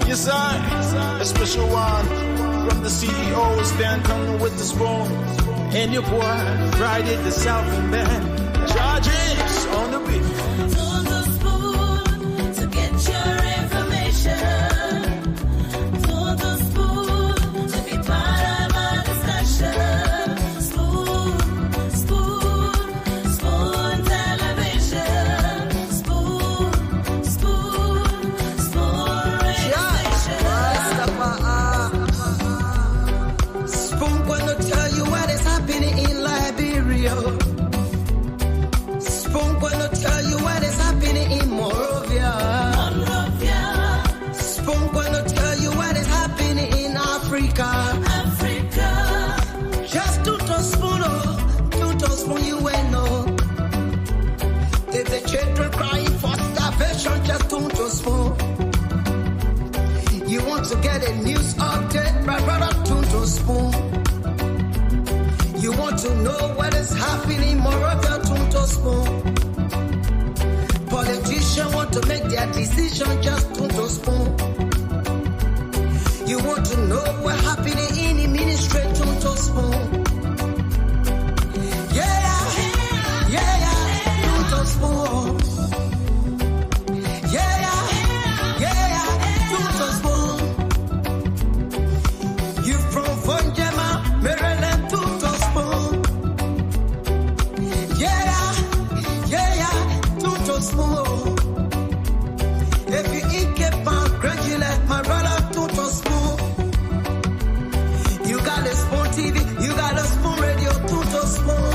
Yes, sir. A special one from the CEO, stand coming with the spoon. And your boy, Friday the Southern Band. Charges on the beat. On the spoon to get your information. On the spoon to be part of our discussion. Spoon, spoon, spoon television. Spoon, spoon, spoon radio station. Spoon gonna tell you what is happening in Liberia. Spoon gonna tell you what is happening in Monrovia. Spoon gonna tell you what is happening in Africa. Just to spoon, you will know. If the children crying for starvation, just to spoon. You want to get a news update, brother, to spoon. You want to know what is happening in Monrovia, to spoon. Politicians want to make their decision, just to spoon. You want to know what's happening in the ministry, to spoon. To spoon. To spoon. You from Fundraising, Maryland, to spoon. To spoon. If you eat keep on congratulate my brother, to spoon. You got a spoon TV, you got a spoon radio, to spoon.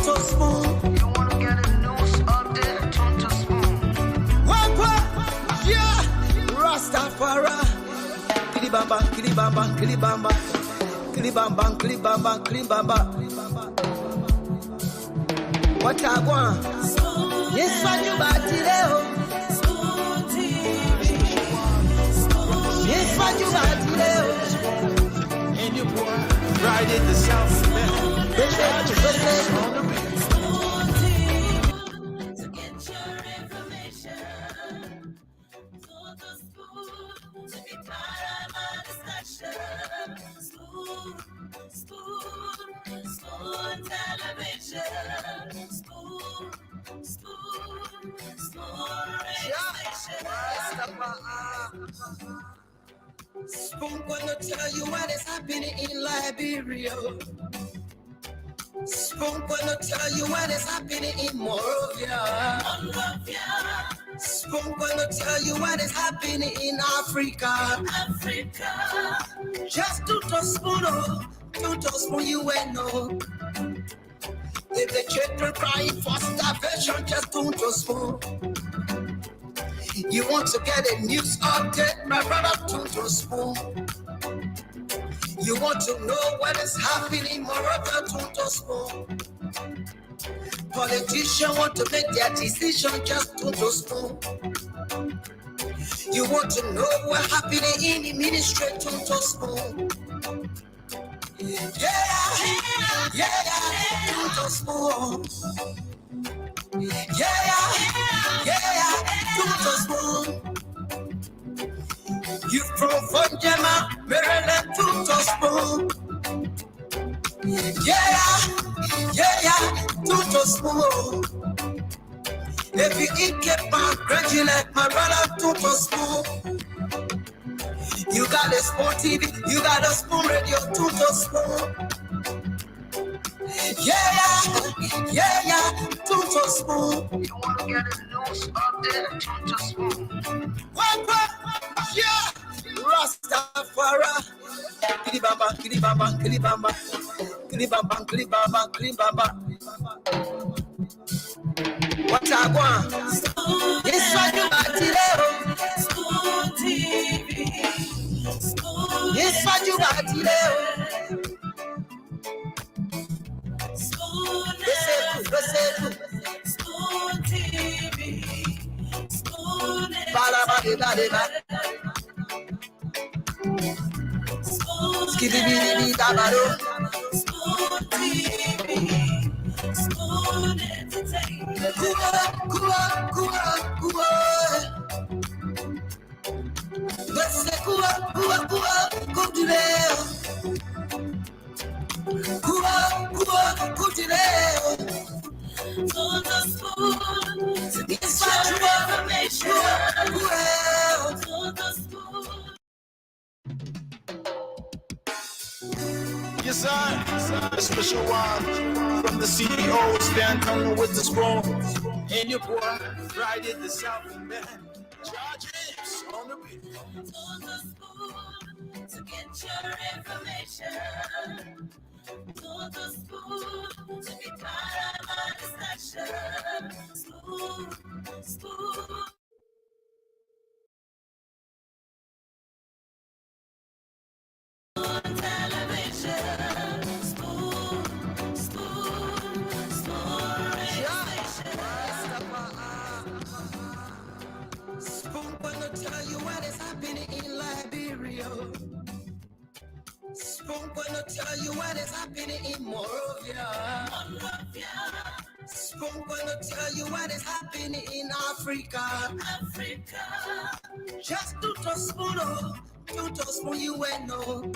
To spoon. You wanna get a news update, to spoon. What? Yeah. Rastafari. Kilibamba, kilibamba, kilibamba. Kilibamba, kilibamba, kilibamba. What I want? Yes, what you got today? Yes, what you got today? And your boy, Friday the Southern Band. Charges on the beat. To get your information. On the spoon to be part of our discussion. Spoon, spoon, spoon television. Spoon, spoon, spoon radio station. Spoon gonna tell you what is happening in Liberia. Spoon gonna tell you what is happening in Monrovia. Spoon gonna tell you what is happening in Africa. Just to spoon, you will know. If the children crying for starvation, just to spoon. You want to get a news update, my brother, to spoon. You want to know what is happening in Monrovia, to spoon. Politicians want to make their decision, just to spoon. You want to know what's happening in the ministry, to spoon. To spoon. To spoon. You from Fundraising, Maryland, to spoon. To spoon. If you eat keep on congratulate my brother, to spoon. You got a spoon TV, you got a spoon radio, to spoon. To spoon. You wanna get a news update, to spoon. What? Yeah. Rastafari. Kilibamba, kilibamba, kilibamba. Kilibamba, kilibamba, kilibamba. What I want? Yes, what you got today? Spoon TV. Yes, what you got today? Spoon TV. Spoon. Skibidi dabado. Spoon TV. Spoon entertainment. Kua. to get your information. Total school. Yes, sir. A special one from the CEO, stand coming with the spoon. And your boy, Friday the Southern Band. Charges on the beat. Total school to get your information. Total school to be part of our discussion. School. Television. School. Spoon gonna tell you what is happening in Liberia. Spoon gonna tell you what is happening in Monrovia. Spoon gonna tell you what is happening in Africa. Just do to spoon you will know.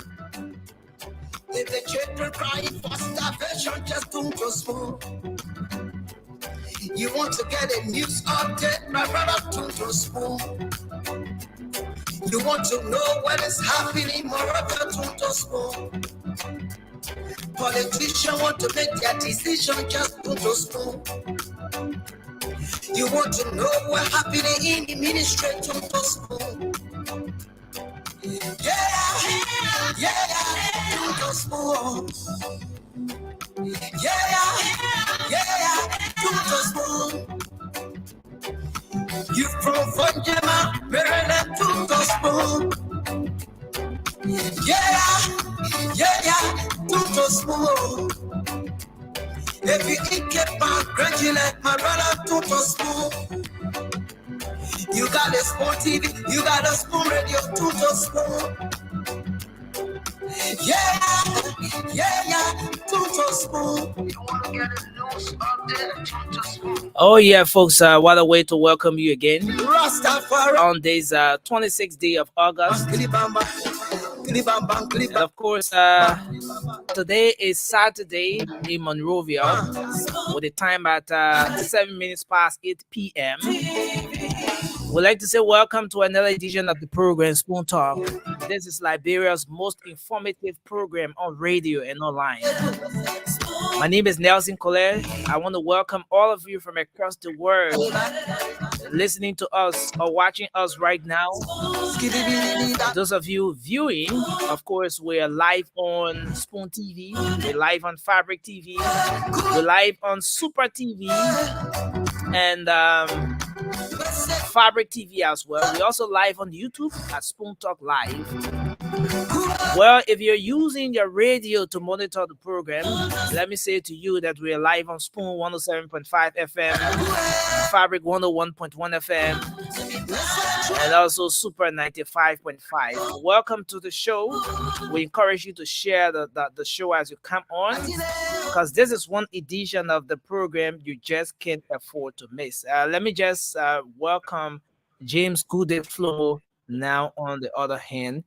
If the children crying for starvation, just do to spoon. You want to get a news update, my brother, do to spoon. You want to know what is happening, Morocco, do to spoon. Politicians want to make their decision, just do to spoon. You want to know what happening in the ministry, do to spoon. Yeah, do to spoon. Yeah, do to spoon. You from Fundraising, Maryland, do to spoon. Yeah, do to spoon. If you eat keep on crunchy like my brother, do to spoon. You got a spoon TV, you got a spoon radio, do to spoon. Yeah, do to spoon. You want to get a news update, do to spoon. Oh yeah, folks, what a way to welcome you again Rastafari. on this 26th day of August. And of course, today is Saturday in Monrovia with the time at 7 minutes past 8 p.m. We'd like to say welcome to another edition of the program Spoon Talk. This is Liberia's most informative program on radio and online. My name is Nelson Colette. I want to welcome all of you from across the world listening to us or watching us right now. Those of you viewing, of course, we're live on Spoon TV, we're live on Fabric TV, we're live on Super TV, and Fabric TV as well. We're also live on YouTube at Spoon Talk Live. Well, if you're using your radio to monitor the program, let me say to you that we're live on Spoon 107.5 FM, Fabric 101.1 FM, and also Super 95.5. Welcome to the show. We encourage you to share the show as you come on, because this is one edition of the program you just can't afford to miss. Let me just welcome James Goode Flo now on the other hand.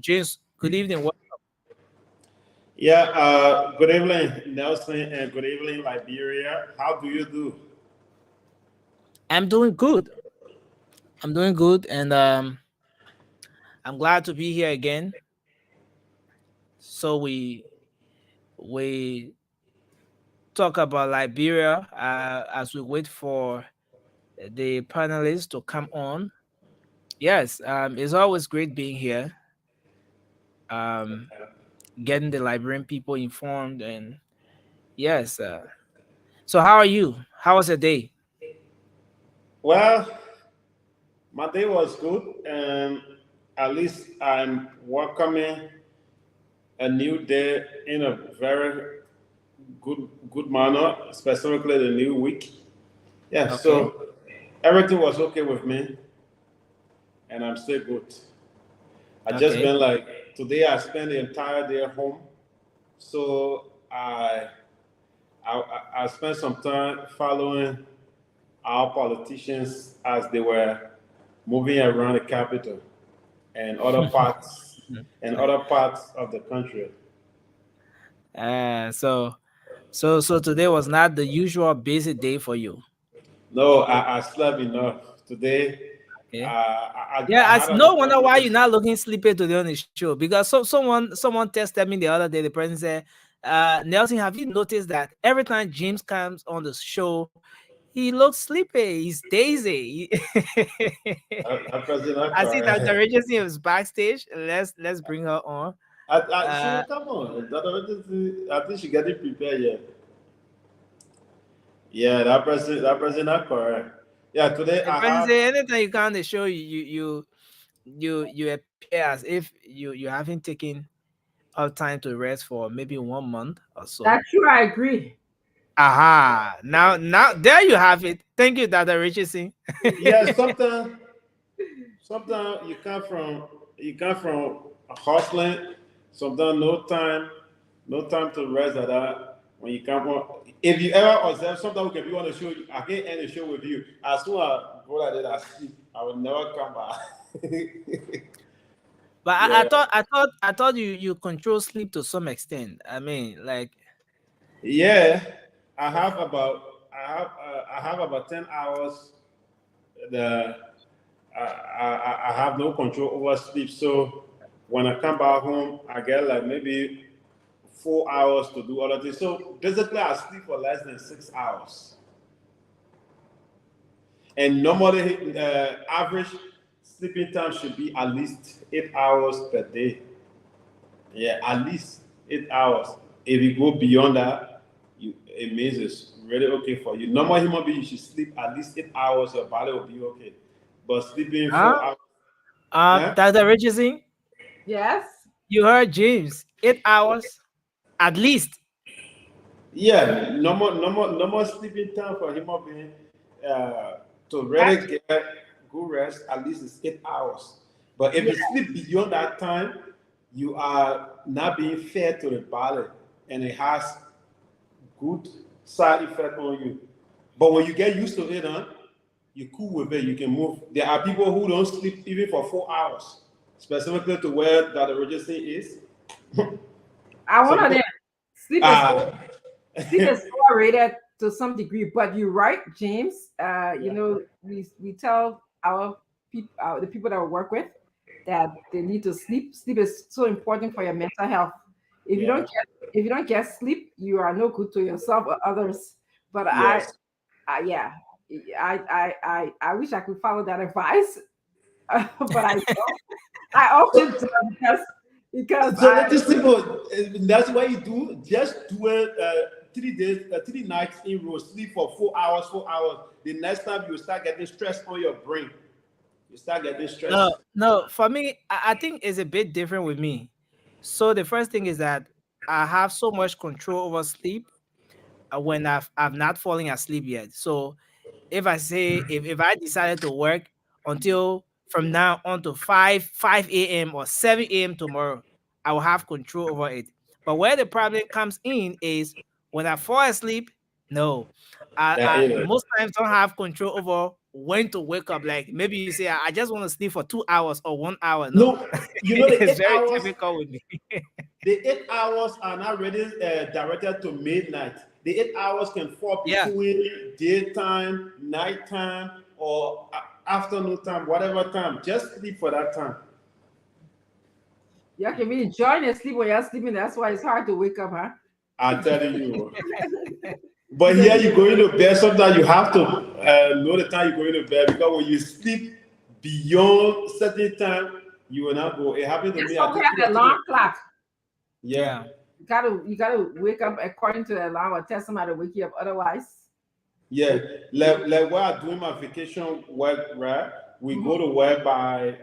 James, good evening. Yeah, good evening, Nelson, and good evening, Liberia. How do you do? I'm doing good. And I'm glad to be here again. So we talk about Liberia as we wait for the panelists to come on. Yes, it's always great being here. Getting the Liberian people informed, and yes. So how are you? How was your day? Well, my day was good, and at least I'm welcoming a new day in a very good manner, specifically the new week. Yeah, Okay. so everything was okay with me, and I'm still good. I just Okay. been like today. I spent the entire day at home, so I spent some time following our politicians as they were moving around the capital and other parts of the country. So So today was not the usual busy day for you. No, I slept enough today. Okay. I Yeah, had an no wonder why appointment. you're not looking sleepy today on the show, because someone texted me the other day. The person said, Nelson, have you noticed that every time James comes on the show, he looks sleepy. He's daisy. That person not I see that the correct. Regency is backstage. Let's bring her on. She Uh, come on. I think she getting prepared yet. Yeah, that person not correct. Yeah, today the I person have. say anytime you come on the show, you appear as if you haven't taken our time to rest for maybe 1 month or so. That's true. I agree. Aha! Now there you have it. Thank you, Dr. Richardson. Yeah, sometimes you come from hustling. Sometimes no time to rest at that. When you come on, if you ever observe, sometimes we can be on the show. I can end the show with you. As soon as I go like that, I sleep. I will never come back. But Yeah, I thought you control sleep to some extent. I mean, like, yeah. I have about 10 hours. The I have no control over sleep. So when I come back home, I get like maybe 4 hours to do other things. So basically, I sleep for less than 6 hours. And normally, average sleeping time should be at least 8 hours per day. Yeah, at least 8 hours. If you go beyond that, it means it's really okay for you. Normal human being, you should sleep at least 8 hours. Your body will be okay. But sleeping huh? 4 hours, eh? Dr. Richardson, Yes. you heard James. 8 hours at least. Yeah, normal sleeping time for human being uh, to really That's get good rest at least is 8 hours. But if yeah. you sleep beyond that time, you are not being fair to the body, and it has good side effect on you. But when you get used to it, you cool with it. You can move. There are people who don't sleep even for 4 hours, specifically to where that the regency is. I Some want to people, them. Sleep is ah, sleep is overrated to some degree, but you're right, James. You yeah, know, we tell our people, the people that we work with, that they need to sleep. Sleep is so important for your mental health. If you don't yeah, get if you don't get sleep, you are no good to yourself or others. But yes. yeah, I wish I could follow that advice, but I don't. I often do because So that is simple. That's what you do. Just do it 3 days, 3 nights in row. Sleep for 4 hours, 4 hours. The next time you start getting stress on your brain. You start getting stress. No. For me, I think it's a bit different with me. So the first thing is that I have so much control over sleep when I've not falling asleep yet. So if I say if I decided to work until from now on to 5 a.m. or 7 a.m. tomorrow, I will have control over it. But where the problem comes in is when I fall asleep, no. That I is. most times don't have control over when to wake up. Like maybe you say I just want to sleep for 2 hours or 1 hour. No. No, you know the It's eight very hours. difficult with me. The 8 hours are not really directed to midnight. The 8 hours can fall Yeah. between daytime, nighttime, or afternoon time, whatever time. Just sleep for that time. you can be enjoying your sleep when you're sleeping. That's why it's hard to wake up, huh? I'm telling you. But Because here you go into bed. Sometimes you have to know the time you go into bed because when you sleep beyond certain time, you will not go. It happened to that's me. why I we think have the alarm clock. yeah, Yeah. You gotta wake up according to the alarm or tell somebody to wake you up. Otherwise, yeah. Like while I'm doing my vacation work, right? We mhm. go to work by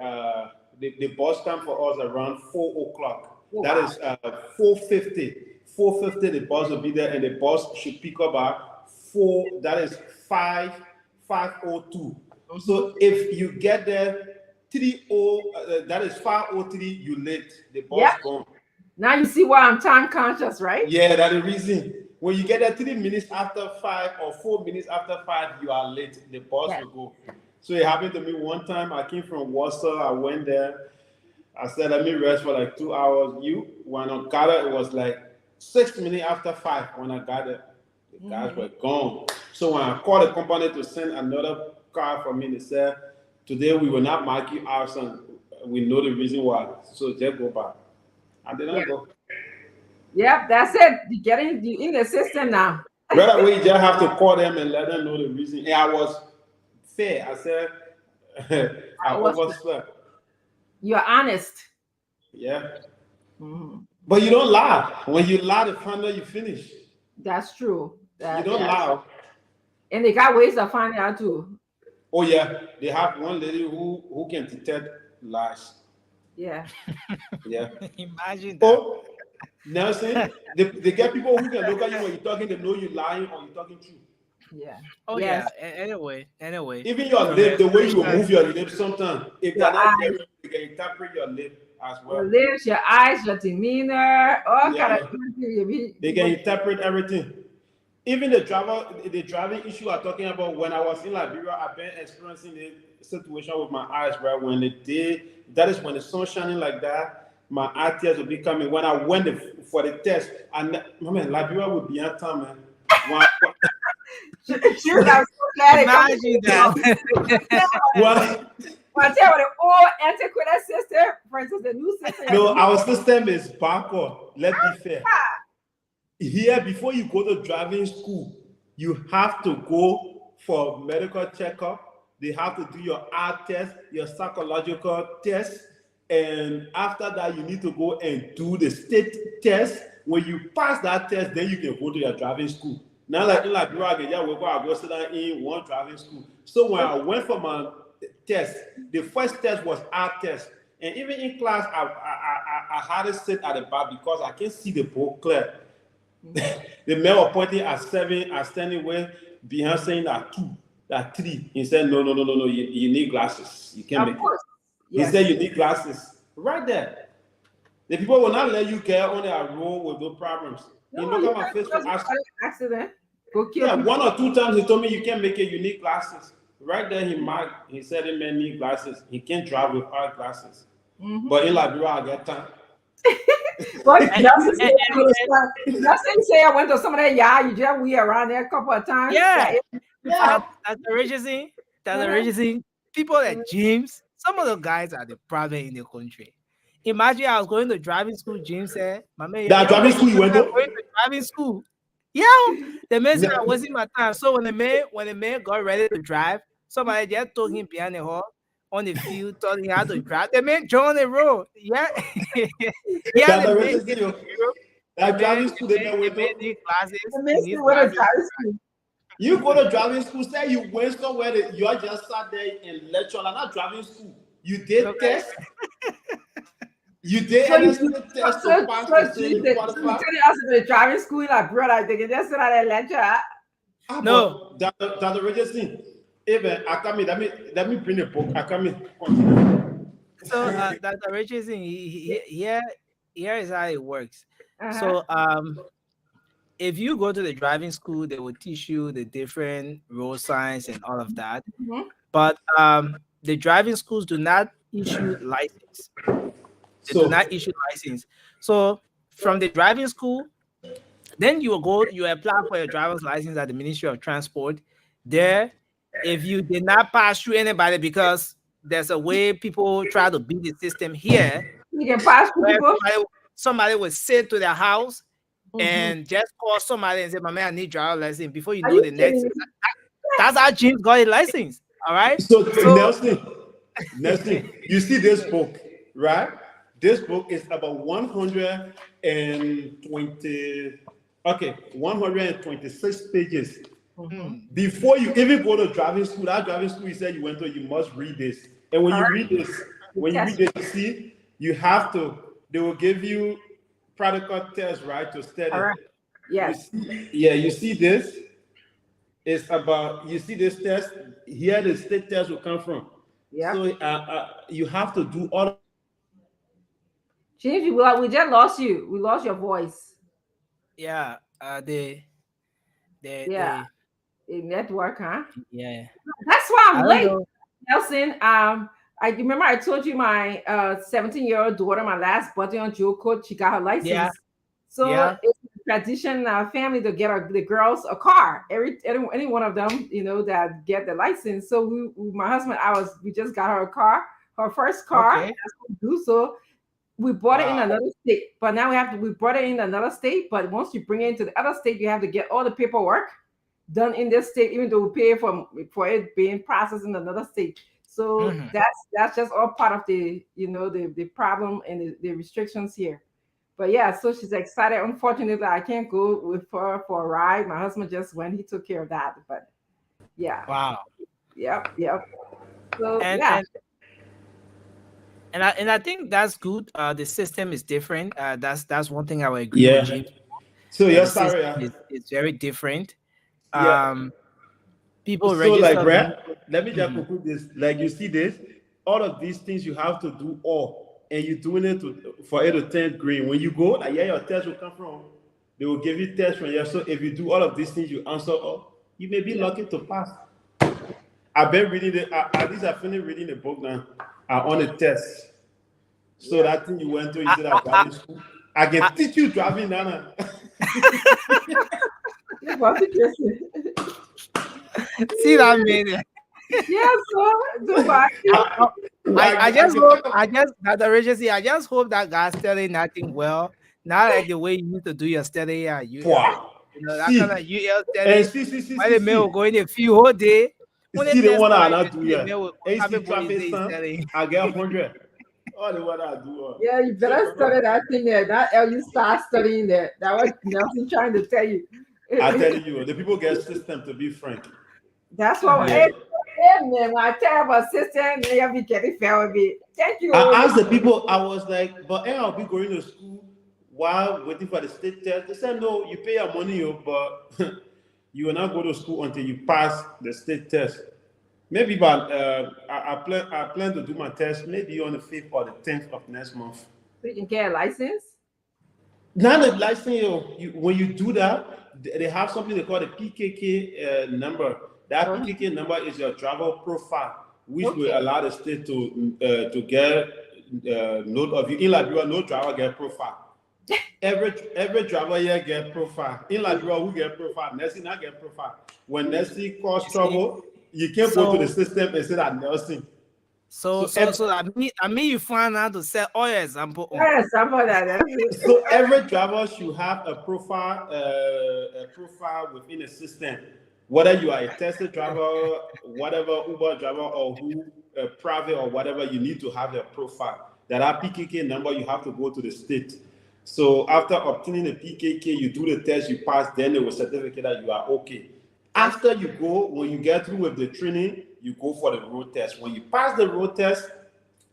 the bus time for us around 4 o'clock. Oh That wow. is 4:50. 4:50, the bus will be there, and the bus should pick up at four. That is 5:02. Mhm. So if you get there 30, that is 5:03, you late. The Yep. bus gone. Now you see why I'm time conscious, right? Yeah, that's the reason. When you get there 3 minutes after 5 or 4 minutes after 5, you are late. The bus Yes. will go. So it happened to me one time. I came from Warsaw. I went there. I said, let me rest for like 2 hours. When I got it, it was like 6 minutes after 5, when I got there, the guys were gone. So when I called the company to send another car for me, they said, today we will not mark you out, son. We know the reason why. So just go back. I did not Yeah. go. Yep, that's it. You get in the system now. Right away, you just have to call them and let them know the reason. And I was fair. I said, I overslept. You're honest. Yeah. Mhm. But you don't lie. When you lie, the finder, you finish. That's true. You don't lie. And they got ways of finding out too. Oh, yeah. They have one lady who can detect lies. Yeah. Yeah. Imagine that. Oh, Nelson, they get people who can look at you when you're talking, they know you're lying or you're talking true. Yeah. Oh Yes. yeah. Anyway. Even your From lip, the way you experience- move your lips sometimes, if Your they're not eyes. hearing, you can interpret your lip as Your well. lips, your eyes, your demeanor, all Yeah. kind of things. They can interpret everything. Even the driving issue I'm talking about, when I was in Liberia, I've been experiencing the situation with my eyes, right? When that is when the sun shining like that, my eye tears will be coming. When I went for the test, man, Liberia would be on time, man. She was like, so glad it comes Imagine that. What? Well, I tell you, the old antiquated system versus the new system. No, our system is backward. Let's be fair. Here, before you go to driving school, you have to go for medical checkup. They have to do your eye test, your psychological test, and after that, you need to go and do the state test. When you pass that test, then you can go to your driving school. Now, like in Liberia, I go sit down in one driving school. So when I went for my test, the first test was eye test, and even in class, I had to sit at the back because I can't see the board clear. The man was pointing at 7, at standing way behind saying that 2, that 3. He said, no, you need glasses. You can't Of make course. it. Yes. He said, you need glasses. Right there. The people will not let you get on their road with no problems. No, you look you at my can't face. just have an accident. Go kill Yeah, people. 1 or 2 times he told me you can't make it, you need glasses. Right there, he marked, he said, the man need glasses. He can't drive without glasses. But in Liberia, I get time. But Justin say I went to some of that yard. You just we around there a couple of times. Yeah. Yeah. That's the richest thing. People at gyms, some of the guys are the problem in the country. Imagine I was going to driving school, Jim said, my man, That driving school you went to? going to driving school. Yeah, the man said I wasn't my time. So when the man got ready to drive, somebody just told him behind the hall on the field, told him how to drive. The man joined the road. Yeah. That the the man richest thing. That driving school they don't went to. need glasses. The he man needs still went to glasses. driving school. You go to driving school, say you went somewhere that you are just sat there in lecture, and not driving school. You did Okay. test. You did So you NSC test to pass to say you qualify. the driving school, like brother, they can just sit at that lecture. No. That's the richest thing. Even I come in, let me bring a book. I come in. Continue. So that's the richest thing. Here is how it works. Uh-huh. So if you go to the driving school, they will teach you the different road signs and all of that. Mhm. But the driving schools do not issue license. They do not issue license. So from the driving school, then you apply for your driver's license at the Ministry of Transport. There, if you did not pass through anybody, because there's a way people try to beat the system here, You can pass through where people. somebody would sit to their house and just call somebody and say, my man, I need driver's license. Before you Are know you the next, kidding me? that's how James got a license. All right. So Nelson, you see this book, right? This book is about 126 pages. Before you even go to driving school, that driving school you said you went to, you must read this. And when you read this, you see, they will give you practical tests, right, to study. All right. Yes. You see this? It's about, you see this test? Here the state test will come from. Yeah. So you have to do all. James, we just lost you. We lost your voice. Yeah. The network, huh? yeah. That's why I I'm don't late. know. Nelson, I remember I told you my 17-year-old daughter, my last birthday on Joe Code, she got her license. Yeah. So Yeah. it's tradition in our family to get the girls a car. Any one of them, that get the license. So my husband, we just got her a car, her first car. Okay. That's what we do. So we bought it in Wow. another state, but now we brought it in another state. But once you bring it into the other state, you have to get all the paperwork done in this state, even though we pay for it being processed in another state. So Mhm. that's just all part of the problem and the restrictions here. But yeah, so she's excited. Unfortunately, I can't go with her for a ride. My husband just went; he took care of that. But yeah, Wow. yep. So And yeah, I think that's good. The system is different. That's one thing I would agree with Yeah. James. So The yeah, system sorry. is very different. Yeah. People So like, register. Brad, let me just Mhm. conclude this. Like, you see this, all of these things you have to do all, and you're doing it for 8 to 10 green. When you go, like, yeah, your test will come from. They will give you tests from here. So if you do all of these things, you answer all, you may be lucky to pass. I've been reading it. At least I finished reading the book now. I on a test. So that thing you went to, you said that driving school. I can teach you driving, Nana. it was interesting. See that man? Yeah, so Dubai. I just hope that the regency. I just hope that God's studying nothing well. Not like the way you used to do your study. Wow. That kind of UL And study. Why the man will go in a few whole day. When they See the test one I time, not do the yet. man will And see everybody traffic say he's sign, studying. I get 100. All the one I do. Yeah, you better study that thing there. That else you start studying that. That was Nelson trying to tell you. I tell you, the people get system, to be frank. That's what. Yeah. Hey, man, when I tell you about sister, you have to get it fair with me. Thank you. I asked the people, I was like, but I'll be going to school while waiting for the state test. They said, no, you pay your money, but you will not go to school until you pass the state test. Maybe, but I plan to do my test maybe on the 5th or the 10th of next month. So you can get a license. Now the license, when you do that, they have something they call the PKK number. That PKK number is your travel profile, which will allow the state to get note of you. In Liberia, no driver get profile. Every driver here get profile. In Liberia, who get profile? Nelson not get profile. When Nelson cause trouble, you can't go to the system and say that Nelson. So I mean you find out to set all your example on. Yeah, some of that. So every driver should have a profile within the system. Whether you are a Tesla driver, whatever Uber driver, or private or whatever, you need to have a profile. That PKK number, you have to go to the state. So after obtaining the PKK, you do the test, you pass, then they will certificate that you are okay. After you go, when you get through with the training, you go for the road test. When you pass the road test,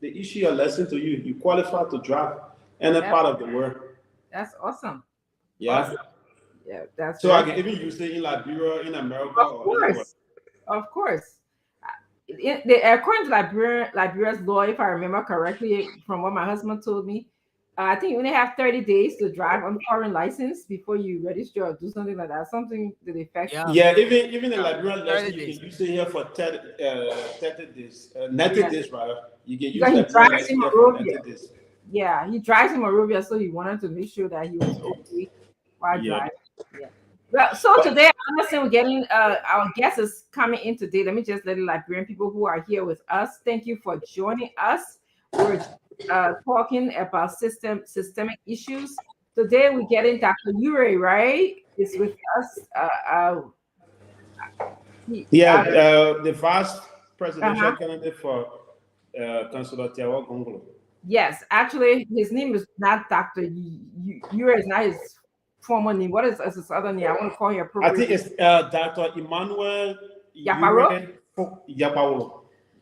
they issue a lesson to you. You qualify to drive any part of the world. That's awesome. Yeah. Awesome. Yeah, that's so I can even use it in Liberia, in America, or anywhere. Of course. According to Liberia's law, if I remember correctly, from what my husband told me, I think you only have 30 days to drive on foreign license before you register or do something like that. Something to the effect. Yeah, even the Liberian license, you can use it here for 30 days, 90 days rather. You can use he that drives in here for 90 Monrovia. days. Yeah, he drives in Monrovia, so he wanted to make sure that he was okay while driving. Yeah. Well, so today, I understand we're getting our guest is coming in today. Let me just let the Liberian people who are here with us. Thank you for joining us. We're talking about systemic issues. Today we're getting Dr. Ure, right? Is with us. The vice presidential candidate for Councilor Tiawa Gongolo. Yes, actually, his name is not Dr. Ure is not his former name. What is his other name? I want to call him appropriately. I think it's Dr. Emmanuel Yapawolo.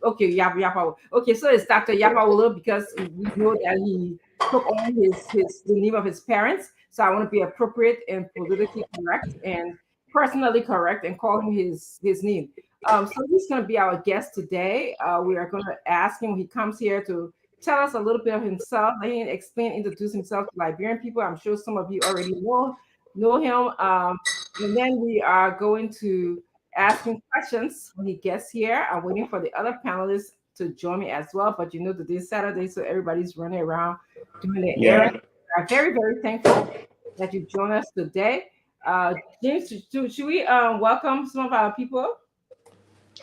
Okay, Yapawolo. Okay, so it's Dr. Yapawolo because we know that he took on the name of his parents. So I want to be appropriate and politically correct and personally correct and call him his name. So he's going to be our guest today. We are going to ask him when he comes here to tell us a little bit of himself. Let him introduce himself to Liberian people. I'm sure some of you already know him. And then we are going to ask him questions when he gets here. I'm waiting for the other panelists to join me as well. But today's Saturday, so everybody's running around doing their errands. I'm very, very thankful that you join us today. James, should we welcome some of our people?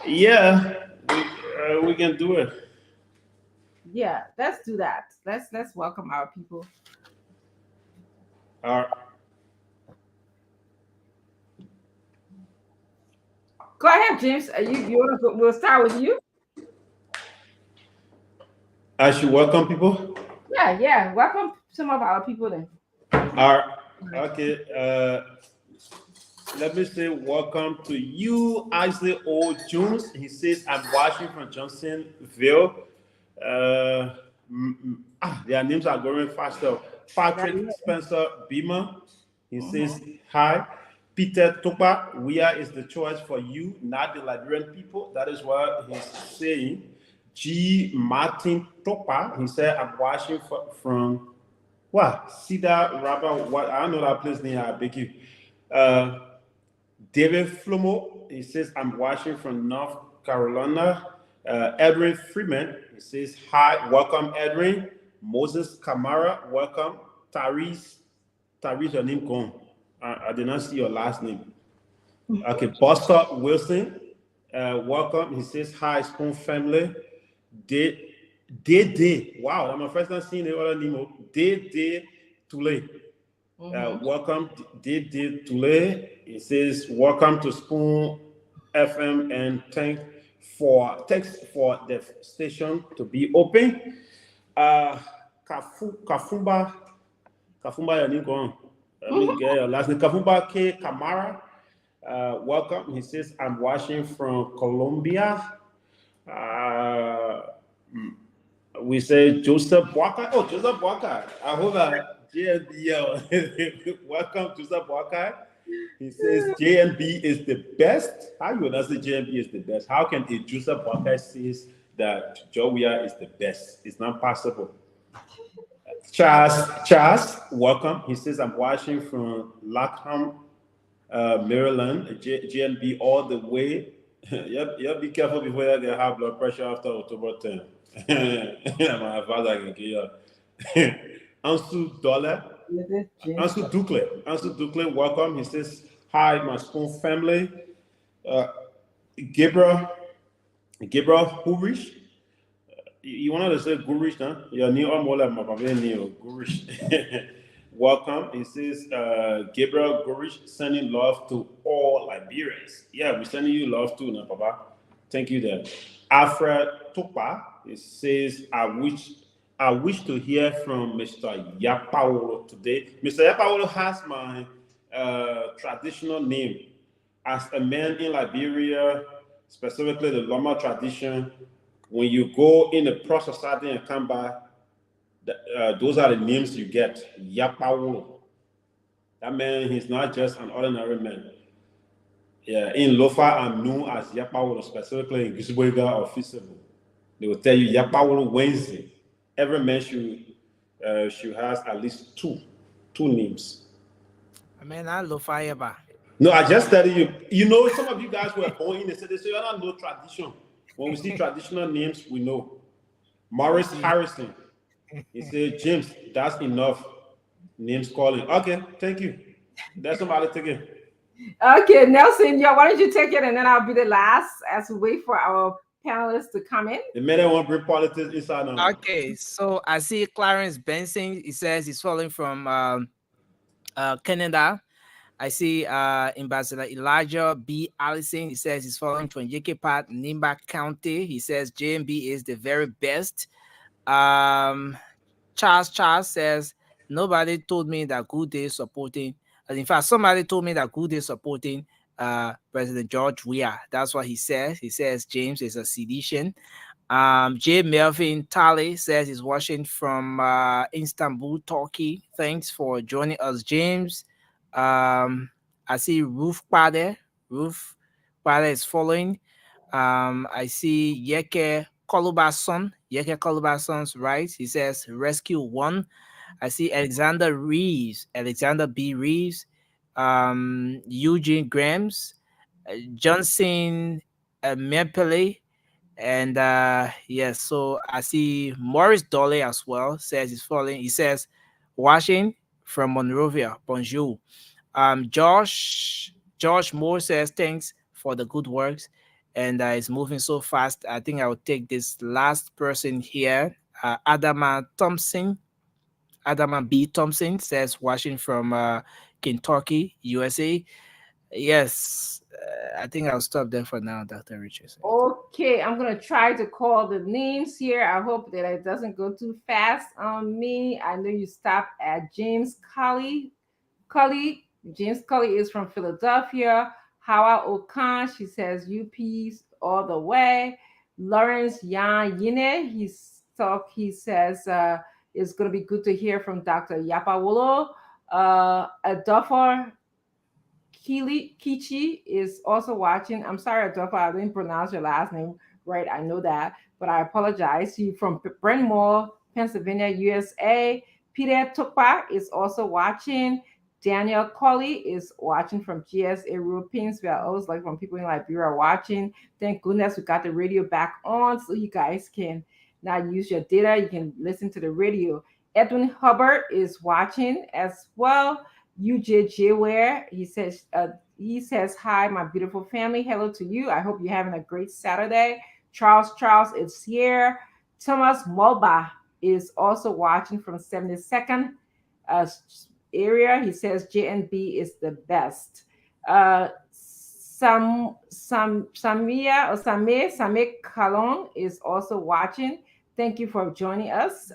Yeah, we can do it. Yeah, let's do that. Let's welcome our people. All right. Go ahead, James. You want to go? We'll start with you. I should welcome people. Yeah, yeah. Welcome some of our people then. All right. Okay. Let me say welcome to you, Isaac O. Jones. He says, I'm watching from Johnsonville. Their names are going faster. Patrick Spencer Beamer. He says, hi. Peter Topa, Where is the choice for you, not the Liberian people? That is what he's saying. G. Martin Topa, he said, I'm watching from what? Cedar Rabba, what? I don't know that place name, I beg you. David Flomo, he says, I'm watching from North Carolina. Edwin Freeman, he says, hi, welcome, Edwin. Moses Kamara, welcome. Tyrese, your name gone. I did not see your last name. Okay, Buster Wilson, welcome. He says, hi, Spoon family. Day. Wow, I'm my first time seeing the other name. Day Tule. Welcome, Day Tule. It says, welcome to Spoon FM and thanks for the station to be open. Kafumba, your name go on. Let me get your last name. Kafumba K. Kamara. Welcome. He says, I'm watching from Colombia. We say Joseph Walker. Oh, Joseph Walker. I hope that JNB. Welcome, Joseph Walker. He says JNB is the best. How you not say JNB is the best? How can a Joseph Walker says that Joia is the best? It's not possible. Charles, welcome. He says I'm watching from Lackham, Maryland. GNB all the way. Yep, be careful before you get high blood pressure after October 10. My father can kill you. Ansu Dollar. Ansu Dukle, welcome. He says, hi, my Spoon family. Gabriel Hurish. You wanted to say Gurish, huh? Your new Amola, my papa, new Gurish. Welcome. He says, Gabriel Gurish sending love to all Liberians. Yeah, we're sending you love too, now, Papa. Thank you there. Alfred Topa, it says, I wish to hear from Mr. Yapaulo today. Mr. Yapaulo has my traditional name. As a man in Liberia, specifically the Loma tradition, when you go in the process society and come back, those are the names you get. Yapaulo. That man, he's not just an ordinary man. Yeah, in Lofa, I'm known as Yapaulo, specifically in Gisboiga or Fisible. They will tell you Yapaulo Wednesday. Every man should has at least two names. I mean, I love fire. No, I just tell you. You know, some of you guys were born in the city, so you don't know tradition. When we see traditional names, we know. Morris Harrison. He said, James, that's enough names calling. Okay, thank you. That's somebody take it. Okay, Nelson, yeah, why don't you take it and then I'll be the last as we wait for our panelists to come in. The man that want to bring politics inside now. Okay, so I see Clarence Benson. He says he's calling from Canada. I see Ambassador Elijah B. Allison. He says he's following from Yekepat, Nimba County. He says JMB is the very best. Charles says nobody told me that Good Day is supporting. In fact, somebody told me that Good Day is supporting President George Weah. That's what he says. He says James is a sedition. J. Melvin Talley says he's watching from Istanbul, Turkey. Thanks for joining us, James. I see Ruth Pade. Ruth Pade is following. I see Yeke Kolubason. Yeke Kolubason's right. He says Rescue 1. I see Alexander Reeves. Alexander B. Reeves. Eugene Grams. Johnson Mepele. And yes, so I see Morris Dolly as well. Says he's following. He says watching from Monrovia. Bonjour. George Moore says thanks for the good works, and it's moving so fast. I think I will take this last person here. Adama Thompson. Adama B. Thompson says watching from Kentucky, USA. Yes, I think I'll stop there for now, Dr. Richardson. Okay, I'm gonna try to call the names here. I hope that it doesn't go too fast on me. I know you stopped at James Cully. James Cully is from Philadelphia. Hawa Okan, she says UP's all the way. Lawrence Yan Yine, he says it's gonna be good to hear from Dr. Yapawolo. Adolfo Kichi is also watching. I'm sorry, Adolfo, I didn't pronounce your last name right. I know that, but I apologize. You from Brentmore, Pennsylvania, USA. Peter Tukpa is also watching. Daniel Colley is watching from GS Europeans. We are always like from people in Liberia watching. Thank goodness we got the radio back on so you guys can now use your data. You can listen to the radio. Edwin Hubbard is watching as well. UJJ Ware, he says hi, my beautiful family. Hello to you. I hope you're having a great Saturday. Charles is here. Thomas Mulba is also watching from 72nd area. He says JNB is the best. Samir Kalon is also watching. Thank you for joining us.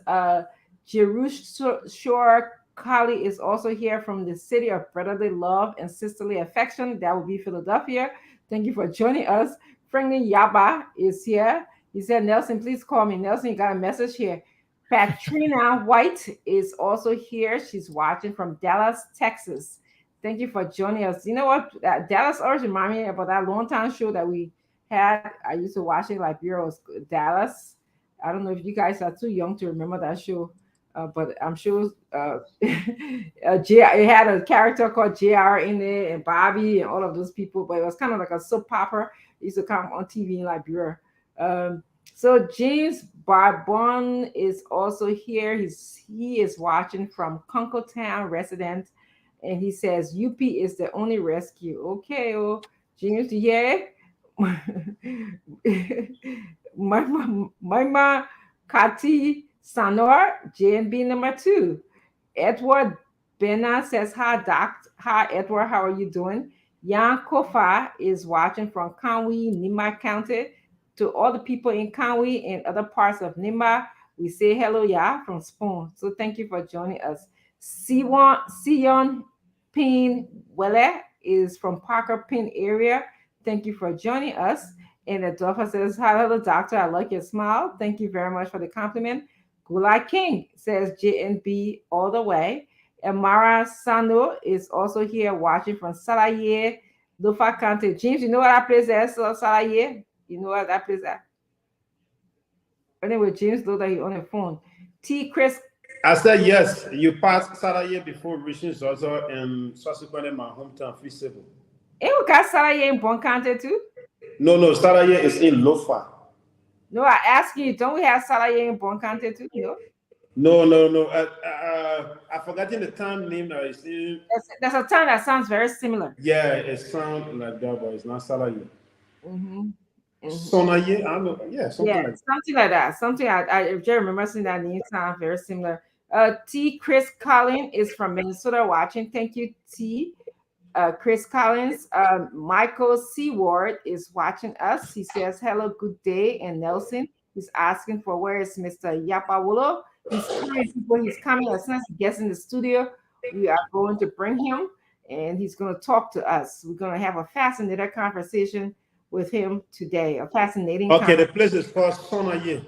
Jerush Shore Kali is also here from the city of brotherly love and sisterly affection. That will be Philadelphia. Thank you for joining us. Franklin Yaba is here. He said, Nelson, please call me. Nelson, you got a message here. Patrina White is also here. She's watching from Dallas, Texas. Thank you for joining us. You know what? Dallas always remind me about that long time show that we had. I used to watch it like Bureau's Dallas. I don't know if you guys are too young to remember that show. But I'm sure it had a character called JR in it and Bobby and all of those people, but it was kind of like a soap opera. It used to come on TV in Liberia. So James Barbon is also here. He is watching from Kunkletown resident, and he says UP is the only rescue. Okay, oh James, yeah. my Kati Sanor, JNB number 2. Edward Bena says, hi, Doc. Hi, Edward. How are you doing? Jan Kofa is watching from Kanwi, Nima County. To all the people in Kanwi and other parts of Nima, we say hello, yeah, from Spoon. So thank you for joining us. Sion Pin Wele is from Parker Pin area. Thank you for joining us. And Adolfo says, hi, hello, doctor. I like your smile. Thank you very much for the compliment. Gulai King says JNB all the way. And Mara Sano is also here watching from Salaye, Lufa County. James, you know what that place is? Salaye? You know what that place is? Anyway, James looked like he on the phone. T. Chris. I said yes. You passed Salaye before reaching Zozo and subsequently my hometown, Fisible. And we got Salaye in Bon County too? No, Salaye is in Lofa. No, I ask you, don't we have Salaye in Bon County too? No. I forgotten the town name that is in. There's a town that sounds very similar. Yeah, it sounds like that, but it's not Salaye. Mm-hmm. Sonaye, I don't know. Yeah, something like that. Something like that. Something I just remember seeing that name sound very similar. T. Chris Collins is from Minnesota watching. Thank you, T. Chris Collins. Michael Seward is watching us. He says, hello, good day. And Nelson, he's asking for where is Mr. Yapawolo. He's coming as soon as he gets in the studio. We are going to bring him and he's going to talk to us. We're going to have a fascinating conversation with him today. A fascinating the place is called Sonaye.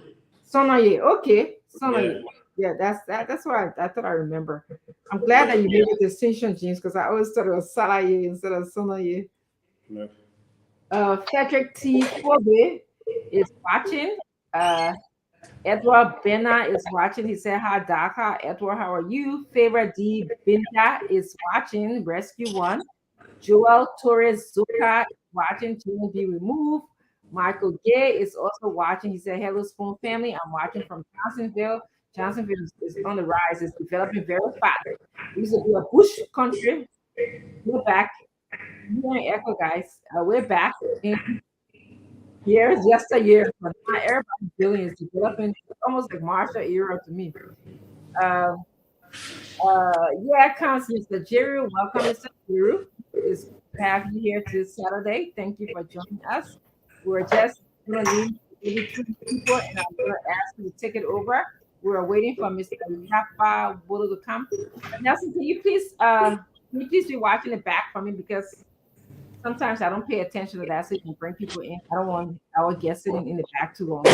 Sonaye, okay. Sonaye. Yeah, that's what I thought I remember. I'm glad that you made the distinction, James, because I always thought it was Salaye instead of Sonaye. Yeah. Frederick T. Kobe is watching. Edward Bena is watching. He said, hi, Doc. Hi, Edward. How are you? Favorite D. Binta is watching. Rescue 1. Joel Torres Zuka is watching. To be removed. Michael Gay is also watching. He said, hello, Spoon family. I'm watching from Johnsonville. Johnsonville is on the rise. It's developing very fast. It used to be a bush country. We're back. We're in Echo, guys. We're back in years, yesteryear. But now everybody's building is developing. It's almost like martial era to me. Um, yeah, comes Mr. Jerry. Welcome, Mr. Jerry. It's good to have you here this Saturday. Thank you for joining us. We're just going to need maybe 2 people, and I'm going to ask you to take it over. We're waiting for Mr. Yapa Bolo to come. Nelson, can you please be watching it back for me, because sometimes I don't pay attention to that, so you can bring people in. I don't want our guests sitting in the back too long.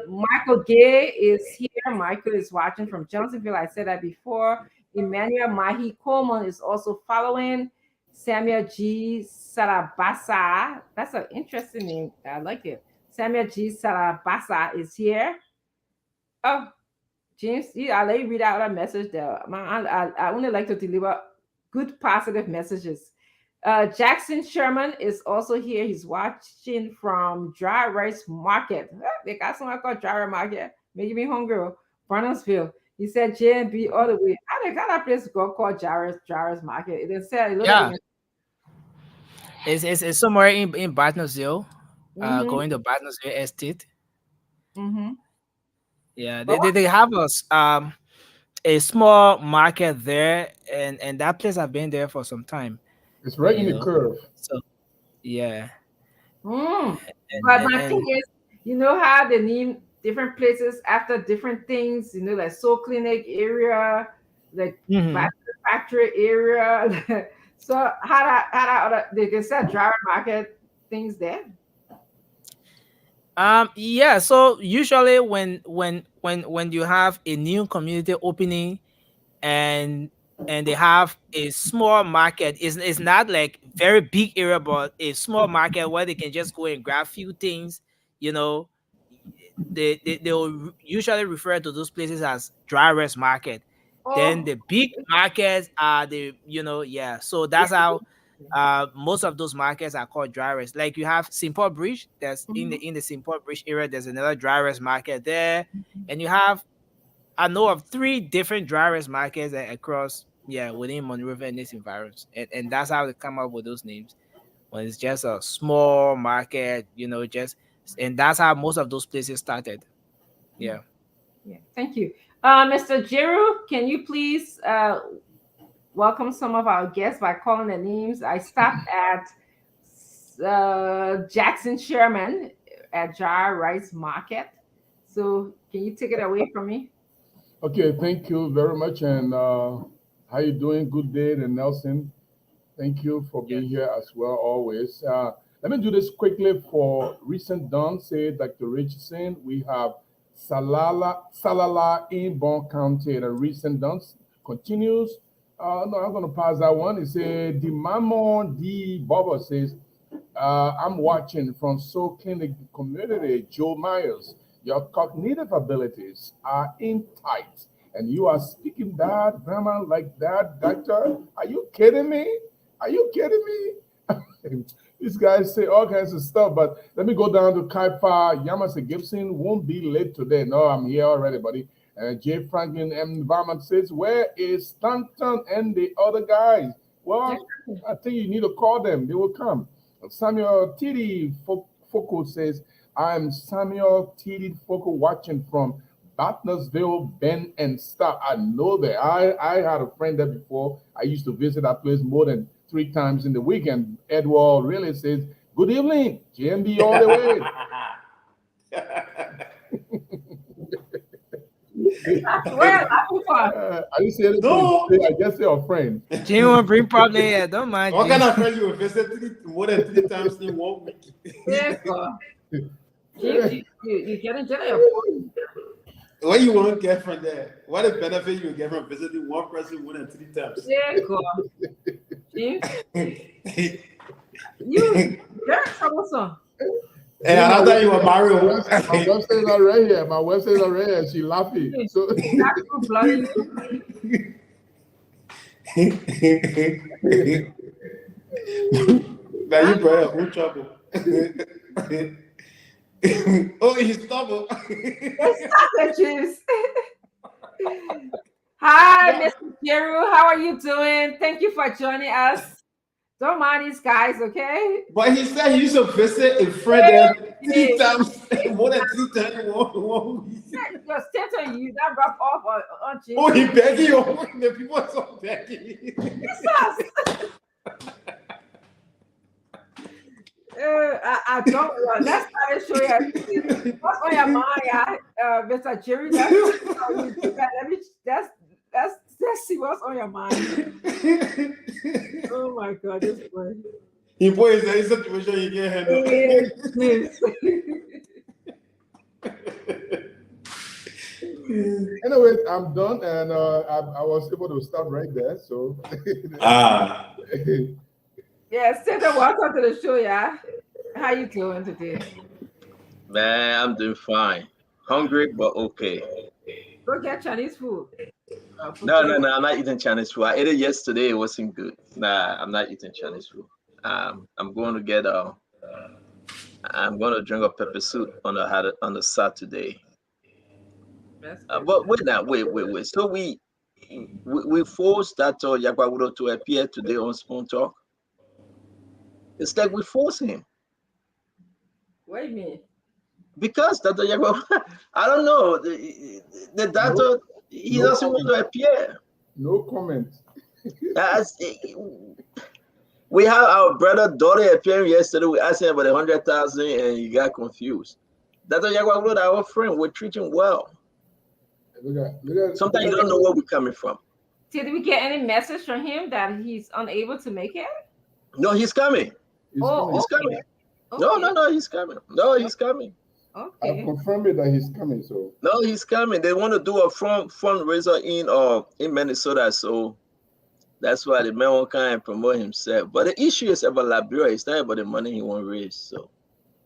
Michael Gay is here. Michael is watching from Johnsonville. I said that before. Emmanuel Mahi Coleman is also following. Samuel G. Sarabasa. That's an interesting name. I like it. Samuel G. Sarabasa is here. Oh, James, I'll let you read out a message there. I only like to deliver good, positive messages. Jackson Sherman is also here. He's watching from Dry Rice Market. They got something called Dry Rice Market. Making me hungry. Brownsville. He said JNB all the way. How they got that place called Dry Rice Market? It didn't say Yeah, it's somewhere in Bartnesville, going to Bartnesville Estate. Mm-hmm. Yeah, But they have a small market there, and that place I've been there for some time. It's right in You the know, curve. so yeah, But my thing is, you know how they name different places after different things, like Soul Clinic area, like Mhm. factory area. So they can sell Dry Market things there. Yeah, so usually when you have a new community opening, and they have a small market, it's not like very big area, but a small market where they can just go and grab few things, you know they'll usually refer to those places as dry rest market. Then Oh, the big markets are yeah, so that's how most of those markets are called dry rest. Like you have St. Paul Bridge, that's in the St. Paul Bridge area, there's another dry rest market there. And you have, I know of 3 different dry rest markets across, within Monrovia and its environs. And that's how they come up with those names. When it's just a small market, and that's how most of those places started. Yeah. yeah. Thank you. Mr. Jero, can you please welcome some of our guests by calling their names? I stopped at Jackson Sherman at Jar Rice Market. So can you take it away from me? Okay, thank you very much. And how you doing? Good day, and Nelson. Thank you for Yes. being here as well, always. Let me do this quickly for recent done. Say Dr. Richardson. We have Salala in Bon County. The recent done continues. No, I'm going to pass that one. It says, the Mamon D. Bobber says, I'm watching from Soul Clinic community, Joe Myers. Your cognitive abilities are in tight, and you are speaking that grammar like that, doctor. Are you kidding me? Are you kidding me? These guys say all kinds of stuff, but let me go down to Kaipa. Yamasa Gibson won't be late today. No, I'm here already, buddy. Jay Franklin Environment says, where is Stanton and the other guys? Well, I think you need to call them. They will come. Samuel Tidi Foko says, I'm Samuel Tidi Foko watching from Bartnesville, Bend and Star. I know that. I had a friend there before. I used to visit that place more than 3 times in the weekend. Edward really says, good evening, JMB all the way. Where I didn't say anything. No. I just say a friend. Jimmy won't bring problem here. Don't mind. What Jimmy. kind of friend you visit more than 3 times in 1 week? Yeah, God. You getting What you want to get from there? What is benefit you get from visiting one person more than 3 times? Yeah, God. You very troublesome. And I thought you were married. My website is not right here. My website is not right here. She laughing. So That's so bloody. Now you brought your own trouble. Oh with his stumble. It's sausages. Hi, Mr. Jeru. How are you doing? Thank you for joining us. Don't mind these guys, okay? But he said he used to visit a friend there 3 times, more than 3 times in one week. Your center, you that rub off on Jim. Oh, he begging you. The people are so begging. Jesus. I don't want. Let's try to show you what's on your mind, Mr. Jerry. Let's see what's on your mind. Oh my God, this boy. He boys in a situation he can't handle. Yes. Anyways, I'm done, and I was able to stop right there. So, Yeah, Santa, welcome to the show, yeah. How you doing today? Man, I'm doing fine. Hungry, but okay. Go get Chinese food. No, I'm not eating Chinese food. I ate it yesterday. It wasn't good. Nah, I'm not eating Chinese food. I'm going to get I'm going to drink a pepper soup on the Saturday. But wait. So we forced that Yakwawudo to appear today on Spoon Talk. It's like we force him. What do you mean? Because Dr. Yakwawudo, I don't know. The doctor, he doesn't want to appear. No comment. We have our brother daughter appearing yesterday. We asked him about 100,000 and he got confused. Dr. Yakwawudo, our friend, we're treating well. Sometimes you don't know where we're coming from. Did we get any message from him that he's unable to make it? No, he's coming. He's coming. Okay. No, he's coming. No, he's coming. Okay. I've confirmed it that he's coming. So no, he's coming. They want to do a fundraiser in Minnesota, so that's why the man won't come and promote himself. But the issue is about Liberia. It's not about the money he won't raise. So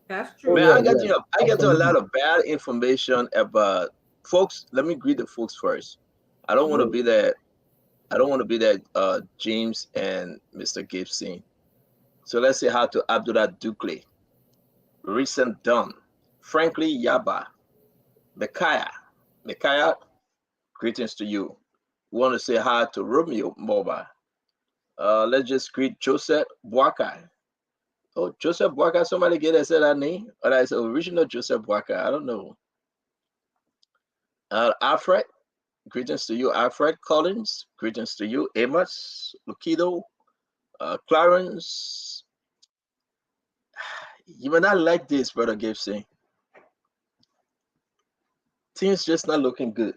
that's true. Man, I get a lot of bad information about folks. Let me greet the folks first. I don't want to be that. I don't want to be that James and Mr. Gibson. So let's say hi to Abdullah Dukley, Recent Dunn, Frankly Yaba, Micaiah, greetings to you. We want to say hi to Romeo Moba. Let's just greet Joseph Boakai. Oh, Joseph Boakai, somebody get us that name? Or that's original Joseph Boakai, I don't know. Alfred, greetings to you. Alfred Collins, greetings to you. Amos, Lukido, Clarence. You may not like this, Brother Gibson. Things just not looking good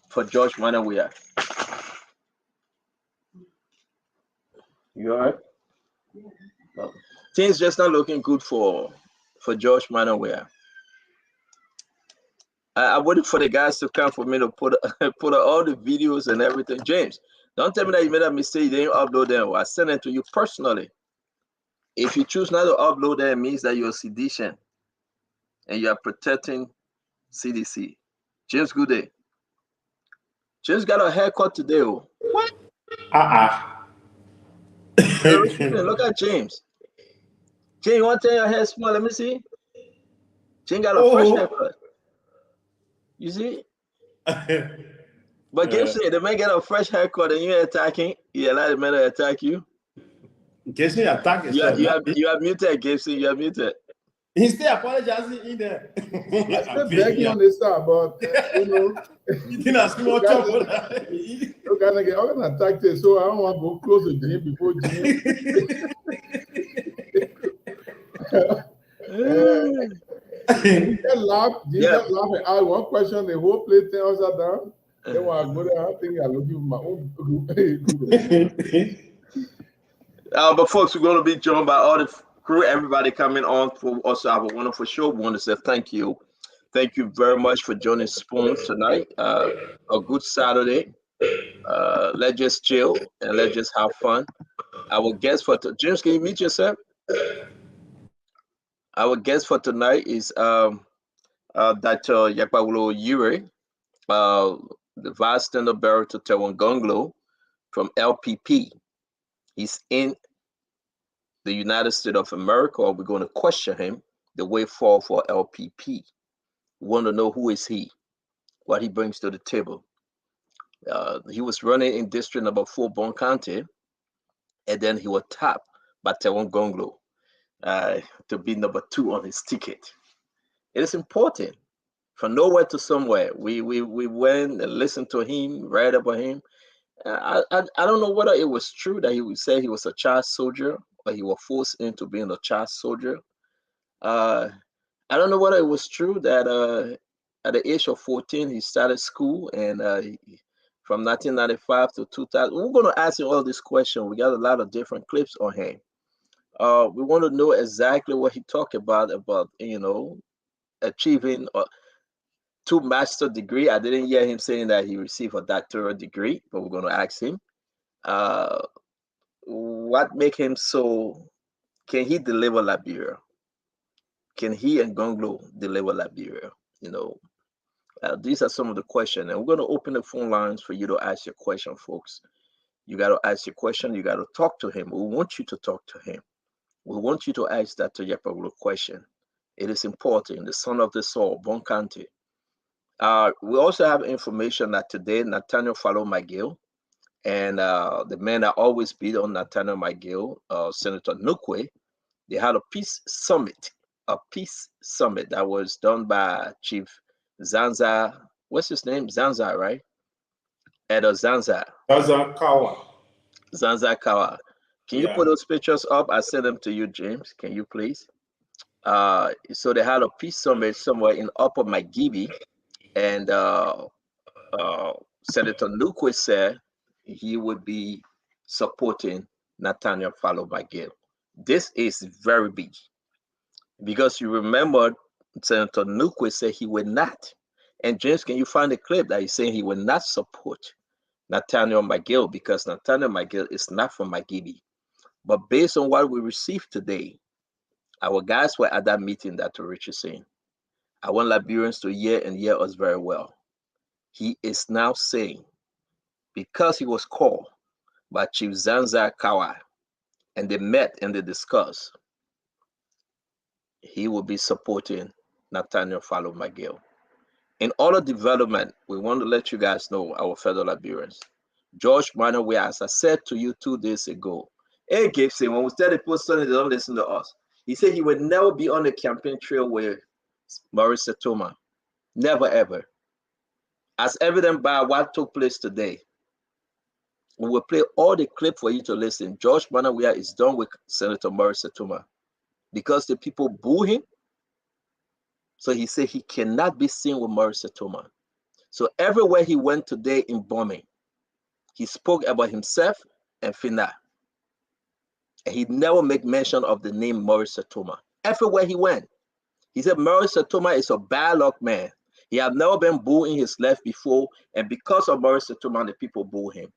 for George Manawea. You all right? No. Things just not looking good for George Manawea. I waited for the guys to come for me to put all the videos and everything. James, don't tell me that you made a mistake, you didn't upload them. I sent it to you personally. If you choose not to upload them, it means that you're a sedition and you are protecting CDC. James, good day. James got a haircut today. Oh. What? Look at James. James, you want to tell your hair small? Let me see. James got a fresh haircut. You see? But Gibson, the man get a fresh haircut and you're attacking. You allow the man to attack you. Gibson attack you are muted, Gibson. You are muted. He's still apologizing in there. I'm still begging on this side, but you know, you didn't ask me what trouble. Look, I'm gonna attack this, so I don't want to go close to Jim before Jim. Just laugh. Just laugh and ask one question. The whole place tells us down. Then when I go there, I think I look for my own group. But folks, we're going to be joined by all the crew, everybody coming on for us. Have a wonderful show. We want to say thank you. Thank you very much for joining Spoon tonight. A good Saturday. Let's just chill and let's just have fun. Our guest for James, can you meet yourself? Our guest for tonight is Dr. Yakwawudo Yire, the Vice Standard Bearer to Tewangonglo from LPP. He's in the United States of America. We're going to question him the way forward for LPP. We want to know who is he, what he brings to the table. He was running in district number 4, Bon County, and then he was tapped by Tewon Gonglo to be number 2 on his ticket. It is important. From nowhere to somewhere, we went and listened to him, read about him. I don't know whether it was true that he would say he was a child soldier or he was forced into being a child soldier. I don't know whether it was true that at the age of 14 he started school, and from 1995 to 2000. We're going to ask him all these questions. We got a lot of different clips on him. We want to know exactly what he talked about achieving 2 master degree. I didn't hear him saying that he received a doctoral degree, but we're going to ask him what make him so. Can he deliver Liberia? Can he and Gonglo deliver Liberia? These are some of the questions, and we're going to open the phone lines for you to ask your question, folks. You got to ask your question. You got to talk to him. We want you to talk to him. We want you to ask Dr. Yapaglo a question. It is important. The son of the soul, Bon County. We also have information that today Nathaniel followed McGill, and the man that always beat on Nathaniel McGill, Senator Nukwe, they had a peace summit that was done by Chief Zanza. What's his name? Zanza, right? Edo Zanza. Zanza Kawa. Can you put those pictures up? I sent them to you, James. Can you please? So they had a peace summit somewhere in Upper Magibi, and Senator Nukwe said he would be supporting Nathaniel Fallow McGill. This is very big because you remember Senator Nukwe said he would not. And James, can you find a clip that he's saying he will not support Nathaniel McGill because Nathaniel McGill is not from Magibi? But based on what we received today, our guys were at that meeting that Rich is saying. I want Liberians to hear and hear us very well. He is now saying, because he was called by Chief Zanza Kawa, and they met and they discussed, he will be supporting Nathaniel Fallow McGill. In other development, we want to let you guys know, our fellow Liberians, George Manowe, as I said to you 2 days ago, hey Gibson, when we started posting, they don't listen to us. He said he would never be on the campaign trail with Maurice Setoma. Never, ever. As evident by what took place today. We will play all the clip for you to listen. George Manowe is done with Senator Maurice Setoma because the people boo him. So he said he cannot be seen with Maurice Setoma. So everywhere he went today in bombing, he spoke about himself and Fina. And he never make mention of the name Maurice Setoma. Everywhere he went, he said Maurice Setoma is a bad luck man. He had never been booed in his life before, and because of Maurice Setoma, the people boo him.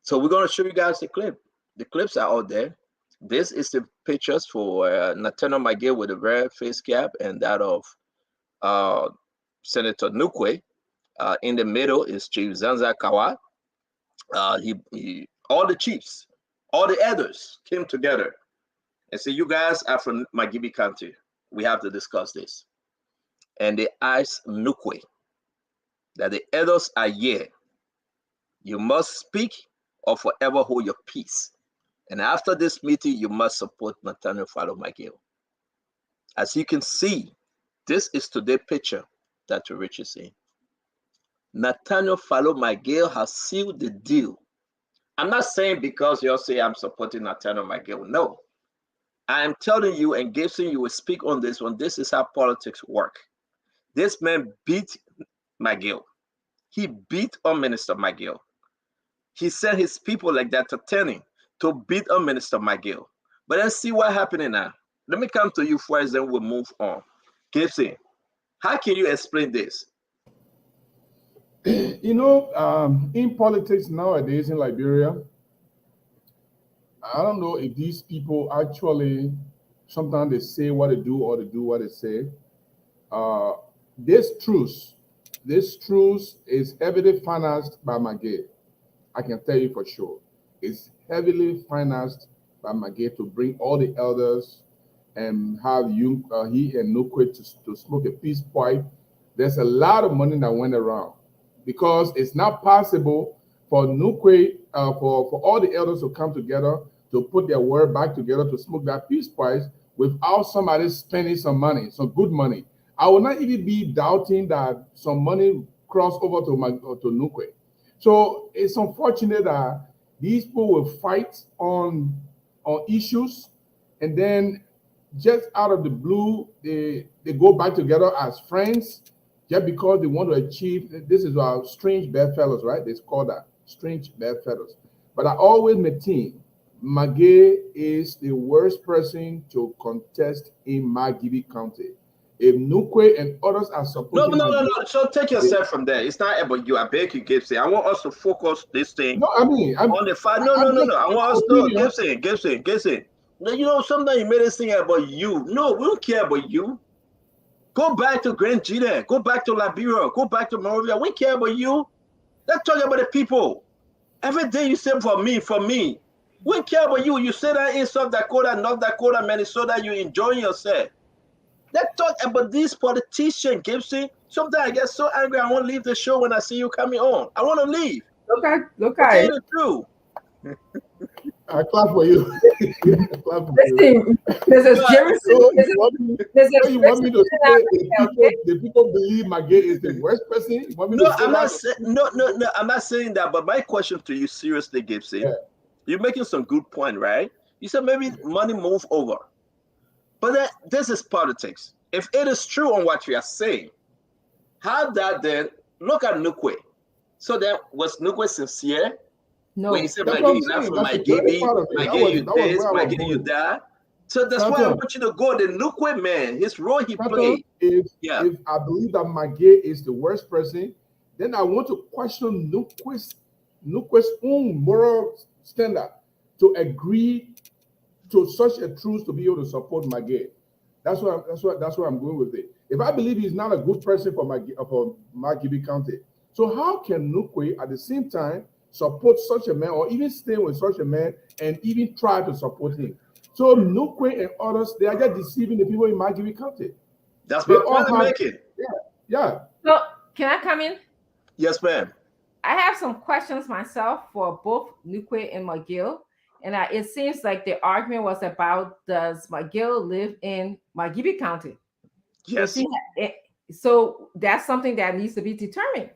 So we're going to show you guys the clip. The clips are out there. This is the pictures for Nathaniel McGill with a red face cap and that of Senator Nukwe. In the middle is Chief Zanza Kawa. All the chiefs, all the elders came together and said, you guys are from Magibi County. We have to discuss this. And they asked Nukwe that the elders are here. You must speak or forever hold your peace. And after this meeting, you must support Nathaniel Fallow McGill. As you can see, this is today's picture that Rich is in. Nathaniel Fallow McGill has sealed the deal. I'm not saying because you say I'm supporting Nathaniel McGill. No. I am telling you, and Gibson, you will speak on this one. This is how politics work. This man beat McGill. He beat on Minister McGill. He sent his people like that to Tenny to beat on Minister McGill. But then see what's happening now. Let me come to you first, then we'll move on. Gibson, how can you explain this? In politics nowadays in Liberia, I don't know if these people actually, sometimes they say what they do or they do what they say. This truce is heavily financed by McGill. I can tell you for sure. It's heavily financed by McGill to bring all the elders and have you he and Nukwe to smoke a peace pipe. There's a lot of money that went around because it's not possible for Nukwe for all the elders to come together to put their word back together to smoke that peace pipe without somebody spending some money, some good money. I will not even be doubting that some money crossed over to Nukwe. So it's unfortunate that these people will fight on issues, and then just out of the blue, they go back together as friends just because they want to achieve. This is our strange bedfellows, right? They call that strange bedfellows. But I always maintain Magay is the worst person to contest in Magibi County. If Nukwe and others are No, supporting no, no, Magay, no. So take yourself from there. It's not about you. I beg you, Gibson. I want us to focus this thing no, I mean, on the fact. No, no, I'm no, just no. I giving want us my to opinion. Gibson. No, you know, sometimes you made this thing about you. No, we don't care about you. Go back to Grand Gita. Go back to Liberia. Go back to Monrovia. We care about you. Let's talk about the people. Every day you say for me, for me. We care about you. You say that in South Dakota, North Dakota, Minnesota, you enjoying yourself. Let's talk about these politicians, Gibson. Sometimes I get so angry, I won't leave the show when I see you coming on. I want to leave. Look Tell at you the truth. I clap for you. I clap for you. listen, Mrs. But Jefferson, So you want me to say okay? the people believe Magay is the worst person? You want me no, to say I'm not that? saying no, I'm not saying that. But my question to you, seriously, Gibson, Yeah. you're making some good point, right? You said maybe money move over, but this is politics. If it is true on what you are saying, how that then look at Nukwe. So then was Nukwe sincere? When you No. say That's my what gay, I'm you not saying. from That's my the dirty gay, part of it. my That gay was you where this, I my was gay you going. that. So that's why I Santa, want you to go. The Nukwe man, his role he Santa, played. if Yeah. I believe that Magay is the worst person, then I want to question Nukwe's own moral standard to agree to such a truth to be able to support Magay. That's where I'm going with it. If I believe he's not a good person for Magibi County, so how can Nukwe at the same time support such a man or even stay with such a man and even try to support him? So Nukwe and others, they are just deceiving the people in Magibi County. That's They my all point I'm have, making. yeah. So can I come in? Yes, ma'am. I have some questions myself for both Nukwe and McGill. And it seems like the argument was about, does McGill live in Magibi County? Yes. So that's something that needs to be determined.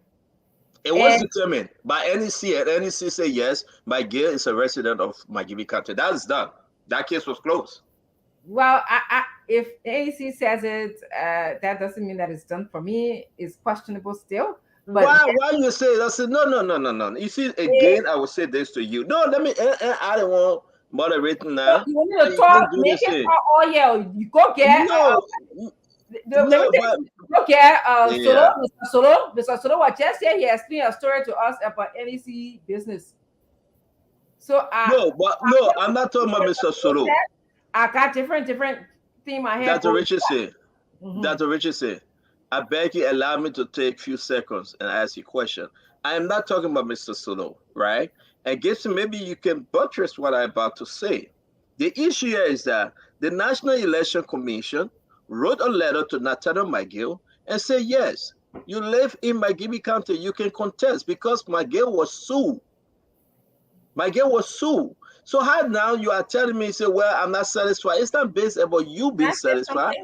It was determined by NEC, and NEC say yes, my girl is a resident of Magibi County. That is done. That case was closed. Well, if NEC says it, that doesn't mean that it's done for me. It's questionable still. But why you say it? I said no. You see, again, I will say this to you. No, let me. I don't want moderating now. You want me to talk? Make it. Oh yeah, you go get. Go get Solo. Mr. Solo. Mr. Solo was just here. He explained a story to us about NEC business. So I'm not talking about Mr. Solo. I got different theme I had. Dr. Richardson, I beg you allow me to take a few seconds and ask you a question. I am not talking about Mr. Solo, right? And Gibson, maybe you can buttress what I'm about to say. The issue here is that the National Election Commission wrote a letter to Nathaniel McGill and said, yes, you live in Magibi County, you can contest because McGill was sued. So how now you are telling me, say, well, I'm not satisfied. It's not based about you being satisfied.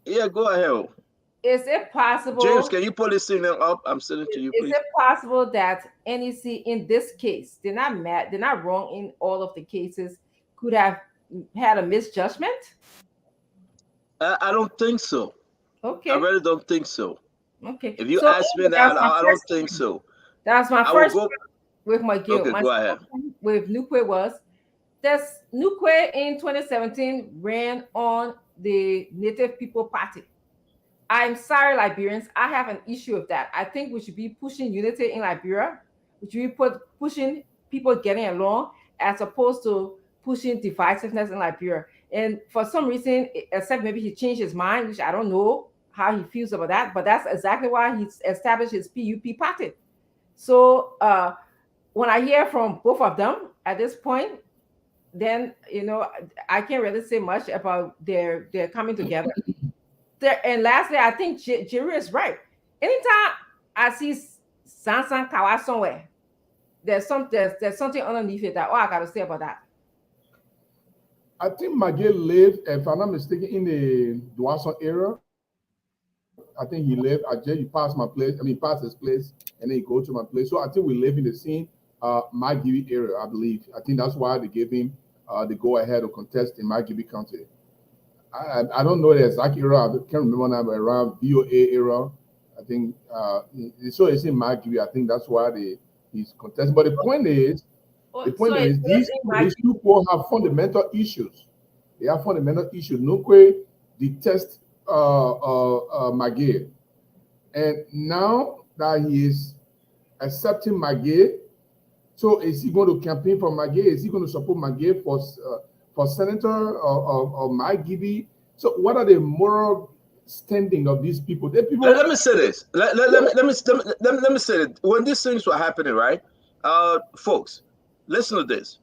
Yeah, go ahead. Is it possible? James, can you pull this thing up? I'm sending to you, please. Is it possible that NEC in this case, they're not mad, they're not wrong in all of the cases, could have had a misjudgment? I don't think so. Okay. I really don't think so. Okay. If you ask me that, I don't think so. That's my first with McGill. Okay, go ahead. With Nukwe was, Nukwe in 2017 ran on the Native People Party. I'm sorry, Liberians. I have an issue with that. I think we should be pushing unity in Liberia. We should be pushing people getting along as opposed to pushing divisiveness in Liberia. And for some reason, except maybe he changed his mind, which I don't know how he feels about that, but that's exactly why he established his PUP party. So when I hear from both of them at this point, then I can't really say much about their coming together. And lastly, I think Jerry is right. Anytime I see Sansan Kawa somewhere, there's something underneath it that I gotta say about that. I think Maggie lived, if I'm not mistaken, in the Dawson area. I think he lived. He passed my place. I mean, passed his place, and then he go to my place. So I think we live in the same Maggie area. I believe. I think that's why they gave him the go ahead to contest in Maggie County. I don't know the exact era. I can't remember now, but around VOA era. I think so. It's in Maggie. I think that's why he's contesting. But the point is, these people have fundamental issues. They have fundamental issues. Nukwe detest Maggie, and now that he is accepting Maggie, so is he going to campaign for Maggie? Is he going to support Maggie for senator or Maggie? So what are the moral standing of these people? Let me say this. Let me say it. When these things were happening, right, folks, listen to this.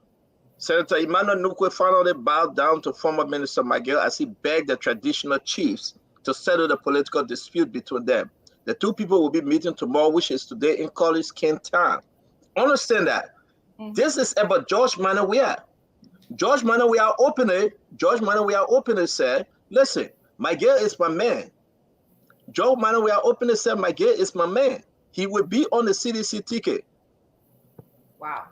Senator Emmanuel Nukwe finally bowed down to former Minister Maggie as he begged the traditional chiefs to settle the political dispute between them. The two people will be meeting tomorrow, which is today, in College Kent Town. Understand that. This is about George Manawia. George Manawia openly said, listen, Miguel is my man. George Manawia openly said, Miguel is my man. He will be on the CDC ticket. Wow.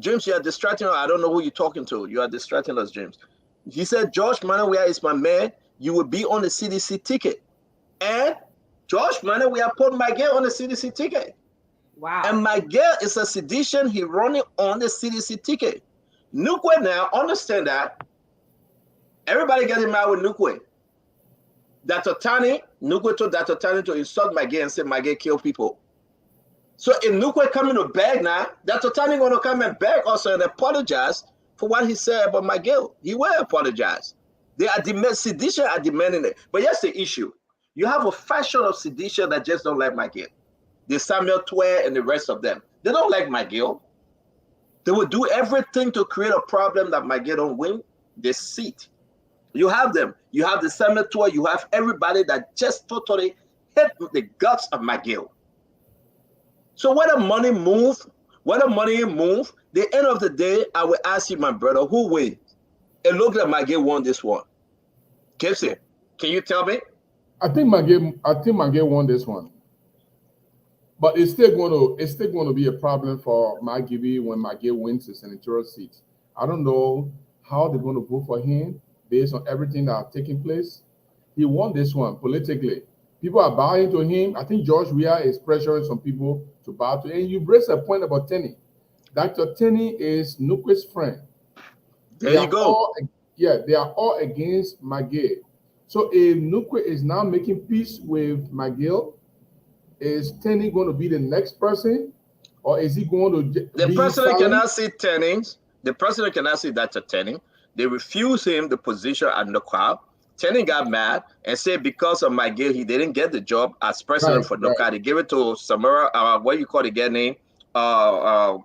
James, you are distracting us. I don't know who you're talking to. You are distracting us, James. He said, George Manawia is my man. You will be on the CDC ticket. And George Manawia put Miguel on the CDC ticket. Wow. And Miguel is a sedition. He running on the CDC ticket. Nukwe now, understand that. Everybody getting mad with Nukwe. Dr. Tani, Nukwe told Dr. Tani to insult Miguel and say Miguel kill people. So if Nukwe coming to beg now, Dr. Tani going to come and beg also and apologize for what he said about Miguel. He will apologize. They are sedition are demanding it. But here's the issue. You have a faction of sedition that just don't like Miguel. The Samuel Twer and the rest of them. They don't like Miguel. They will do everything to create a problem that Miguel don't win this seat. You have them. You have the Samuel Twer. You have everybody that just totally hate the guts of Miguel. So whether money move, the end of the day, I will ask you, my brother, who wins? It looks like Miguel won this one. Kipsy, can you tell me? I think Miguel won this one. But it's still going to be a problem for Maggie when Miguel wins the senatorial seat. I don't know how they're going to vote for him based on everything that has taken place. He won this one politically. People are bowing to him. I think George Weah is pressuring some people to bow to him. And you raised a point about Tenney. Dr. Tenney is Nukwe's friend. There you go. They are all against Miguel. So if Nukwe is now making peace with Miguel, is Tenney going to be the next person? Or is he going to The president cannot see Tenney. The president cannot see Dr. Tenney. They refuse him the position at NOCA. Tenney got mad and said because of Miguel, he didn't get the job as president for NOCA. They gave it to Samara, what you call the girl name?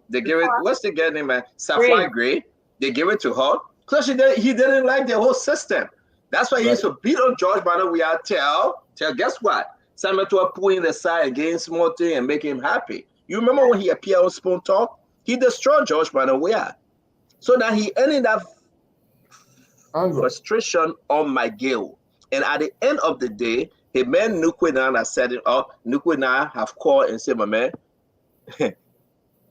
They give it, what's the girl name, man? Safwan Gray. They give it to her. Because he didn't like the whole system. That's why he used to beat on George Manawia. Tell, guess what? Samuel Twer pulling the side against small thing and make him happy. You remember when he appeared on Spoon Talk? He destroyed George Manawia. So that he ended up frustration on Miguel. And at the end of the day, he made Nukwe now set it up. Nukwe now have called and said, my man,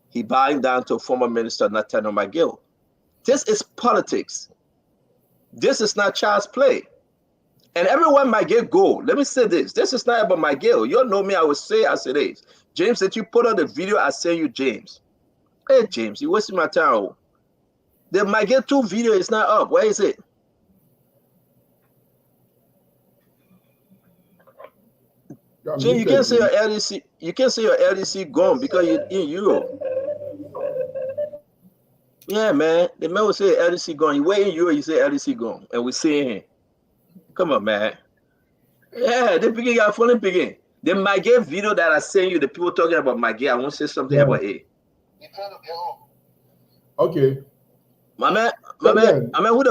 he bowing down to former minister Nathaniel Miguel. This is politics. This is not child's play. And everywhere Miguel go, let me say this. This is not about Miguel. You know me, I will say as it is. James, that you put on the video, I say you, James. Hey, James, you wasting my time. The Miguel 2 video is not up. Where is it? James, you can't say your LDC. You can't say your LDC gone because you're in Europe. Yeah, man. The man will say LDC gone. You wait in Europe, you say LDC gone, and we see him. Come on, man. Yeah, the picking got funny picking. The Miguel video that I sent you, the people talking about Miguel, I want to say something about it. Okay. My man, So, yeah, who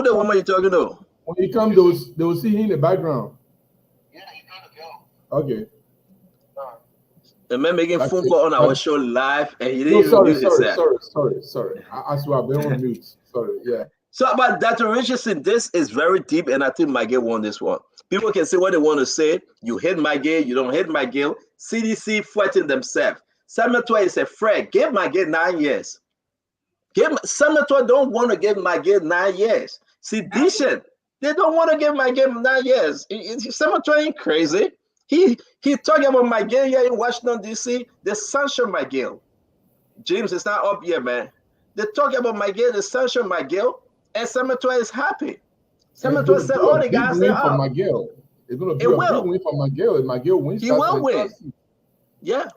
the woman you talking to? when you come, they will see him in the background. Okay. The man making That's phone it. call on our show live, and he didn't No, even sorry. mute himself. I swear, I've been on mute. Sorry, yeah. So about Dr. Richardson, this is very deep, and I think Miguel won this one. People can say what they want to say. You hate Miguel, you don't hate Miguel. CDC fighting themselves. Samuel is a friend. Give Miguel 9 years. Samuel don't want to give Miguel 9 years. Sedition, they don't want to give Miguel 9 years. Samuel ain't crazy. He talking about Miguel here in Washington, D.C. They censure Miguel. James is not up yet, man. They talk about Miguel, they censure Miguel, and Samuel is happy. Samuel said all the guys there for are. Miguel. It's going to be a big win for Miguel. If Miguel wins, he will win. Yeah.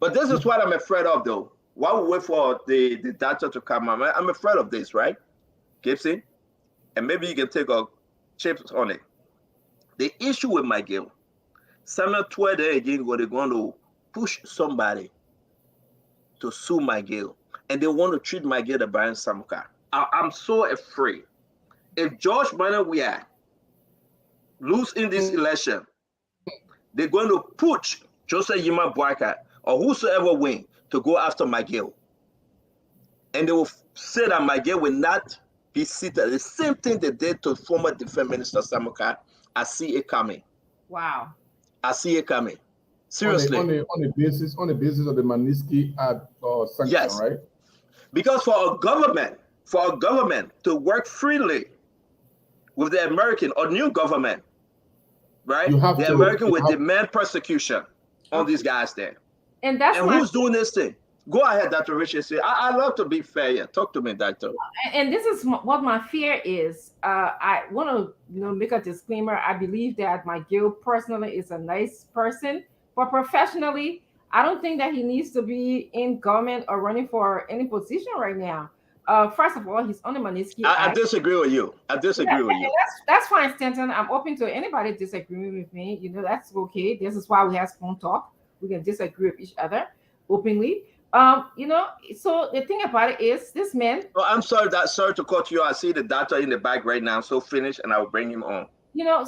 But this is what I'm afraid of, though. While we wait for the data to come, I'm afraid of this, right, Gibson? And maybe you can take a chips on it. The issue with Miguel, Samuel there again, they're going to push somebody to sue Miguel, and they want to treat Miguel the Brian Samuka. I'm so afraid. If George Manuel we are lose in this election, they're going to push Joseph Yima Boyka or whosoever win to go after Miguel. And they will say that Miguel will not be seated. The same thing they did to former Defense Minister Samuka. I see it coming. Wow. I see it coming. Seriously. On the basis of the Magnitsky sanction, yes. Right? Because for a government to work freely with the American or new government, right? The American will demand persecution on these guys there. And who's doing this thing? Go ahead, Dr. Richard. I love to be fair here. Talk to me, Doctor. And this is what my fear is. I want to make a disclaimer. I believe that Miguel personally is a nice person, but professionally, I don't think that he needs to be in government or running for any position right now. First of all, he's on the Magnitsky I disagree with you. That's fine, Stanton. I'm open to anybody disagreeing with me. That's okay. This is why we have phone talk. We can disagree with each other openly. So the thing about it is this man. Oh, I'm sorry to cut you. I see the data in the back right now. So finish and I'll bring him on.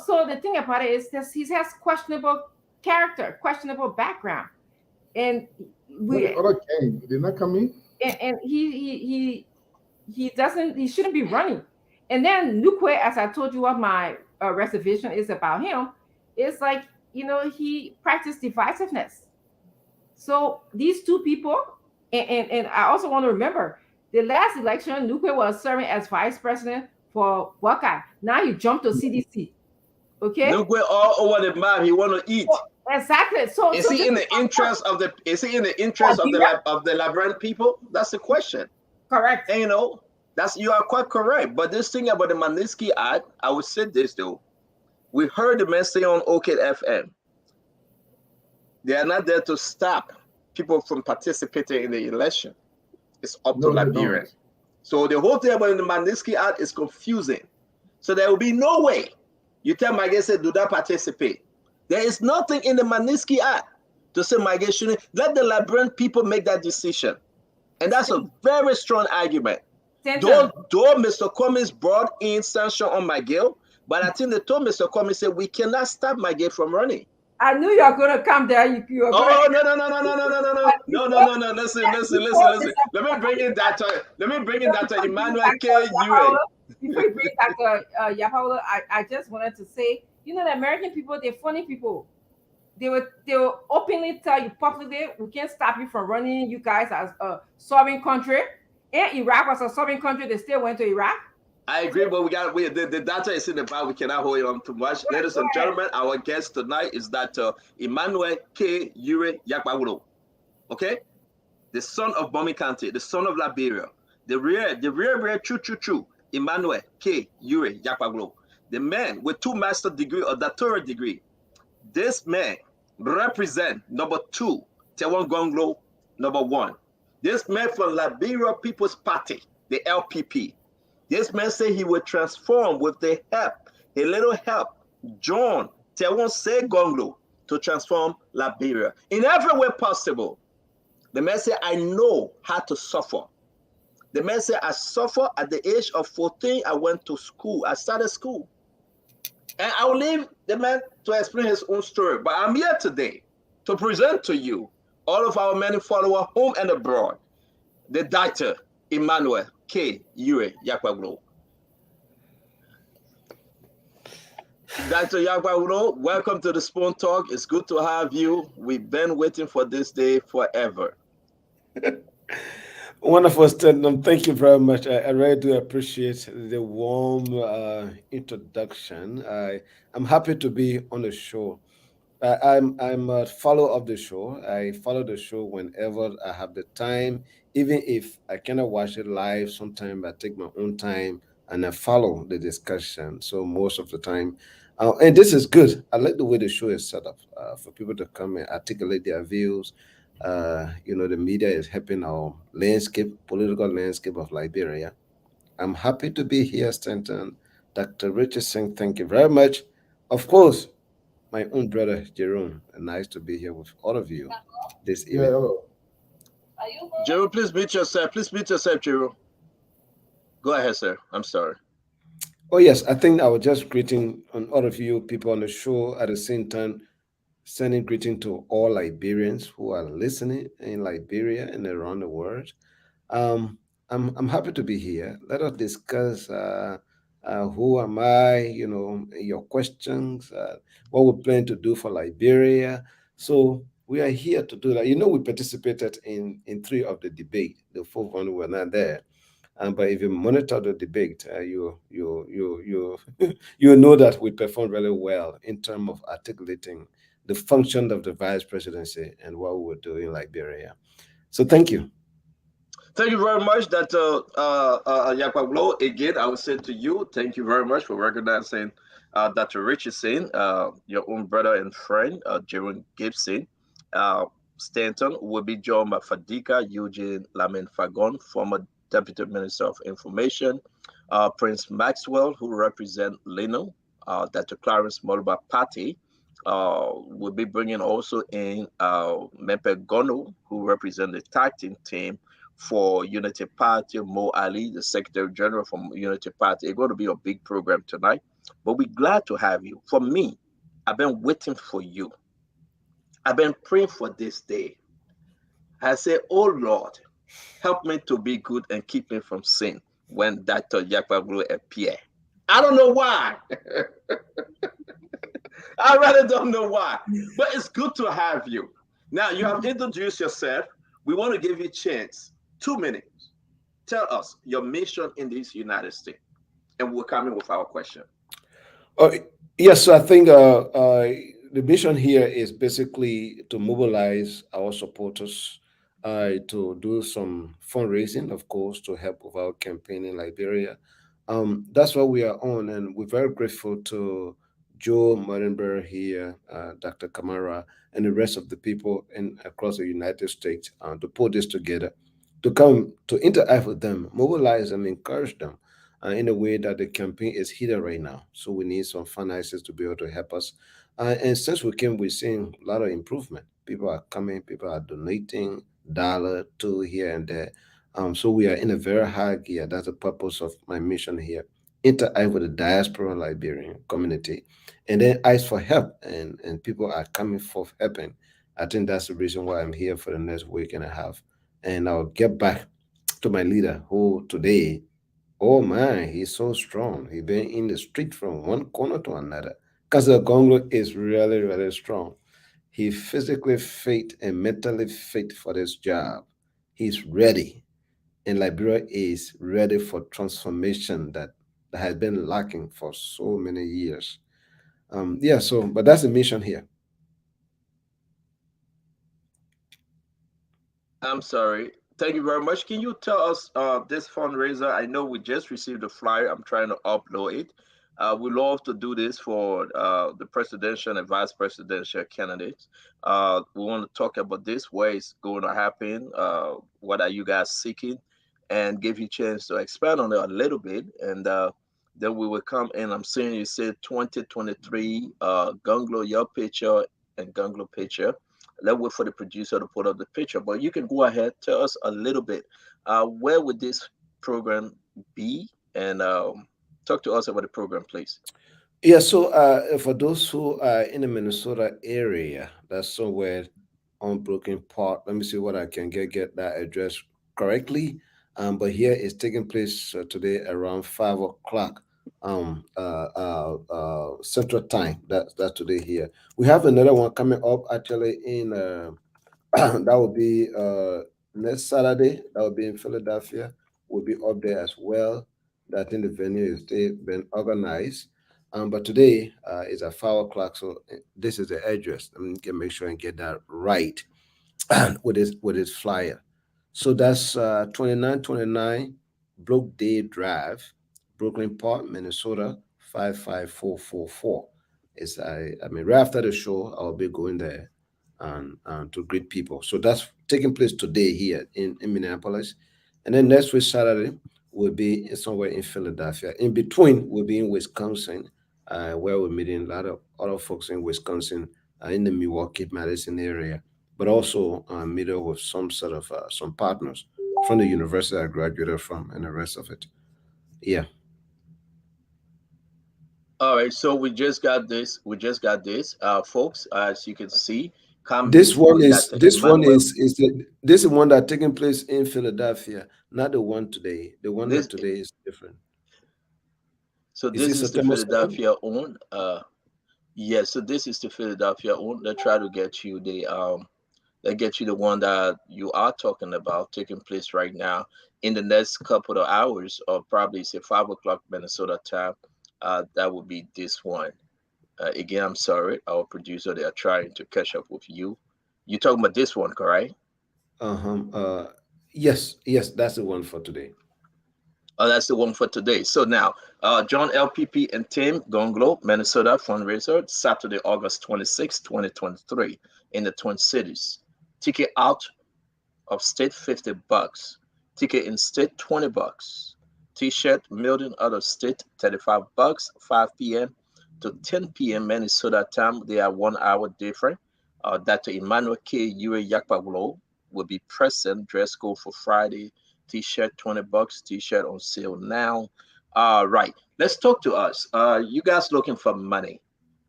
So the thing about it is that he has questionable character, questionable background. And did not come in. And he shouldn't be running. And then Nukwe, as I told you what my reservation is about him, is like, he practiced divisiveness. So these two people, and I also want to remember, the last election, Nukwe was serving as vice president for Waka. Now he jumped to CDC. Okay? Nukwe all over the map. He want to eat. Exactly. So is he in the interest of the Liberian people? That's the question. Correct. And you are quite correct. But this thing about the Magnitsky Act, I would say this though. We heard the man say on OK FM. They are not there to stop people from participating in the election. It's up to Liberia. So the whole thing about the Magnitsky Act is confusing. So there will be no way you tell Miguel say do not participate. There is nothing in the Magnitsky Act to say Miguel shouldn't. Let the Liberian people make that decision. And that's a very strong argument. Though Mr. Cummings brought in sanction on Miguel, but I think they told Mr. Cummings said we cannot stop Miguel from running. I knew you were going to come there. No. Listen. Let me bring in Dr. Emmanuel K. Ewing. Before you bring Dr. Yapaula, I just wanted to say, the American people, they're funny people. They will openly tell you publicly, we can't stop you from running. You guys as a sovereign country. And Iraq was a sovereign country. They still went to Iraq. I agree, but the data is in the back. We cannot hold on too much. Ladies and gentlemen, our guest tonight is Dr. Emmanuel K. Ure Yakpawulo. Okay? The son of Bomi County, the son of Liberia. The real true Emmanuel K. Ure Yakpawulo. The man with 2 master's degree or doctorate degree. This man represent number 2, Tewon Gonglo, number 1. This man from Liberia People's Party, the LPP. This man said he would transform with the help, a little help, John Tewon Se Gonglo to transform Liberia in every way possible. The man said, I know how to suffer. The man said, I suffer at the age of 14. I went to school. I started school. And I'll leave the man to explain his own story. But I'm here today to present to you, all of our many followers, home and abroad, the Dr. Emmanuel K. Ure Yakwaglo. Dr. Yakwaglo, welcome to the Spoon Talk. It's good to have you. We've been waiting for this day forever. Wonderful, Stanton. Thank you very much. I really do appreciate the warm introduction. I'm happy to be on the show. I'm a follower of the show. I follow the show whenever I have the time, even if I cannot watch it live. Sometimes I take my own time and I follow the discussion. So most of the time, and this is good. I like the way the show is set up for people to come and articulate their views. The media is helping our landscape, political landscape of Liberia. I'm happy to be here, Stanton. Dr. Richardson, thank you very much. Of course, my own brother Jerome. Nice to be here with all of you this Yeah, evening. hello. Jero, please mute yourself. Please mute yourself, Jero. Go ahead, sir. I'm sorry. Oh yes, I think I was just greeting on all of you people on the show at the same time, sending greeting to all Liberians who are listening in Liberia and around the world. Um, I'm happy to be here. Let us discuss who am I, your questions, what we plan to do for Liberia. So we are here to do that. We participated in three of the debate. The fourth one we were not there. But if you monitor the debate, you know that we performed really well in terms of articulating the function of the vice presidency and what we were doing in Liberia. So thank you. Thank you very much, that Yakwaglo. Again, I would say to you, thank you very much for recognizing Dr. Richardson, your own brother and friend, Jerome Gibson. Uh, Stanton will be joined by Fadika Eugene Lamin Fagon, former Deputy Minister of Information, Prince Maxwell, who represent Lino, Dr. Clarence Moluba Party. Will be bringing also in Mepe Gono, who represent the tag team for Unity Party, Mo Ali, the Secretary General from Unity Party. It's going to be a big program tonight, but we're glad to have you. For me, I've been waiting for you. I've been praying for this day. I say, oh Lord, help me to be good and keep me from sin when Dr. Yakpaglu appear. I don't know why. I really don't know why, but it's good to have you. Now, you have introduced yourself. We want to give you a chance. 2 minutes. Tell us your mission in this United States, and we'll come in with our question. Uh, yes, so I think the mission here is basically to mobilize our supporters to do some fundraising, of course, to help with our campaign in Liberia. That's what we are on, and we're very grateful to Joe Marenberg here, Dr. Kamara, and the rest of the people across the United States to put this together, to come to interact with them, mobilize them, encourage them in a way that the campaign is heated right now. So we need some finances to be able to help us. And since we came, we're seeing a lot of improvement. People are coming, people are donating dollar, two here and there. So we are in a very high gear. That's the purpose of my mission here. Interact with the diaspora Liberian community and then ask for help. And people are coming forth helping. I think that's the reason why I'm here for the next week and a half. And I'll get back to my leader who today, oh man, he's so strong. He been in the street from one corner to another. Because the Congo is really, really strong. He physically fit and mentally fit for this job. He's ready. And Liberia is ready for transformation that has been lacking for so many years. But that's the mission here. I'm sorry. Thank you very much. Can you tell us this fundraiser? I know we just received the flyer. I'm trying to upload it. We love to do this for the presidential and vice presidential candidates. We want to talk about this, where it's going to happen, what are you guys seeking, and give you a chance to expand on it a little bit. And then we will come in. I'm seeing you said 2023, Gunglo, your picture, and Gunglo picture. Let's wait for the producer to put up the picture. But you can go ahead, tell us a little bit. Where would this program be? And talk to us about the program, please. Yeah, so for those who are in the Minnesota area, that's somewhere on Broken Park. Let me see what I can get that address correctly. But here it's taking place today around 5 o'clock Central Time. That's today here. We have another one coming up actually in that will be next Saturday. That will be in Philadelphia. We'll be up there as well. That in the venue is they been organized. But today is at 5 o'clock. So this is the address. Let me make sure and get that right with his flyer. So that's 2929 Brookdale Drive, Brooklyn Park, Minnesota 55444. I mean, right after the show, I'll be going there and to greet people. So that's taking place today here in Minneapolis. And then next week, Saturday, we'll be somewhere in Philadelphia. In between, we'll be in Wisconsin, where we're meeting a lot of other folks in Wisconsin, in the Milwaukee, Madison area, but also meet up with some sort of some partners from the university I graduated from and the rest of it. Yeah. All right, so we just got this. We just got this, folks. As you can see, come This meet one with is Dr. this one Emmanuel. this is one that taking place in Philadelphia, not the one today. The one that This today is different. so Is it this is the September 2nd? Philadelphia own. Yes, so this is the Philadelphia own. They try to get you the they get you the one that you are talking about taking place right now in the next couple of hours, or probably say 5 o'clock Minnesota time. That would be this one. Again, I'm sorry, our producer, they are trying to catch up with you. You talking about this one, correct? Uh-huh. Yes, that's the one for today. Oh, that's the one for today. So now, John LPP and Tim Gonglo, Minnesota fundraiser, Saturday, August 26, 2023, in the Twin Cities. Ticket out of state $50. Ticket in state $20. T-shirt Milton out of state $35. 5 p.m. to 10 p.m. Minnesota time. They are 1 hour different. Dr. Emmanuel K. Yue Yakpaglo will be present. Dress code for Friday. T-shirt $20. T-shirt on sale now. Right. Let's talk to us. You guys looking for money?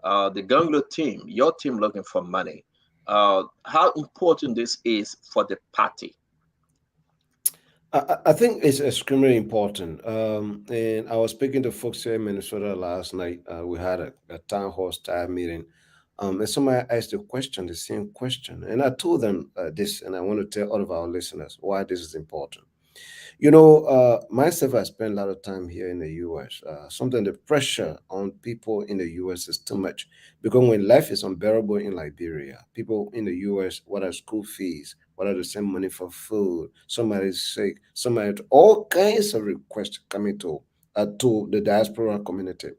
The Ganglo team, your team looking for money. How important this is for the party? I think it's extremely important. And I was speaking to folks here in Minnesota last night. We had a town hall style meeting. And somebody asked the question, the same question. And I told them this, and I want to tell all of our listeners why this is important. Myself, I spent a lot of time here in the US. Something the pressure on people in the US is too much because when life is unbearable in Liberia, people in the US, what are school fees? What are the same money for food? Somebody's sick. Somebody, all kinds of requests coming to the diaspora community.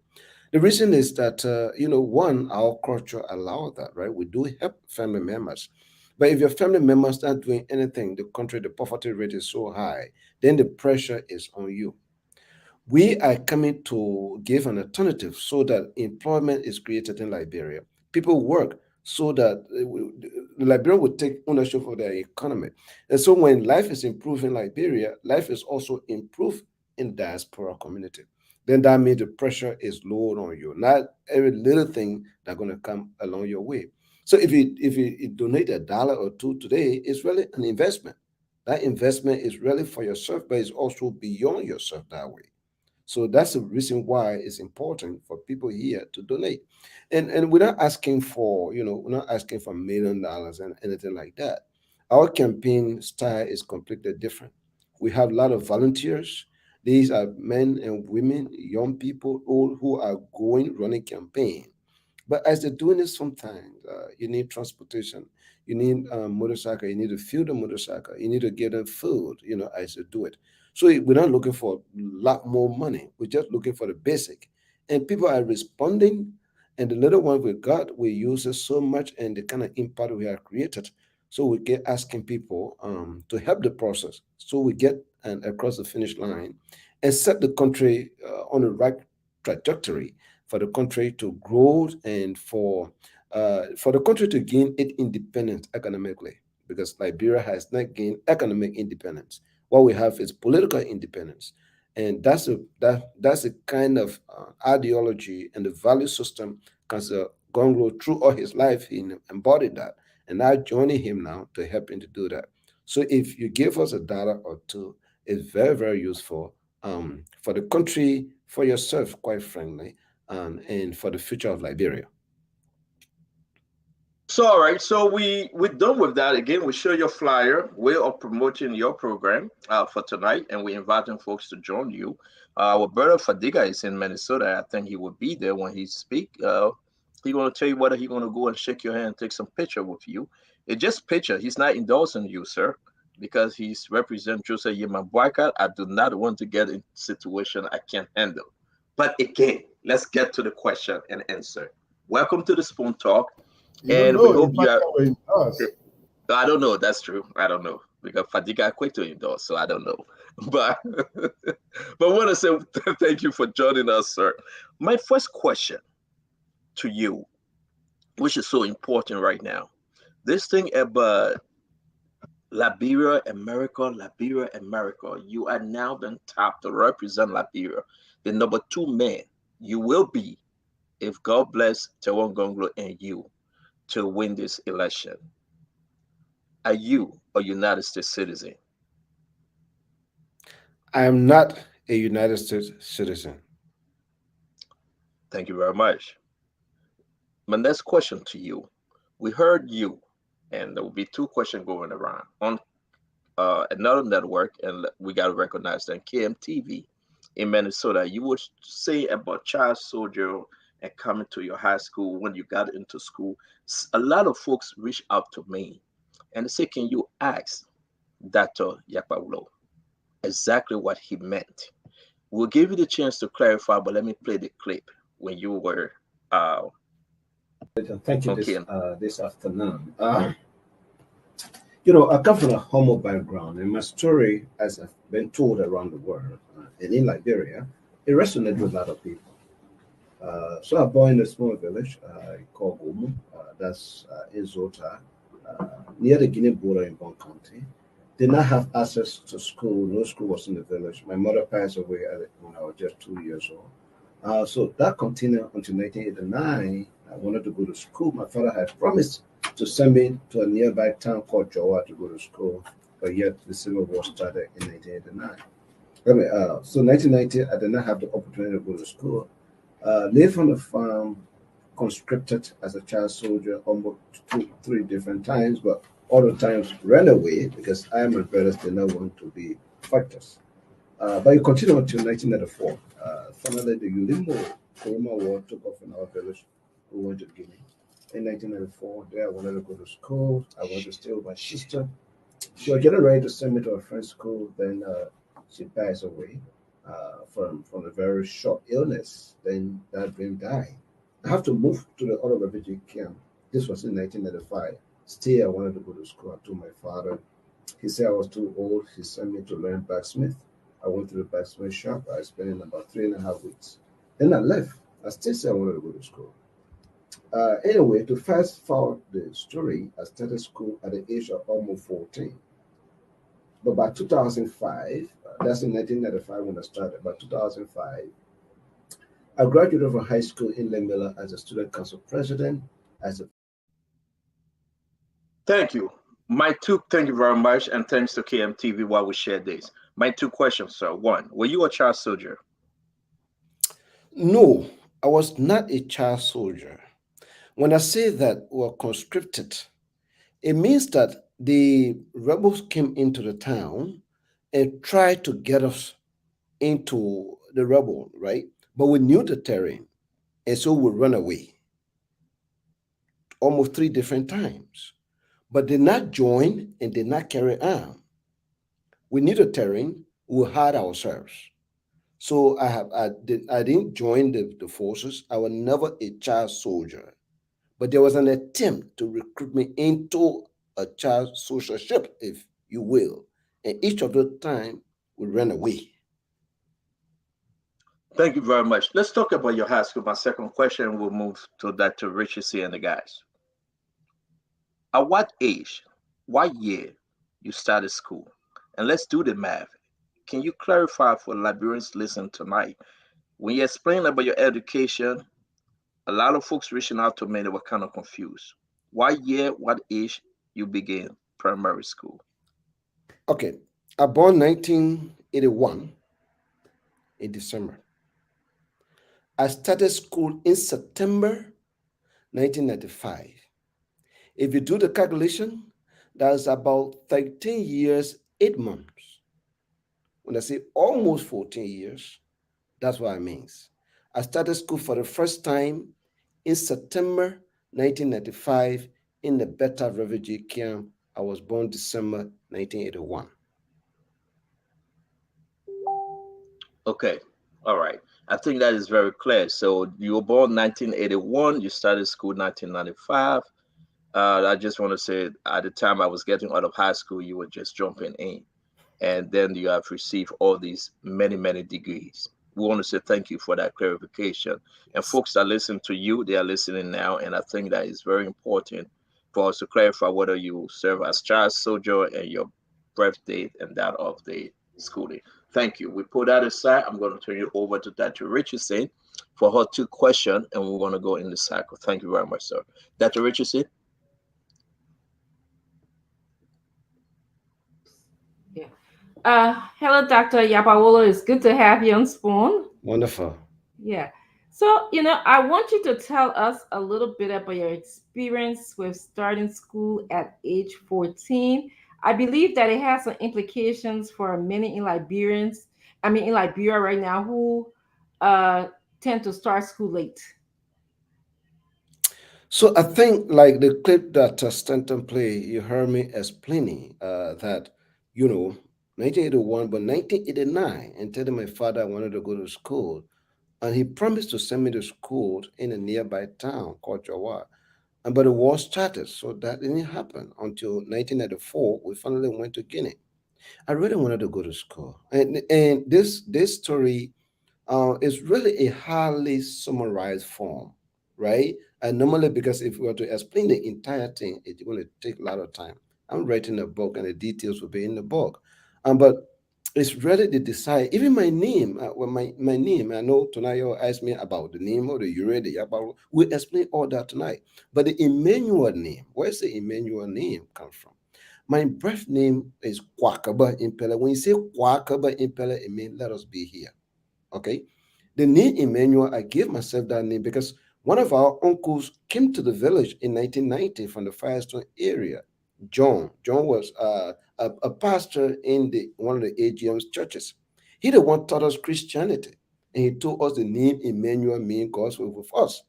The reason is that one, our culture allow that, right? We do help family members, but if your family members not doing anything, the country, the poverty rate is so high, then the pressure is on you. We are coming to give an alternative so that employment is created in Liberia. People work so that Liberia will take ownership of their economy. And so when life is improved in Liberia, life is also improved in diaspora community. Then that means the pressure is lowered on you. Not every little thing that's going to come along your way. So if you donate $1 or two today, it's really an investment. That investment is really for yourself, but it's also beyond yourself that way. So that's the reason why it's important for people here to donate. And we're not asking for, we're not asking for $1 million and anything like that. Our campaign style is completely different. We have a lot of volunteers. These are men and women, young people, all who are going running campaign. But as they're doing it, sometimes you need transportation, you need a motorcycle, you need to fuel the motorcycle, you need to give them food, as they do it. So we're not looking for a lot more money. We're just looking for the basic. And people are responding. And the little one we got, we use it so much and the kind of impact we have created. So we get asking people to help the process. So we get and across the finish line and set the country on the right trajectory for the country to grow and for the country to gain its independence economically, because Liberia has not gained economic independence. What we have is political independence, and that's a kind of ideology and the value system. Because Gonglo, through all his life, he embodied that, and I joining him now to help him to do that. So if you give us a dollar or two, it's very very useful for the country, for yourself, quite frankly, and for the future of Liberia. So all right, so we're done with that. Again, we show your flyer. We are promoting your program for tonight, and we're inviting folks to join you. Our brother Fadiga is in Minnesota. I think he will be there when he speak. He's gonna tell you whether he's gonna go and shake your hand and take some picture with you. It's just picture. He's not endorsing you, sir, because he's represent Joseph Yema Boycott. I do not want to get in situation I can't handle. But again, let's get to the question and answer. Welcome to the Spoon Talk. You don't And we know hope if you I are. can with us. I don't know. That's true. I don't know because Fadiga quit to endorse, so I don't know. But I want to say thank you for joining us, sir. My first question to you, which is so important right now, this thing about Liberia, America. You are now been tapped to represent Liberia, the number two man. You will be if God bless Tewon Gonglo and you to win this election. Are you a United States citizen? I am not a United States citizen. Thank you very much. My next question to you. We heard you, and there will be two questions going around on another network, and we got to recognize that KMTV in Minnesota. You were saying about child soldier and coming to your high school when you got into school. A lot of folks reach out to me and they say, "Can you ask Dr. Yapaulo exactly what he meant?" We'll give you the chance to clarify, but let me play the clip when you were uh, Thank you on KM. this afternoon. I come from a humble background, and my story, as I've been told around the world, and in Liberia, it resonates with a lot of people. So I was born in a small village called Gomu, that's in Zota, near the Guinea border in Bon County. Did not have access to school. No school was in the village. My mother passed away when I was just 2 years old. So that continued until 1989. I wanted to go to school. My father had promised to send me to a nearby town called Jowa to go to school, but yet the Civil War started in 1989. So 1990, I did not have the opportunity to go to school. Lived on the farm, conscripted as a child soldier almost two, three different times, but all the times ran away because I and my brothers did not want to be fighters. But it continued until 1994. Finally, the Ulimo Kuruma War took off in our village. We went to Guinea. In 1994, there I wanted to go to school. I wanted to stay with my sister. She was getting ready to send me to a friend's school. Then she passed away from a very short illness. Then that dream died. I have to move to the other refugee camp. This was in 1995. Still, I wanted to go to school. I told my father. He said I was too old. He sent me to learn blacksmith. I went to the blacksmith shop. I spent in about 3.5 weeks. Then I left. I still said I wanted to go to school. Anyway, to fast forward the story, I started school at the age of almost 14. But by 2005, that's in 1995 when I started, by 2005, I graduated from high school in Lemela as a student council president, as a Thank you. Thank you very much, and thanks to KMTV while we share this. My two questions, sir. One, were you a child soldier? no, I was not a child soldier. When I say that we were conscripted, it means that the rebels came into the town and tried to get us into the rebel, right? But we knew the terrain, and so we run away almost three different times. But did not join and did not carry arms. We knew the terrain, we had ourselves. So I didn't join the forces. I was never a child soldier. But there was an attempt to recruit me into a child soldiership, if you will. And each of the time we ran away. Thank you very much. Let's talk about your high school. My second question, we'll move to Dr. Richie C and the guys. At what age, what year you started school? And let's do the math. Can you clarify for Liberians listen tonight? When you explain about your education, a lot of folks reaching out to me, they were kind of confused. What year, what age you begin primary school? Okay, I born 1981 in December. I started school in September 1995. If you do the calculation, that's about 13 years, 8 months. When I say almost 14 years, that's what it means. I started school for the first time in September 1995 in the Beta refugee camp. I was born December 1981. Okay, all right. I think that is very clear. So you were born 1981, you started school 1995. I just want to say at the time I was getting out of high school, you were just jumping in. And then you have received all these many, many degrees. We want to say thank you for that clarification. And folks that listen to you, they are listening now. And I think that is very important for us to clarify whether you serve as child soldier and your birth date and that of the schooling. Thank you. We put that aside. I'm going to turn you over to Dr. Richardson for her two questions, and we're going to go in the cycle. Thank you very much, sir. Dr. Richardson? Yeah. Hello, Dr. Yapaolo. It's good to have you on Spoon. Wonderful. Yeah. So, I want you to tell us a little bit about your experience with starting school at age 14. I believe that it has some implications for many in Liberians, in Liberia right now, who uh, tend to start school late. So I think like the clip that Stanton played, you heard me explaining that, you know, 1981, but 1989, and telling my father I wanted to go to school. And he promised to send me to school in a nearby town called Jawar. And but the war started, so that didn't happen until 1994. We finally went to Guinea. I really wanted to go to school, and this story is really a highly summarized form, right? And normally, because if we were to explain the entire thing, it's going to take a lot of time. I'm writing a book, and the details will be in the book. But it's really the desire. Even my name, my name. I know tonight you asked me about the name of the Uredi. About we explain all that tonight. But the Emmanuel name, where's the Emmanuel name come from? My birth name is Kwakaba Impele. When you say Kwakaba Impele, it means let us be here. Okay. The name Emmanuel, I gave myself that name because one of our uncles came to the village in 1990 from the Firestone area. John was a pastor in the one of the AGM's churches. He the one taught us Christianity, and he told us the name Emmanuel means God's will with us.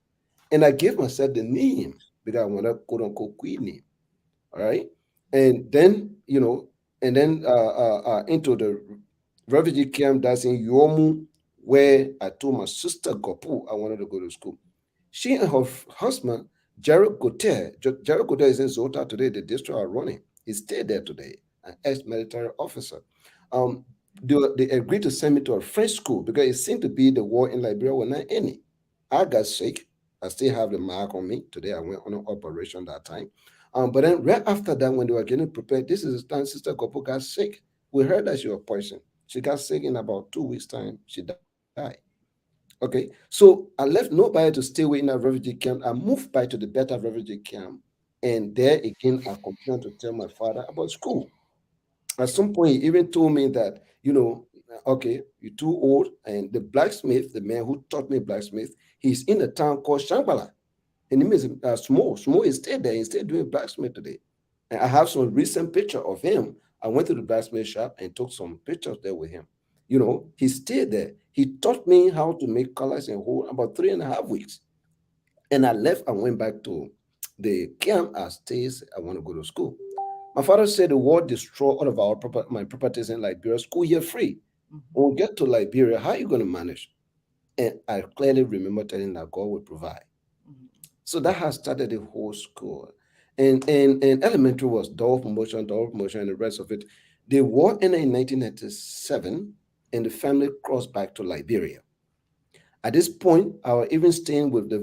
And I gave myself the name because I want a quote unquote queen name. All right. And then, into the refugee camp that's in Yomu, where I told my sister Gopu I wanted to go to school. She and her husband, Jared Gautier, Jared Gautier is in Zota today, the district are running. He stayed there today, an ex-military officer. Um, they agreed to send me to a French school because it seemed to be the war in Liberia was not any. I got sick. I still have the mark on me. Today I went on an operation that time. But then right after that, when they were getting prepared, this is the time Sister Gopu got sick. We heard that she was poisoned. She got sick in about 2 weeks' time. She died. Okay, so I left nobody to stay with in a refugee camp. I moved back to the better refugee camp, and there again I continued to tell my father about school. At some point, he even told me that, okay, you're too old, and the blacksmith, the man who taught me blacksmith, he's in a town called Shambhala. And name is Small. Small is still there. He's still doing blacksmith today. And I have some recent picture of him. I went to the blacksmith shop and took some pictures there with him. He stayed there. He taught me how to make colors and whole about 3.5 weeks. And I left and went back to the camp as stays. I want to go to school. My father said the war destroyed all of my properties in Liberia. School here free. When we get to Liberia, how are you going to manage? And I clearly remember telling that God will provide. So that has started the whole school. And elementary was double promotion, and the rest of it. The war ended in 1997, and the family crossed back to Liberia. At this point, I was even staying with the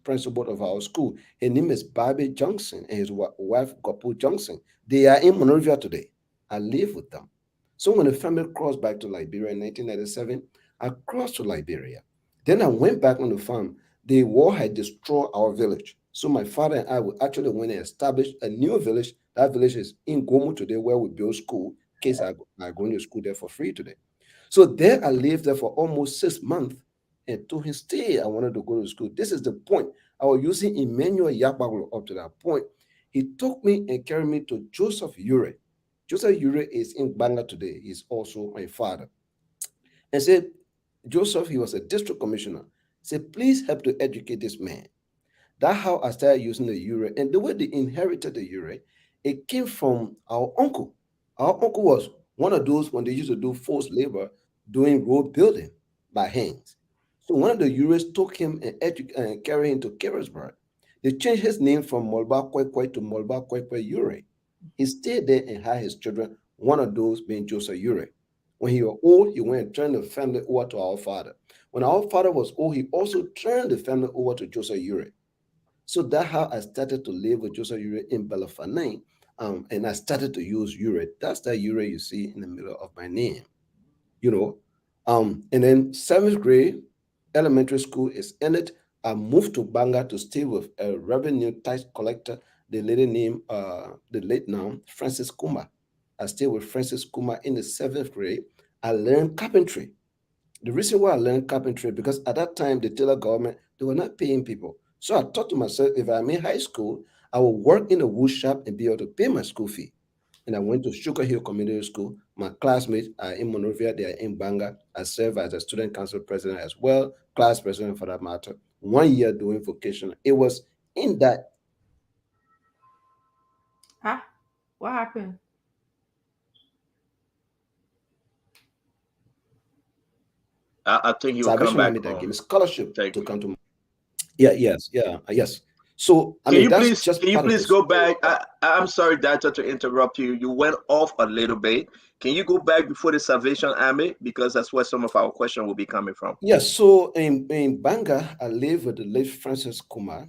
principal of our school. His name is Bobby Johnson and his wife Gopu Johnson. They are in Monrovia today. I live with them. So when the family crossed back to Liberia in 1997, I crossed to Liberia. Then I went back on the farm. The war had destroyed our village. So my father and I actually went and established a new village. That village is in Gomu today, where we build school. In case I go to school there for free today. So there I lived there for almost 6 months and to his stay, I wanted to go to school. This is the point. I was using Emmanuel Yakbaglo up to that point. He took me and carried me to Joseph Ure. Joseph Ure is in Banga today. He's also my father. And said, Joseph, he was a district commissioner, said, please help to educate this man. That's how I started using the euro. And the way they inherited the euro, it came from our uncle. Our uncle was one of those when they used to do forced labor doing road building by hands. So one of the euros took him and carried him to Carrotsburg. They changed his name from Molba Kwekwe to Molba Kwekwe Ure. He stayed there and had his children, one of those being Joseph Ure. When he was old, he went and turned the family over to our father. When our father was old, he also turned the family over to Joseph Ure. So that's how I started to live with Joseph Ure in Belafane. And I started to use Ure. That's that Ure you see in the middle of my name, you know. And then seventh grade, elementary school is ended. I moved to Banga to stay with a revenue tax collector, the lady named, the late now, Francis Kuma. I stayed with Francis Kuma in the seventh grade. I learned carpentry. The reason why I learned carpentry, because at that time, the Taylor government, they were not paying people. So I thought to myself, if I'm in high school, I will work in a wood shop and be able to pay my school fee. And I went to Sugar Hill Community School. My classmates are in Monrovia, they are in Banga. I serve as a student council president as well, class president for that matter. 1 year doing vocation. It was in that. Huh? What happened? I think he will come Salvation back Army that gave home. me scholarship Thank to you. come to. Yes. So I mean that's just Can you part of please this. go back? I'm sorry, Doctor, to interrupt you. You went off a little bit. Can you go back before the Salvation Army? Because that's where some of our question will be coming from. Yes, so in Banga, I live with the late Francis Kumar,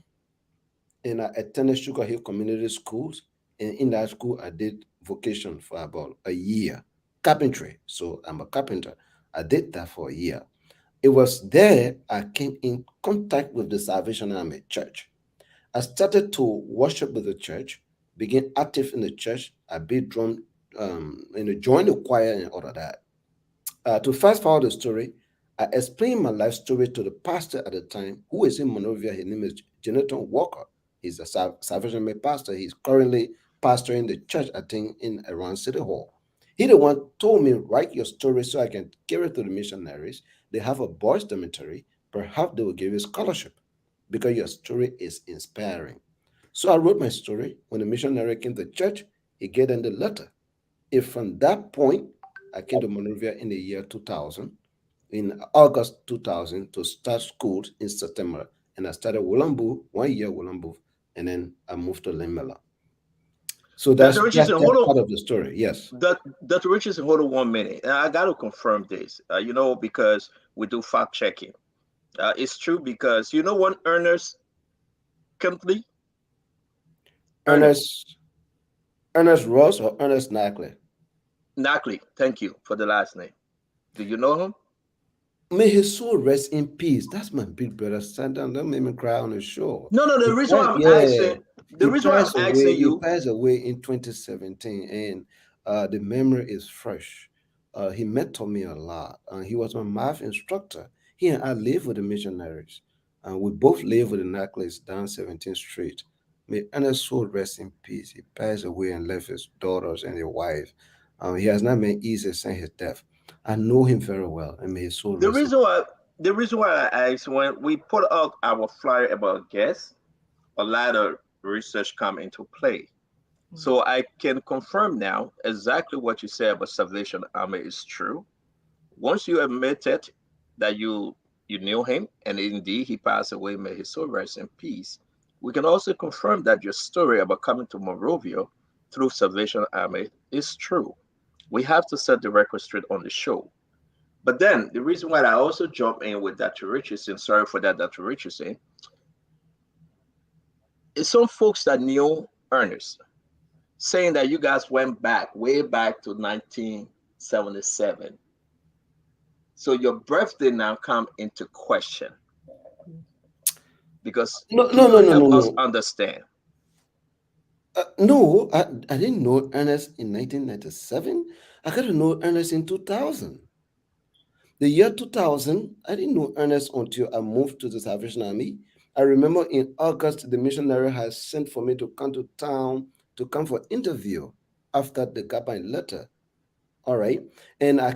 and I attended Sugar Hill Community Schools. And in that school, I did vocation for about a year, carpentry. So I'm a carpenter. I did that for a year. It was there I came in contact with the Salvation Army Church. I started to worship with the church, began active in the church. I beat drum, joined the choir and all of that. To fast forward the story, I explained my life story to the pastor at the time, who is in Monrovia. His name is Jonathan Walker. He's a Salvation Army pastor. He's currently pastoring the church, I think, in around City Hall. He the one told me, write your story so I can give it to the missionaries. They have a boys' dormitory. Perhaps they will give you scholarship because your story is inspiring. So I wrote my story. When the missionary came to church, he gave them the letter. If from that point, I came to Monrovia in the year 2000, in August 2000, to start schools in September. And I started Wulambu, 1 year Wulambu, and then I moved to Limela. So Dr. that's Richardson, hold part on. of the story. Yes. Dr. Richardson, hold on 1 minute. And I got to confirm this, because we do fact checking. It's true because you know what Ernest Kempley? Ernest Ross or Ernest Knackley? Knackley. Thank you for the last name. Do you know him? May his soul rest in peace. That's my big brother. Stand down. Don't make me cry on the show. No, the He reason why passed, I'm yeah, asking, the reason why I'm asking He you, passed away in 2017, and the memory is fresh. He mentored me a lot. He was my math instructor. He and I lived with the missionaries. We both lived with the necklace down 17th Street. May Ernest soul rest in peace. He passed away and left his daughters and his wife. He has not been easy since his death. I know him very well, and may his soul the rest in. reason why the reason why I asked, when we put out our flyer about guests, a lot of research come into play. So I can confirm now exactly what you said about Salvation Army is true. Once you admitted that you knew him and indeed he passed away, may his soul rest in peace, we can also confirm that your story about coming to Monrovia through Salvation Army is true. We have to set the record straight on the show. But then the reason why I also jump in with Dr. Richardson, sorry for that, Dr. Richardson, is some folks that knew Ernest saying that you guys went back, way back to 19 1977. So your birthday now come into question because No, no, people no, no, no, help us no. understand. No, I didn't know Ernest in 1997. I got to know Ernest in 2000. The year 2000, I didn't know Ernest until I moved to the Salvation Army. I remember in August, the missionary has sent for me to come to town to come for interview after the Gabon letter. All right. And I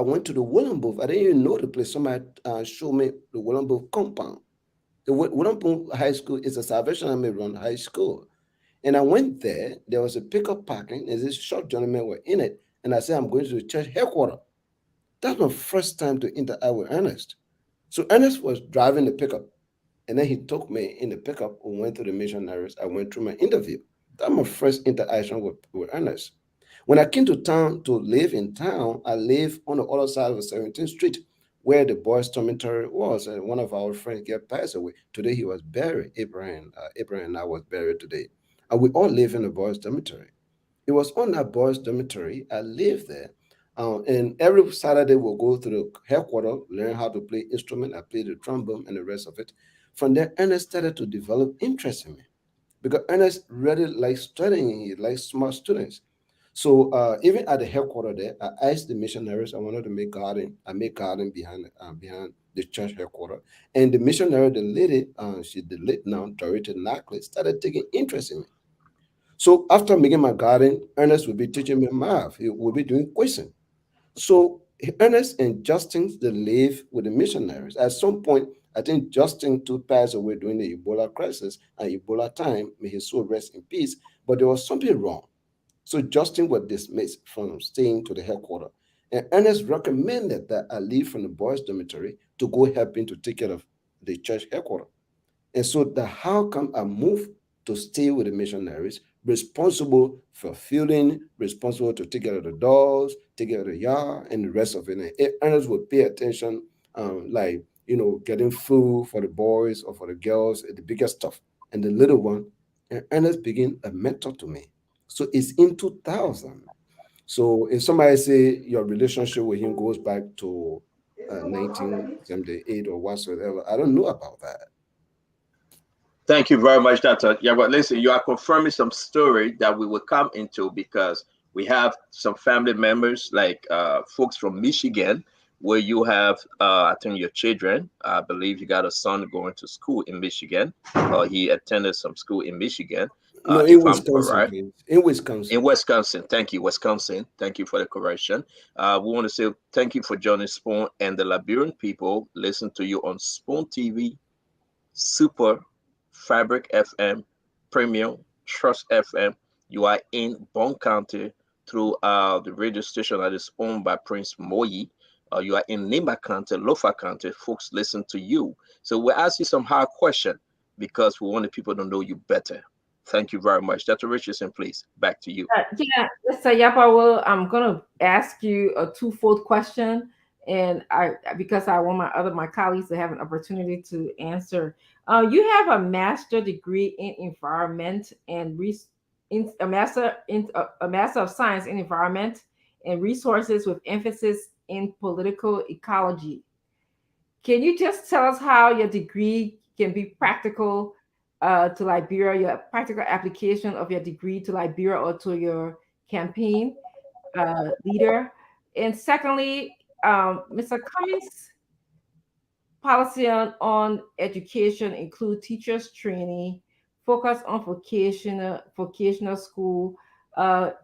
went to the Willenbooth. I didn't even know the place. Somebody showed me the Willenbooth compound. The Willenbooth High School is a Salvation Army run high school. And I went there. There was a pickup parking, and this short gentlemen were in it. And I said, I'm going to the church headquarters. That's my first time to interact with Ernest. So Ernest was driving the pickup, and then he took me in the pickup and went to the missionaries. I went through my interview. That's my first interaction with Ernest. When I came to town to live in town, I lived on the other side of 17th Street where the boys' dormitory was. And one of our friends get passed away. Today he was buried. Abraham and I was buried today. And we all live in the boys' dormitory. It was on that boys' dormitory. I lived there. And every Saturday we'll go to the headquarters, learn how to play instrument. I played the trombone and the rest of it. From there, Ernest started to develop interest in me because Ernest really likes studying. He likes smart students. So even at the headquarters there, I asked the missionaries I wanted to make garden. I made garden behind the church headquarters. And the missionary, the lady, she's the late now, Dorothy Knackley, started taking interest in me. So after making my garden, Ernest will be teaching me math. He will be doing quizzing. So Ernest and Justin, they live with the missionaries. At some point, I think Justin too passed away during the Ebola crisis and Ebola time. May his soul rest in peace. But there was something wrong. So Justin was dismissed from staying to the headquarters. And Ernest recommended that I leave from the boys' dormitory to go help him to take care of the church headquarters. And so the how come I moved to stay with the missionaries, responsible for feeding, responsible to take care of the dogs, take care of the yard, and the rest of it. And Ernest would pay attention, like getting food for the boys or for the girls, the bigger stuff, and the little one. And Ernest became a mentor to me. So it's in 2000. So if somebody say your relationship with him goes back to 1978 or whatsoever, I don't know about that. Thank you very much, Dr. Yeah, but listen, you are confirming some story that we will come into because we have some family members, like folks from Michigan, where you have, I think, your children. I believe you got a son going to school in Michigan, or he attended some school in Michigan, No, in if I'm Wisconsin, correct. please. In In Wisconsin. Wisconsin. Thank you, Wisconsin. Thank you for the correction. We want to say thank you for joining Spoon and the Liberian people. Listen to you on Spoon TV, Super, Fabric FM, Premium, Trust FM. You are in Bond County through the radio station that is owned by Prince Moyi. You are in Nimba County, Lofa County. Folks listen to you. So we'll ask you some hard question because we want the people to know you better. Thank you very much. Dr. Richardson, please, back to you. Yeah, Mr. Yapawa, I'm gonna ask you a twofold question, and I because I want my colleagues to have an opportunity to answer. You have a master degree in environment and a master of science in environment and resources with emphasis in political ecology. Can you just tell us how your degree can be practical to Liberia, your practical application of your degree to Liberia or to your campaign leader? And secondly, Mr. Cummings' policy on education include teachers training, focus on vocational school,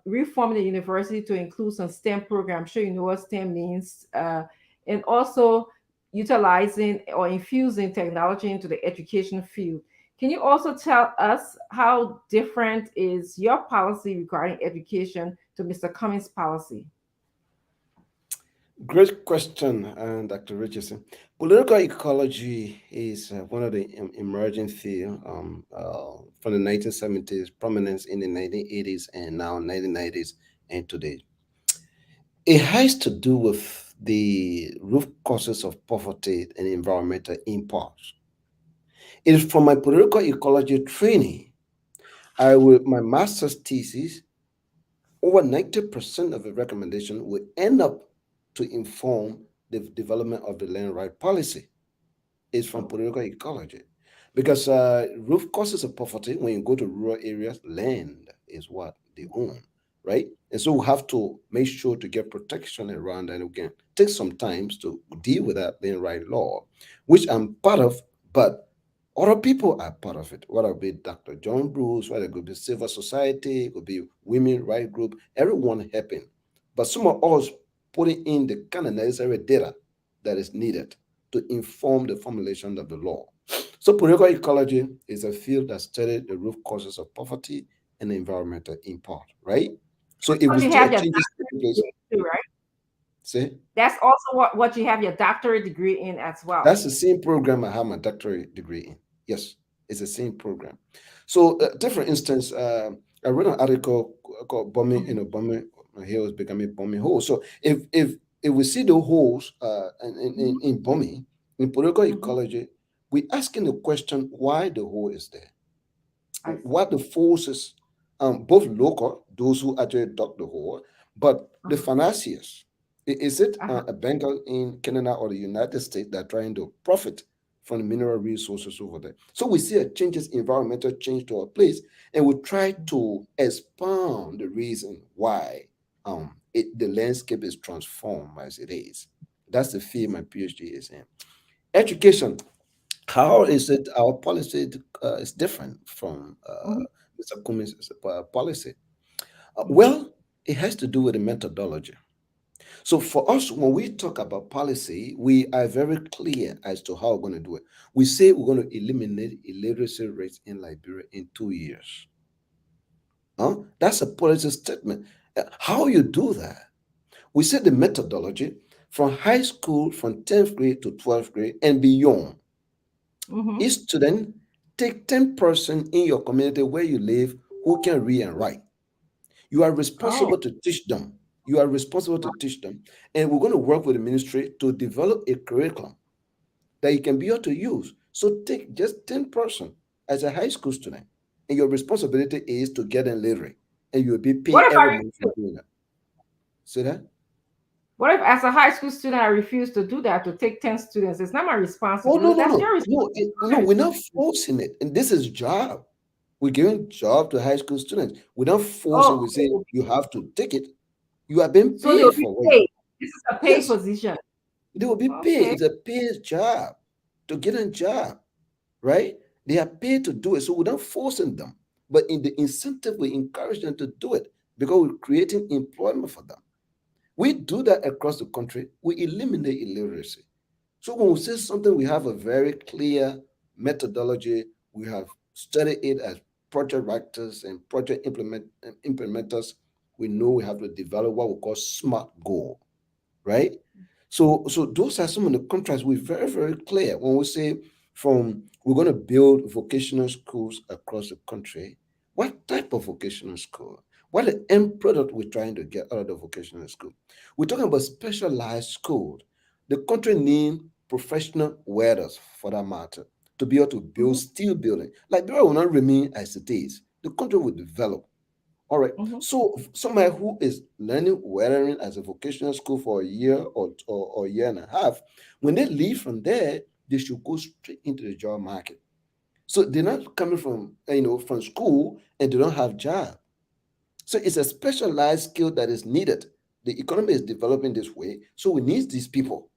reforming the university to include some STEM program. I'm sure you know what STEM means, and also utilizing or infusing technology into the education field. Can you also tell us how different is your policy regarding education to Mr. Cummings' policy? Great question, Dr. Richardson. Political ecology is one of the emerging fields from the 1970s, prominence in the 1980s, and now 1990s and today. It has to do with the root causes of poverty and environmental impacts. It is from my political ecology training. My master's thesis over 90% of the recommendation will end up to inform the development of the land right policy. Is from political ecology. Because root causes of poverty, when you go to rural areas, land is what they own, right? And so we have to make sure to get protection around and again, take some time to deal with that land right law, which I'm part of, but other people are part of it. Whether it be Dr. John Bruce, whether it could be civil society, it could be women right group, everyone helping. But some of us putting in the kind of necessary data that is needed to inform the formulation of the law. So political ecology is a field that studies the root causes of poverty and environmental impact, right? So if we What you see a have your changes doctorate taking place, degree too, right? say That's also what you have your doctorate degree in as well. that's the same program I have my doctorate degree in. Yes, it's the same program. So, different instance, I read an article called "Bombing." Bombing hills becoming bombing holes. So, if we see the holes in bombing in political Mhm. ecology, we asking the question why the hole is there, I see. what the forces, both local, those who actually dug the hole, but the Uh-huh. financiers. Is it Uh-huh. a banker in Canada or the United States that are trying to profit from the mineral resources over there? So we see a changes, environmental change to our place, and we try to expound the reason why the landscape is transformed as it is. That's the field my PhD is in. Education, how Mhm. is it our policy is different from Mhm. Mr. Cummings' policy? Mhm. Well, it has to do with the methodology. So for us, when we talk about policy, we are very clear as to how we're going to do it. We say we're going to eliminate illiteracy rates in Liberia in 2 years. Huh? That's a policy statement. How you do that? We say the methodology from high school, from 10th grade to 12th grade and beyond. Mhm. Each student take 10% in your community where you live who can read and write. You are Oh. responsible to teach them. You are responsible to teach them. And we're going to work with the ministry to develop a curriculum that you can be able to use. So take just 10% as a high school student. And your responsibility is to get them literate. And you'll be What paid if every I month for refuse? doing that. See that? What if, as a high school student, I refuse to do that to take 10 students? It's not my Oh, no, responsibility. no, That's no. your No, responsibility. no, we're not forcing it. And this is job. We're giving job to high school students. We're not Oh, forcing, we say you have to take it. You are being so they'll paid be for it. paid. This is a paid Yes, position. they will be paid. Okay. It's a paid job to get a job, right? They are paid to do it. So we're not forcing them. But in the incentive, we encourage them to do it because we're creating employment for them. We do that across the country. We eliminate illiteracy. So when we say something, we have a very clear methodology. We have studied it as project writers and project implementers. We know we have to develop what we call SMART goal, right? So those are some of the contracts we're very, very clear when we say from we're going to build vocational schools across the country. What type of vocational school? What the end product we're trying to get out of the vocational school? We're talking about specialized school. The country need professional welders for that matter to be able to build Mhm. steel building. Like there will not remain as it is. The country will develop. All right. Mhm. So somebody who is learning welding as a vocational school for a year or a year and a half, when they leave from there, they should go straight into the job market. So they're not coming from from school and they don't have job. So it's a specialized skill that is needed. The economy is developing this way, so we need these people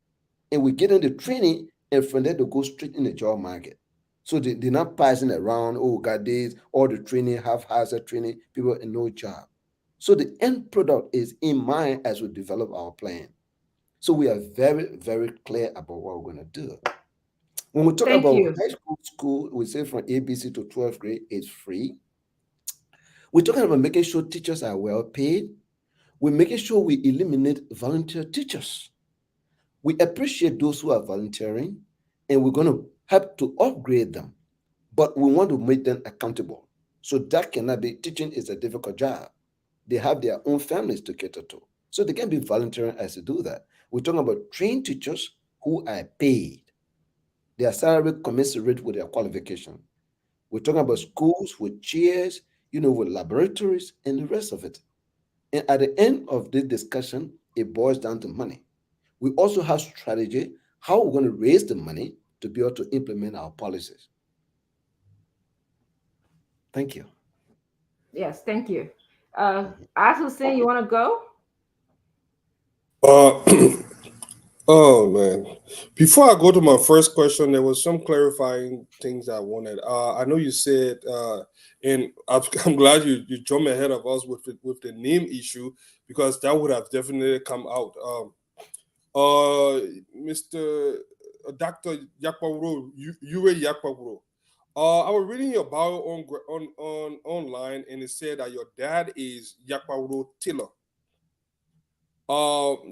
and we get them the training, and from there they go straight in the job market. So they're not passing around, oh, got this, all the training, half-hazard training, people in no job. So the end product is in mind as we develop our plan. So we are very, very clear about what we're going to do. When we talk Thank about you. school, we say from ABC to 12th grade is free. We're talking about making sure teachers are well paid. We're making sure we eliminate volunteer teachers. We appreciate those who are volunteering and we're going to help to upgrade them, but we want to make them accountable. So that cannot be teaching is a difficult job. They have their own families to cater to. So they can be volunteering as to do that. We're talking about trained teachers who are paid. Their salary commensurate with their qualification. We're talking about schools with chairs, with laboratories and the rest of it. And at the end of this discussion, it boils down to money. We also have strategy, how we're going to raise the money to be able to implement our policies. Thank you. Yes, thank you. As Hussein, you want to go? Uh, oh man. Before I go to my first question, there was some clarifying things I wanted. I know you said, and I'm glad you jumped ahead of us with the name issue because that would have definitely come out. Mr. Dr. Yakpawuro, Yure Yakpawuro. I was reading your bio on online, and it said that your dad is Yakpawuro Tiller.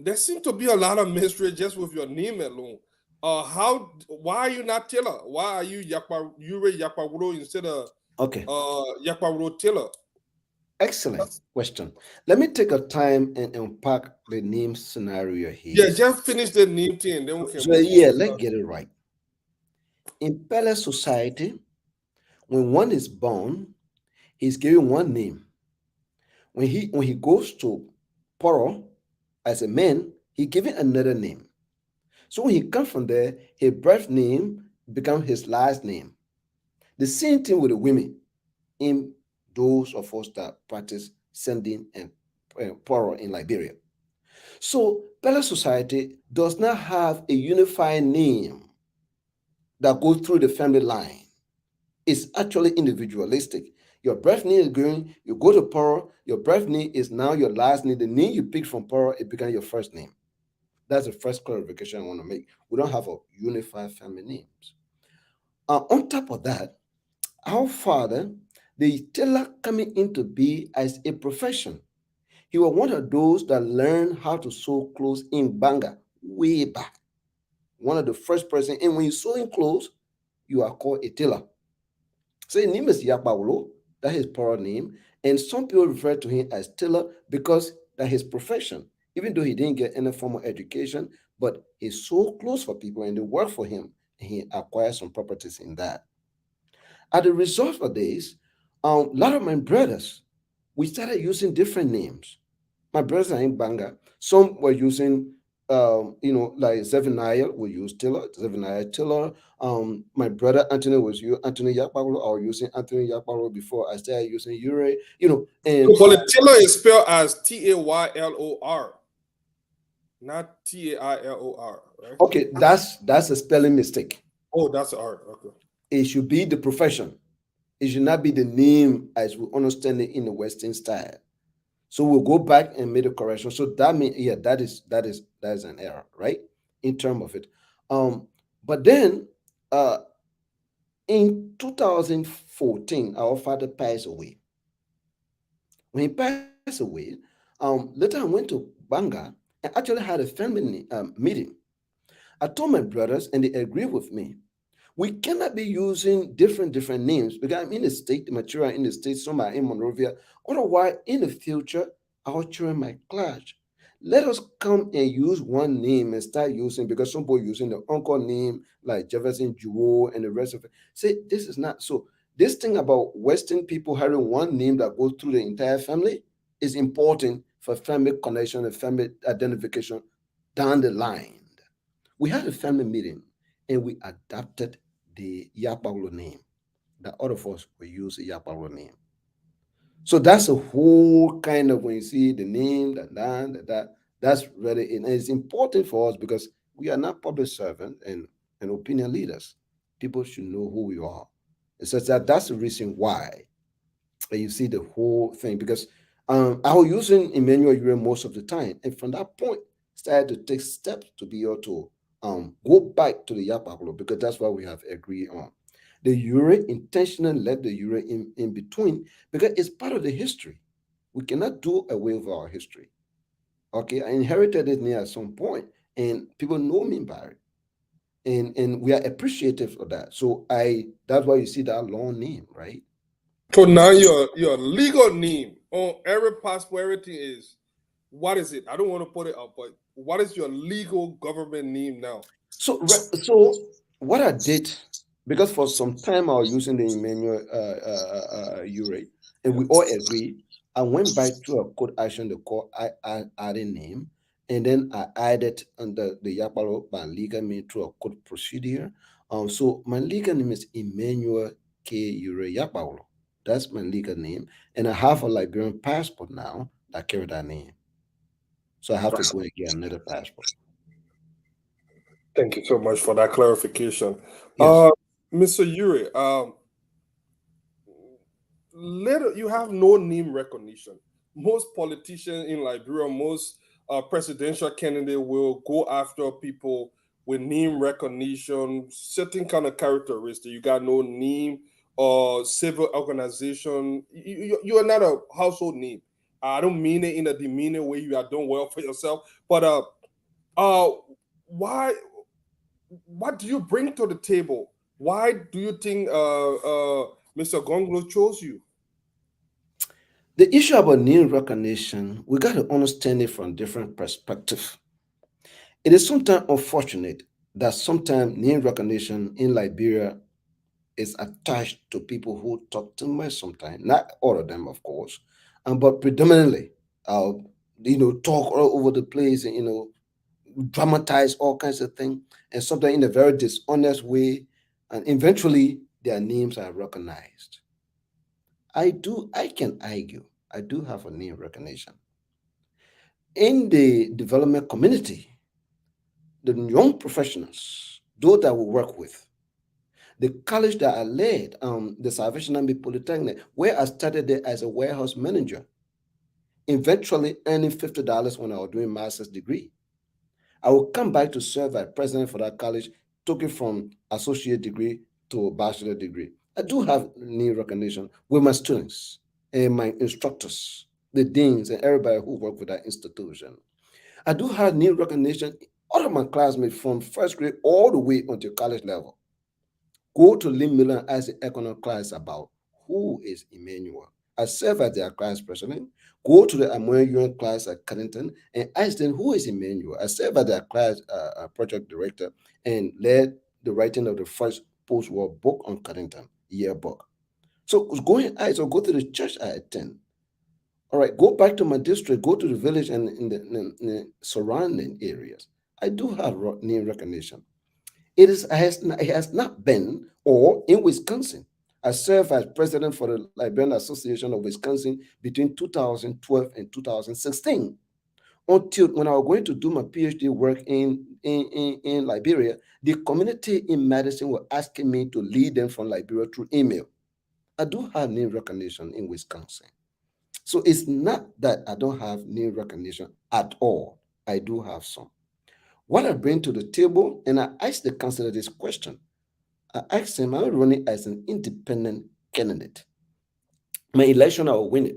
There seems to be a lot of mystery just with your name alone. Why are you not Tiller? Why are you Yure Yakpawuro instead of Okay. Yakpawuro Tiller? Excellent question. Let me take a time and unpack the name scenario Yeah, here. just finish the name thing, then we can So move yeah, on. let's get it right. In Pele society, when one is born, he's given one name. When he goes to Poro as a man, he given another name. So when he comes from there, his birth name becomes his last name. The same thing with the women in those of us that practice sending and Poro in Liberia. So Pele society does not have a unified name that goes through the family line. It's actually individualistic. Your birth name is going, you go to Poro, your birth name is now your last name. The name you picked from Poro, it became your first name. That's the first clarification I want to make. We don't have a unified family names. On top of that, our father, the tailor coming into be as a profession. He was one of those that learned how to sew clothes in Banga way back. One of the first person, and when you sew in clothes, you are called a tailor. So his name is Yakbaulo, that's his plural name, and some people refer to him as tailor because that's his profession. Even though he didn't get any formal education, but he sewed clothes for people and they work for him, and he acquired some properties in that. As a result of this, a lot of my brothers, we started using different names. My brothers are in Banga. Some were using, like Zephaniah, we use Taylor, Zephaniah Taylor. My brother Anthony was you, Anthony Yakparo. I was using Anthony Yakparo before I started using Ure, and But the Tiller is spelled as Taylor, not Tailor, right? okay, that's a spelling mistake. Oh, that's art. Okay. It should be the profession. It should not be the name as we understand it in the Western style. So we'll go back and make a correction. So that means, yeah, that is an error, right? In terms of it. But then in 2014, our father passed away. When he passed away, later I went to Banga and actually had a family meeting. I told my brothers, and they agreed with me. We cannot be using different names because I'm in the state, the material in the state, some are in Monrovia. Otherwise, in the future, our children might clash. Let us come and use one name and start using because some people using the uncle name like Jefferson Jewel and the rest of it. Say this is not so. This thing about Western people having one name that goes through the entire family is important for family connection and family identification down the line. We had a family meeting and we adopted the Yapaulo name. The other of us will use the Yapaulo name. So that's a whole kind of when you see the name, that's really and it's important for us because we are not public servants and opinion leaders. People should know who we are. It's just that's the reason why and you see the whole thing because I was using Emmanuel Ure most of the time, and from that point, started to take steps to be able to go back to the Yapapalo because that's what we have agreed on. The Ure intentionally left the Ure in between because it's part of the history. We cannot do away with our history. Okay, I inherited it near at some point, and people know me by it. And we are appreciative of that. So that's why you see that long name, right? So now your legal name on every passport, everything is what is it? I don't want to put it up, but what is your legal government name now? So what I did, because for some time I was using the Emmanuel Ure, and we all agree, I went back to a code action, the call I added name, and then I added under the Yapalo by legal name through a code procedure. So my legal name is Emmanuel K. Ure Yapalo. That's my legal name, and I have a Liberian passport now that carry that name. So I have to go and get another passport. Thank you so much for that clarification. Yes. Mr. Yuri, you have no name recognition. Most politicians in Liberia, most presidential candidate will go after people with name recognition, certain kind of characteristic. You got no name or civil organization. You are not a household name. I don't mean it in a demeaning way. You are doing well for yourself, but why? What do you bring to the table? Why do you think Mr. Gonglo chose you? The issue about name recognition, we got to understand it from different perspectives. It is sometimes unfortunate that sometimes name recognition in Liberia is attached to people who talk too much sometimes. Not all of them, of course, but predominantly, uh, talk all over the place and, dramatize all kinds of things, and sometimes in a very dishonest way, and eventually their names are recognized. I can argue, I do have a name recognition. In the development community, the young professionals, those that we work with, the college that I led, the Salvation Army Polytechnic, where I started there as a warehouse manager, eventually earning $50 when I was doing master's degree. I will come back to serve as president for that college, took it from associate degree to a bachelor degree. I do have name recognition with my students and my instructors, the deans, and everybody who work with that institution. I do have name recognition. All of my classmates from first grade all the way until college level. Go to Lynn Miller and ask the economic class about who is Emmanuel. I serve as their class president. Go to the Amorian class at Connington and ask them who is Emmanuel. I serve as their class project director and led the writing of the first post-war book on Connington, yearbook. So go to the church I attend. All right, go back to my district, go to the village and in the surrounding areas. I do have name recognition. It has not been, or in Wisconsin. I served as president for the Liberian Association of Wisconsin between 2012 and 2016. Until when I was going to do my PhD work in Liberia, the community in Madison were asking me to lead them from Liberia through email. I do have name recognition in Wisconsin. So it's not that I don't have name recognition at all. I do have some. What I bring to the table, and I asked the counselor this question. I asked him, I'm running as an independent candidate. My election, I will win it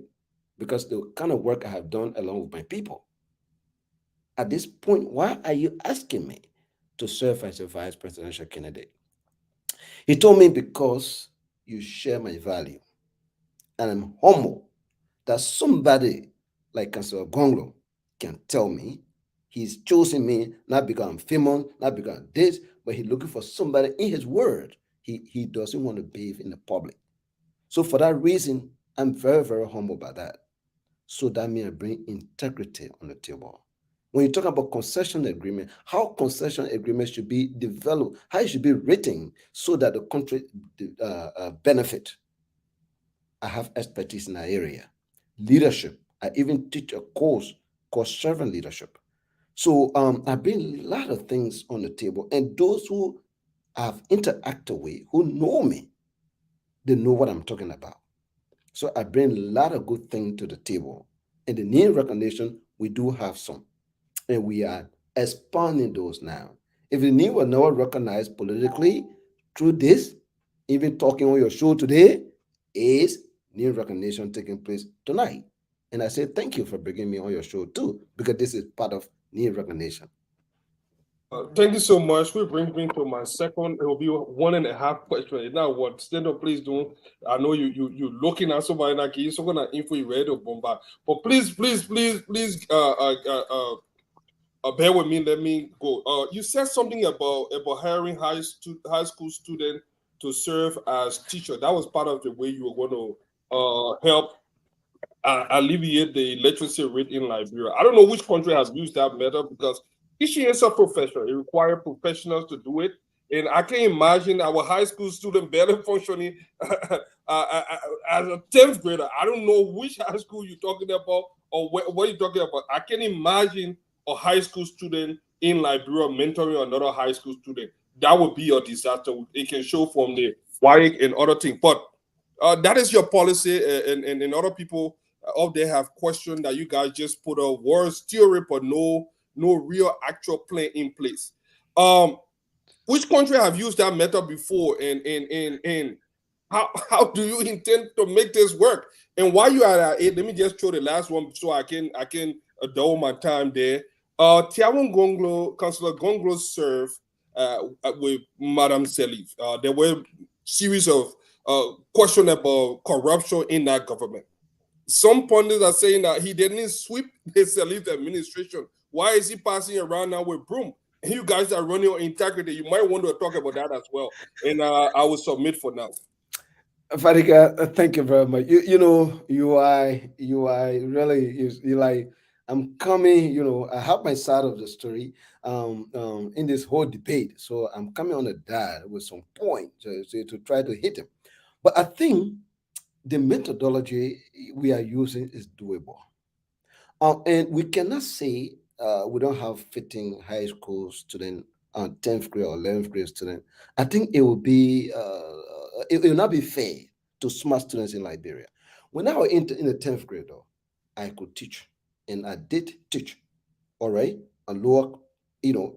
because the kind of work I have done along with my people. At this point, why are you asking me to serve as a vice presidential candidate? He told me because you share my value. And I'm humble that somebody like Councilor Gonglo can tell me he's choosing me not because I'm famous, not because I'm this, but he's looking for somebody in his word. He doesn't want to bathe in the public. So for that reason, I'm very, very humble about that. So that means I bring integrity on the table. When you talk about concession agreement, how concession agreement should be developed, how it should be written so that the country benefit. I have expertise in that area. Leadership, I even teach a course called servant leadership. So I bring a lot of things on the table, and those who have interacted with, who know me, they know what I'm talking about. So I bring a lot of good things to the table. And the name recognition, we do have some, and we are expanding those now. If the name was never recognized politically through this, even talking on your show today, is name recognition taking place tonight. And I say thank you for bringing me on your show too, because this is part of name recognition. Thank you so much. We bring me to my second. It will be 1.5 question. Now, what stand up, please do. I know you looking at somebody like you, so gonna info you ready to bombard. But please, bear with me. Let me go. You said something about hiring high school student to serve as teacher. That was part of the way you were going to help alleviate the illiteracy rate in Liberia. I don't know which country has used that method because teaching is a profession. It requires professionals to do it. And I can imagine our high school student better functioning as a 10th grader. I don't know which high school you're talking about or what you're talking about. I can imagine a high school student in Liberia mentoring another high school student. That would be a disaster. It can show from the wiring and other things. But that is your policy, and other people out there have questioned that you guys just put a words theory, but no real actual plan in place. Which country have used that method before, and how do you intend to make this work? And while you are at it, let me just throw the last one so I can double my time there. Tiawan Gonglo, Councillor Gonglo served with Madam Selif. There were series of questionable corruption in that government. Some pundits are saying that he didn't sweep the Selif administration. Why is he passing around now with broom? And you guys are running on integrity. You might want to talk about that as well. And I will submit for now. Fadika, thank you very much. You know, you are really, you like, I'm coming, I have my side of the story in this whole debate. So I'm coming on a dad with some points to try to hit him. But I think the methodology we are using is doable. And we cannot say we don't have fitting high school student, 10th grade or 11th grade student. I think it will be, it will not be fair to smart students in Liberia. When I was in the 10th grade, though, I could teach, and I did teach, all right, a lower,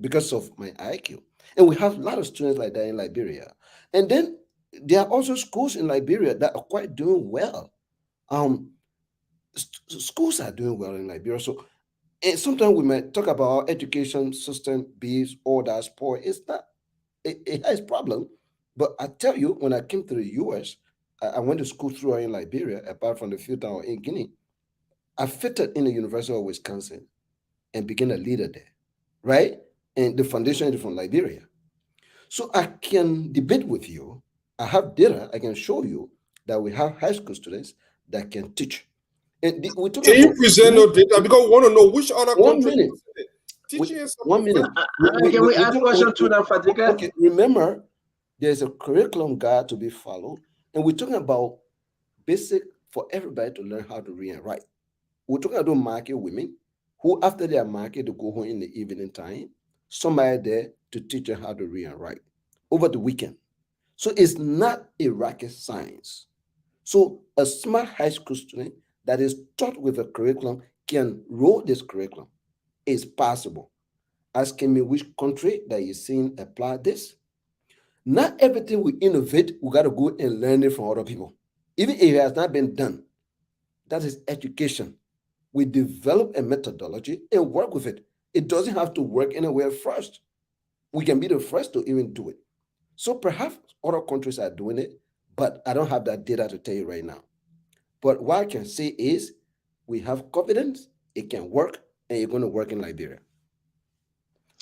because of my IQ. And we have a lot of students like that in Liberia. And then there are also schools in Liberia that are quite doing well. Um, Schools are doing well in Liberia. So and sometimes we might talk about our education system being all that poor. It's not. It has problem. But I tell you, when I came to the U.S., I went to school throughout in Liberia, apart from the few towns in Guinea. I fitted in the University of Wisconsin and became a leader there, right? And the foundation is from Liberia. So I can debate with you. I have data. I can show you that we have high school students that can teach. And we talk Can you about present no data? Because we want to know which other one country minute. teaching is One minute. Can we ask question to them, Fadika? Okay, remember, there's a curriculum guide to be followed, and we're talking about basic for everybody to learn how to read and write. We're talking about market women who, after they are market, to go home in the evening time. Somebody there to teach them how to read and write over the weekend. So it's not a rocket science. So a smart high school student that is taught with a curriculum can roll this curriculum. It's possible. Asking me which country that you're seeing apply this. Not everything we innovate, we got to go and learn it from other people. Even if it has not been done, that is education. We develop a methodology and work with it. It doesn't have to work anywhere first. We can be the first to even do it. So perhaps other countries are doing it, but I don't have that data to tell you right now. But what I can say is we have confidence, it can work, and it's going to work in Liberia.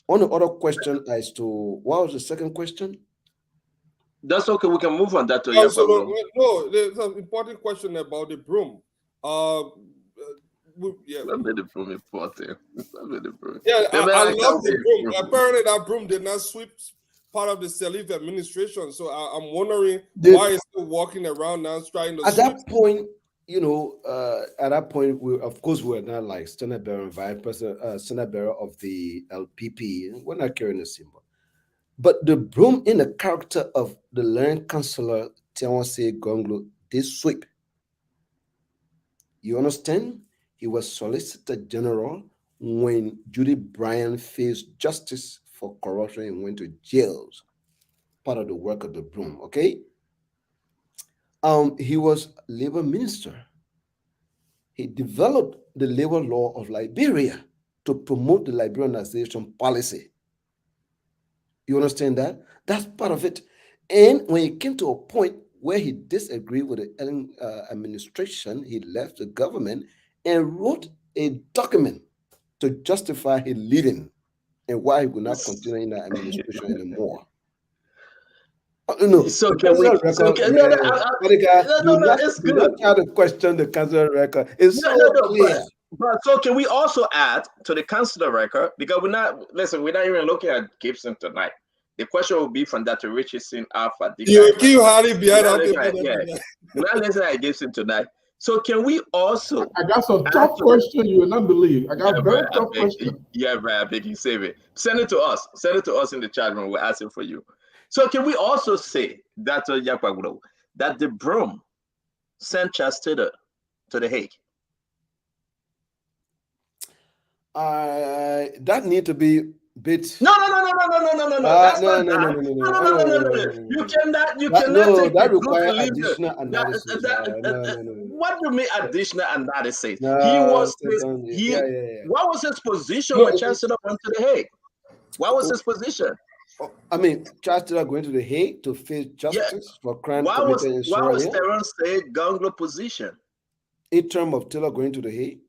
On the other question as to what was the second question? That's okay. We can move on that to no, there's an important question about the broom. Yeah. Let me the broom important. Yeah, I love the broom. Apparently, that broom did not sweep part of the Salif administration. So I'm wondering why it's still walking around now trying to. At that point, we of course we're not like Senate Bearer and Vice President, Senate Bearer of the LPP. We're not carrying the symbol. But the broom in the character of the learned counselor Tiawanse Gonglo did sweep. You understand? He was Solicitor General when Judy Bryan faced justice for corruption and went to jails. Part of the work of the broom, okay? He was labor minister. He developed the labor law of Liberia to promote the Liberianization policy. You understand that? That's part of it. And when he came to a point where he disagreed with the administration, he left the government and wrote a document to justify his leaving and why he would not continue in that administration anymore. No, So the can we? council So record. can no, no, Monica, no, no, it's do good. not try to question the council record. It's No, no, so no. clear. But so can we also add to the consular record, because we're not even looking at Gibson tonight. The question will be from Dr. Richardson Alpha. You keep hiding behind our people. Yeah, we're not listening at Gibson tonight. So can we also? I got some add tough to question you will not believe. I got Yeah, very bro, I tough beg you. question. Yeah, bro, I beg you, save it. Send it to us. Send it to us in the chat room. We're asking for you. So can we also say that that the broom sent Chastity to the Hague? That need to be bit. No. That's No, not no, no, that. no, no, No. no. You cannot No, take that a good requires leader. additional analysis. No. What do you mean additional analysis? No, What was his position No, when Chancellor went to the Hague? What was his position? I mean, Chancellor going to the Hague to face justice for crime Why committed in Sierra was Leone. Terence say Ganglo position? In terms of Taylor going to the Hague.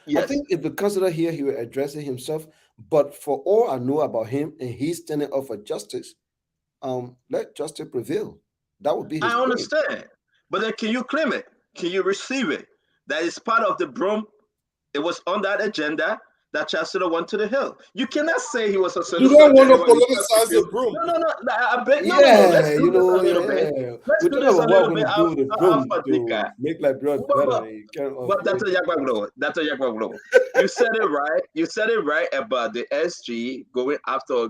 Yes. I think if the councillor here, he will address it himself. But for all I know about him, and he's standing up for justice, let justice prevail. That would be his I understand. But then can you claim it? Can you receive it? That is part of the broom. It was on that agenda that Chancellor went to the Hill. You cannot say he was a solicitor. You don't want to general when he politicize the broom. No. I beg. No. Yeah, Let's do this a little bit. Let's We're do talking this a about what little we're bit. going to do with the broom Alpha to Dika. make Liberia better. But Dr. Yagbaglo, you said it right. You said it right about the SG going after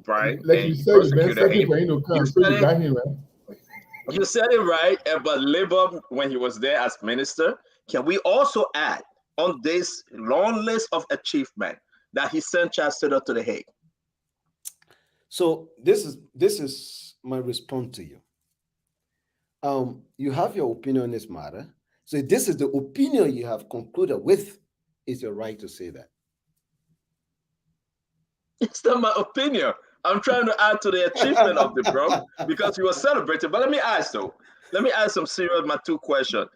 Brian Like and you you said, you've been persecuted searching him. for him to You come, so said you it. got him, right? You said it right about Labour when he was there as minister. Can we also add on this long list of achievement that he sent Chancellor to the Hague? So this is my response to you. You have your opinion on this matter. So this is the opinion you have concluded with. It's your right to say that. It's not my opinion. I'm trying to add to the achievement of the bro because he was celebrated. But let me ask though. Let me ask some serious my two questions.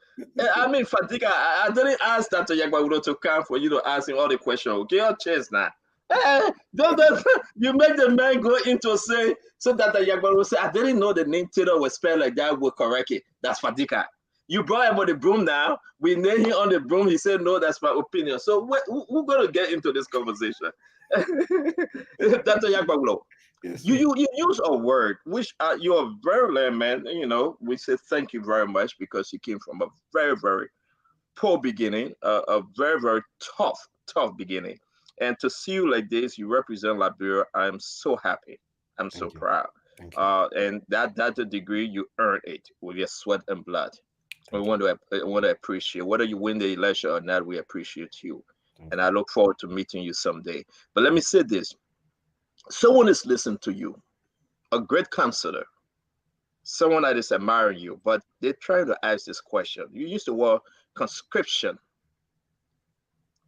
I mean, Fadiga, I didn't ask Dr. Yagbawudo to come for you to ask him all the questions. Okay, your chance now. Don't you make the man go into say so that Dr. Yagbawudo say, I didn't know the name Taylor was spelled like that would correct it. That's Fadiga. You brought him on the broom now. We named him on the broom. He said, no, that's my opinion. So we're going to get into this conversation. Dr. Yagbawudo. Yes, you use a word which you're a very learned man. You know, we say thank you very much because you came from a very, very poor beginning, a very, very tough beginning. And to see you like this, you represent Liberia. I'm so happy. I'm so proud. And that degree, you earned it with your sweat and blood. We want to appreciate whether you win the election or not. We appreciate you, and I look forward to meeting you someday. But let me say this. Someone is listening to you, a great counselor, someone that is admiring you, but they're trying to ask this question. You used the word conscription.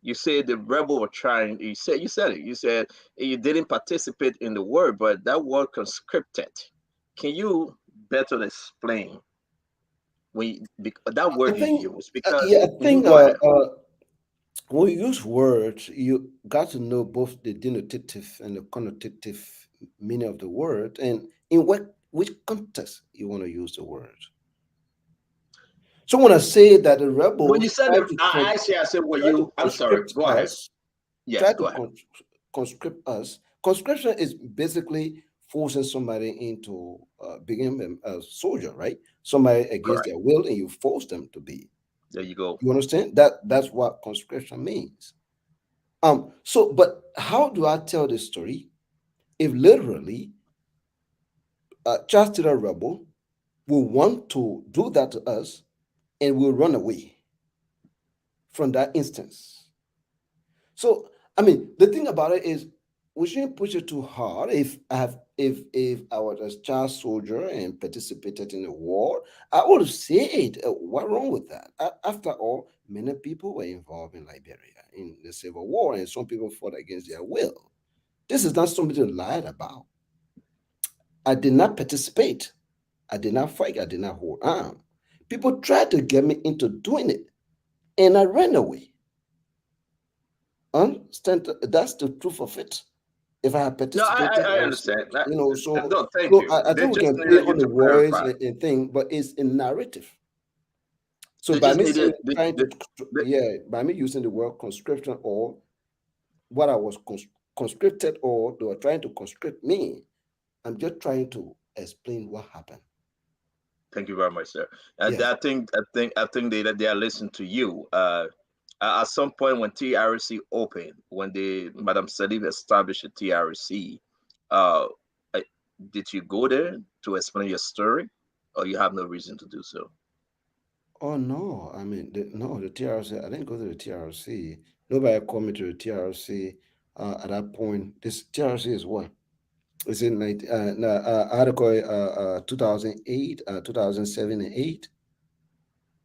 You said the rebel were trying, you said it. You said you didn't participate in the word, but that word conscripted. Can you better explain that word you use? Because I think when you use words, you got to know both the denotative and the connotative meaning of the word, and in which context you want to use the word. So when I say that the rebels, when you said I said, "Well, you," I'm sorry. Go ahead. Yes, go ahead. Conscript us. Conscription is basically forcing somebody into being a soldier, right? Somebody against their will, and you force them to be. There you go. You understand? That's what conscription means. So, but how do I tell this story if literally Charles Taylor rebel will want to do that to us and will run away from that instance? So, I mean, the thing about it is we shouldn't push it too hard. If I was a child soldier and participated in the war, I would have said, what wrong with that? After all, many people were involved in Liberia in the Civil War, and some people fought against their will. This is not something to lie about. I did not participate. I did not fight. I did not hold arm. People tried to get me into doing it, and I ran away. Understand? That's the truth of it. if I had No, participated, I I was, understand. No, thank so you. I They think we just can play needed you on the to words clarify. and thing, but it's a narrative. So They by just me saying needed they, trying they, to, they, yeah, by me using the word conscription or what I was conscripted or they were trying to conscript me, I'm just trying to explain what happened. Thank you very much, sir. And Yes. I think they are listening to you. At some point when TRC opened, when Madam Salif established a TRC, uh, uh, did you go there to explain your story, or you have no reason to do so? Oh no, I mean no, the TRC. I didn't go to the TRC. Nobody called me to the TRC at that point. This TRC is what? It's in no, article 2008, 2007 and 8.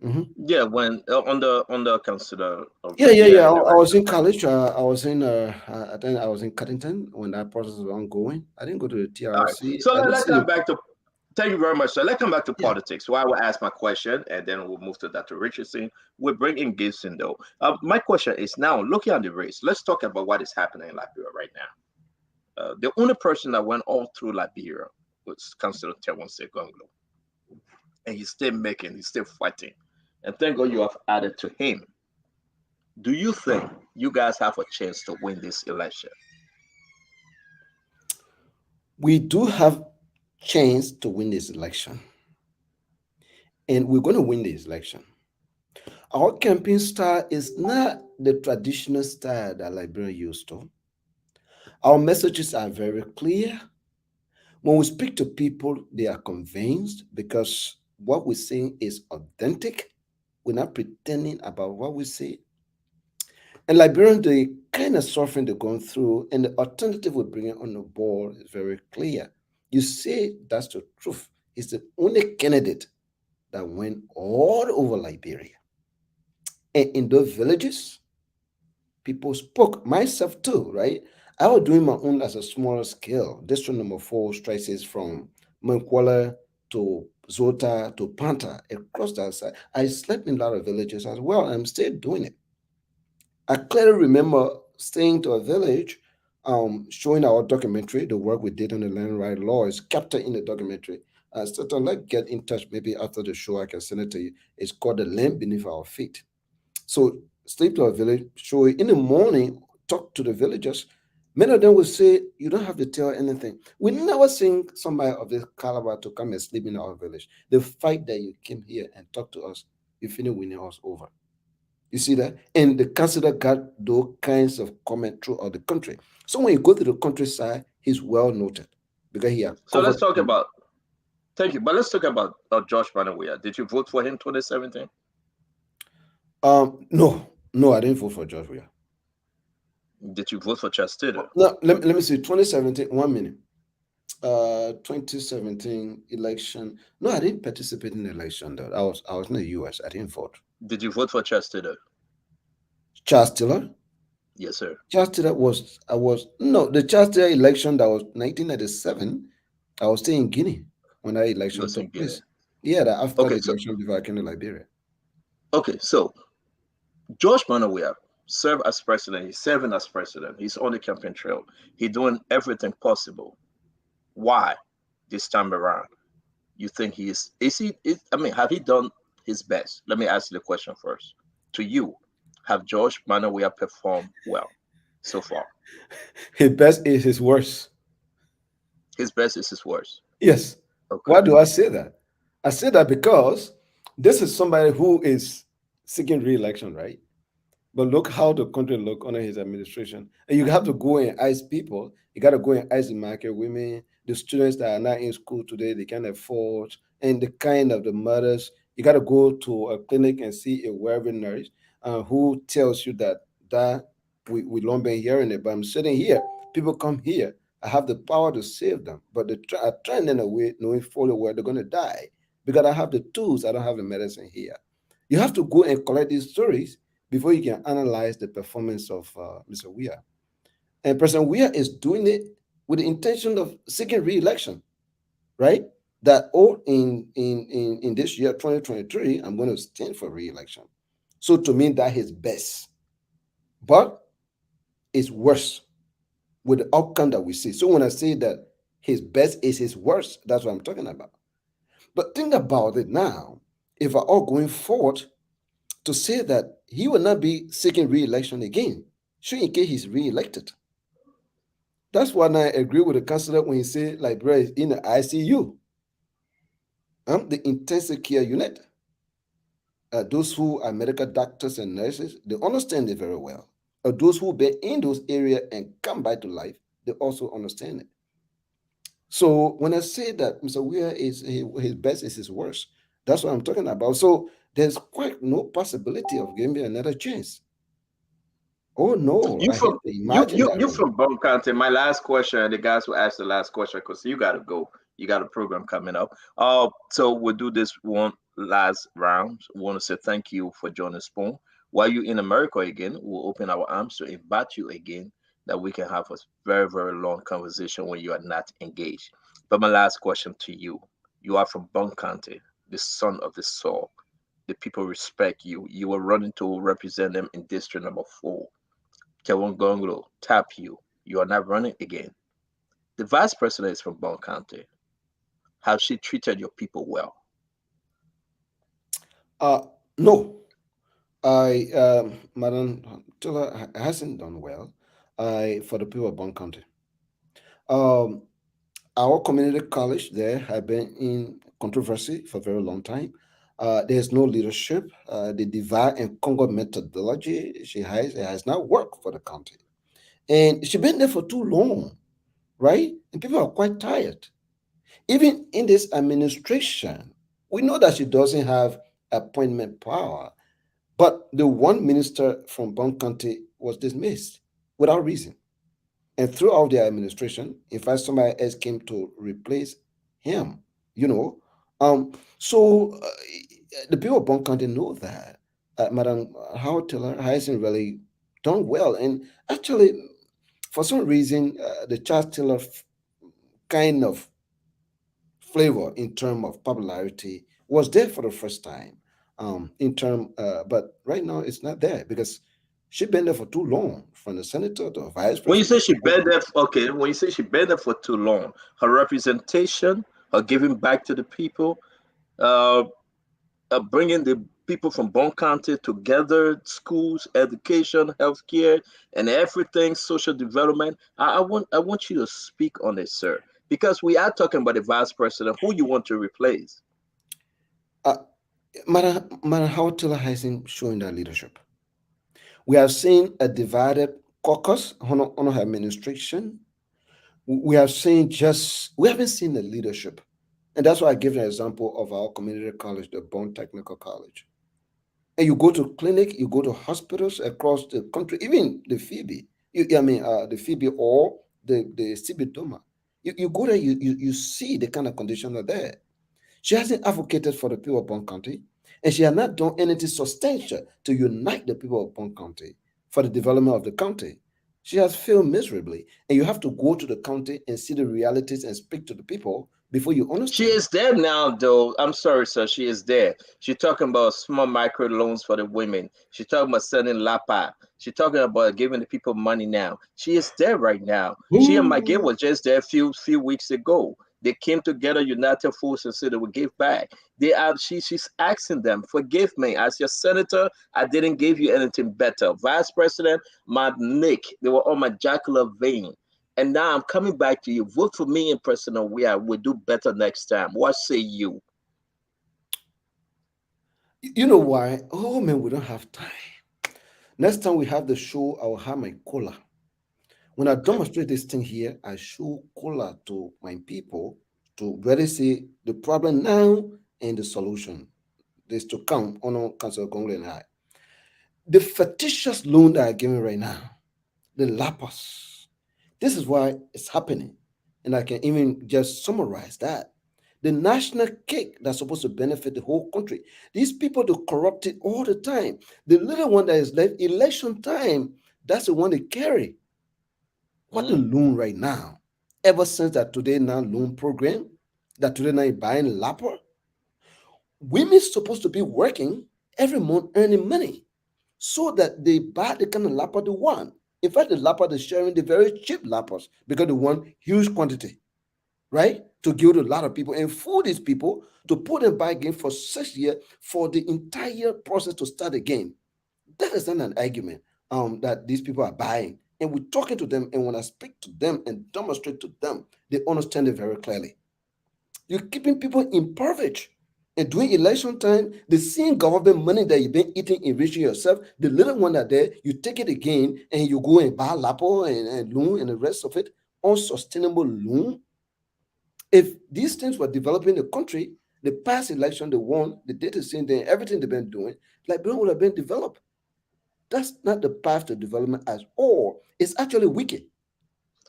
Hmm. Yeah, when under consider of Yeah, yeah, media yeah. and the I rest was of in college. I was in. I think I was in Cuttington when that process was ongoing. I didn't go to the it. All right. TRC. So I didn't let's see. come back to. Thank you very much. So let's come back to Yeah. politics. So I will ask my question, and then we'll move to Dr. Richardson. We'll bring in Gibson, though. My question is now looking at the race. Let's talk about what is happening in Liberia right now. The only person that went all through Liberia was Councillor Terwonse Gonglo, and he's still fighting. And thank God you have added to him. Do you think you guys have a chance to win this election? We do have chance to win this election, and we're going to win this election. Our campaign style is not the traditional style that Liberia used to. Our messages are very clear. When we speak to people, they are convinced because what we're saying is authentic. We're not pretending about what we say. And Liberians, the kind of suffering they're going through, and the alternative we're bringing on the board is very clear. You say that's the truth. He's the only candidate that went all over Liberia. And in those villages, people spoke, myself too, right? I was doing my own as a smaller scale. District number 4 stretches from Mankwala to Zota to Panta across that side. I slept in a lot of villages as well. I'm still doing it. I clearly remember staying to a village, showing our documentary, the work we did on the land right law is captured in the documentary. So let's get in touch. Maybe after the show, I can send it to you. It's called The Land Beneath Our Feet. So sleep to a village, show it in the morning, talk to the villagers. Many of them will say, you don't have to tell anything. We never seen somebody of this caliber to come and sleep in our village. The fact that you came here and talk to us, you finish winning us over. You see that? And the councillor got those kinds of comment throughout the country. So when you go to the countryside, he's well noted because he has So let's covered. talk about. Thank you, but let's talk about Josh Manawia. Did you vote for him 2017? No, no, I didn't vote for George Weah. Did you vote for Chastity? No, let me see. 2017, 1 minute. 2017 election. No, I didn't participate in the election though. I was in the US. I didn't vote. Did you vote for Chastity? Charles Tiller? Yes, sir. Charles Tiller was no the Charles Tiller election that was 1997. I was still in Guinea when that You election was in took Guinea. place. Yeah, that after Okay, the so election before I came to Liberia. George Manawia served as president. He's serving as president. He's on the campaign trail. He's doing everything possible. Why this time around? You think he is? Is he? I mean, have he done his best? Let me ask you the question first. To you, have George Manawia performed well so far? His best is his worst. His best is his worst. Yes. Okay. Why do I say that? I say that because this is somebody who is seeking re-election, right? But look how the country look under his administration. And you have to go and ice people. You got to go and ice the market women, the students that are not in school today, they can't afford, and the kind of the mothers. You got to go to a clinic and see a wealthy nurse who tells you that we don't been hearing it, but I'm sitting here. People come here. I have the power to save them, but they try, I train them away knowing fully well they're going to die because I have the tools. I don't have the medicine here. You have to go and collect these stories before you can analyze the performance of Mr. Weah. And President Weah is doing it with the intention of seeking re-election, right? That in this year 2023, I'm going to stand for re-election. So to me, that is best, but it's worse. with the outcome that we see. So when I say that his best is his worst, that's what I'm talking about. But think about it now. If we're all going forward to say that he will not be seeking re-election again, should in case he's re-elected. That's why I agree with the counselor when he said Liberia is in the ICU, the intensive care unit. Those who are medical doctors and nurses, they understand it very well. Those who've been in those areas and come back to life, they also understand it. So when I say that Mr. Weir is his best is his worst, that's what I'm talking about. So there's quite no possibility of giving me another chance. Oh no, You I from hate to imagine that you really. from Bone County. My last question, the guys who asked the last question, because you gotta go. You got a program coming up. So we'll do this one last round. We want to say thank you for joining Spoon. While you're in America again, we'll open our arms to invite you again that we can have a very, very long conversation when you are not engaged. But my last question to you. You are from Bone County, the son of the soul. The people respect you. You are running to represent them in district number 4. Kewangonglo tap you. You are not running again. The vice president is from Bon County. Has she treated your people well? Uh, no, Madam Tula hasn't done well. For the people of Bond County. Um, our community college there have been in controversy for a very long time. There's no leadership. The divide and Congo methodology she has it has not worked for the county, and she's been there for too long, right? And people are quite tired. Even in this administration, we know that she doesn't have appointment power, but the one minister from Bond County was dismissed without reason. And throughout their administration, in fact, somebody else came to replace him, you know. So the people of Bond County know that Madam Howard Taylor hasn't really done well. And actually, for some reason, the Charles Taylor kind of flavor in terms of popularity was there for the first time. But right now it's not there because she's been there for too long, from the senator to vice When you say president. she been there, okay, when you say she been there for too long, her representation, her giving back to the people, uh, bringing the people from Bon County together, schools, education, healthcare, and everything, social development. I want you to speak on it, sir, because we are talking about the vice president who you want to replace. Uh, Madam Howard Taylor hasn't shown that leadership. We have seen a divided caucus on her administration. We have seen we haven't seen the leadership. And that's why I give an example of our community college, the Bond Technical College. And you go to clinic, you go to hospitals across the country, even the Phoebe, the Phoebe or the CB Doma. You go there, you see the kind of conditions are there. She hasn't advocated for the people of Bond County, and she has not done anything substantial to unite the people of Bond County for the development of the county. She has failed miserably, and you have to go to the county and see the realities and speak to the people before you She understand. is there now, though. I'm sorry, sir. She is there. She talking about small micro loans for the women. She talking about sending lapa. She talking about giving the people money now. She is there right now. She and my was just there a few weeks ago. They came together, united force, and said they would give back. They are she's asking them, forgive me. As your senator, I didn't give you anything better. Vice President, my Nick, they were on my jocular vein. And now I'm coming back to you. Vote for me in President We are will do better next time. What say you? You know why? Oh man, we don't have time. Next time we have the show, I will have my cola. When I Okay. demonstrate this thing here, I show cola to my people to really see the problem now and the solution. This to come on Council Congo and I. The fictitious loan that I'm giving right now, the lapas. This is why it's happening. And I can even just summarize that. The national cake that's supposed to benefit the whole country. These people do corrupt it all the time. The little one that is left, election time, that's the one they carry. What the Mhm. loan right now? Ever since that Today Now loan program, that Today Now is buying lapper, women supposed to be working every month earning money so that they buy the kind of lapper they want. In fact, the lapper they're sharing the very cheap lappers because they want huge quantity, right? To give to a lot of people and fool these people to put them back in for 6 years for the entire process to start again. That is not an argument that these people are buying. And we're talking to them, and when I speak to them and demonstrate to them, they understand it very clearly. You're keeping people impoverished. And during election time, the same government money that you've been eating, enriching yourself, the little one that there, you take it again and you go and buy Lapo and loan and the rest of it, unsustainable loan. If these things were developing the country, the past election, they won, they did the same thing, everything they've been doing, Liberia would have been developed. That's not the path to development at all. It's actually wicked.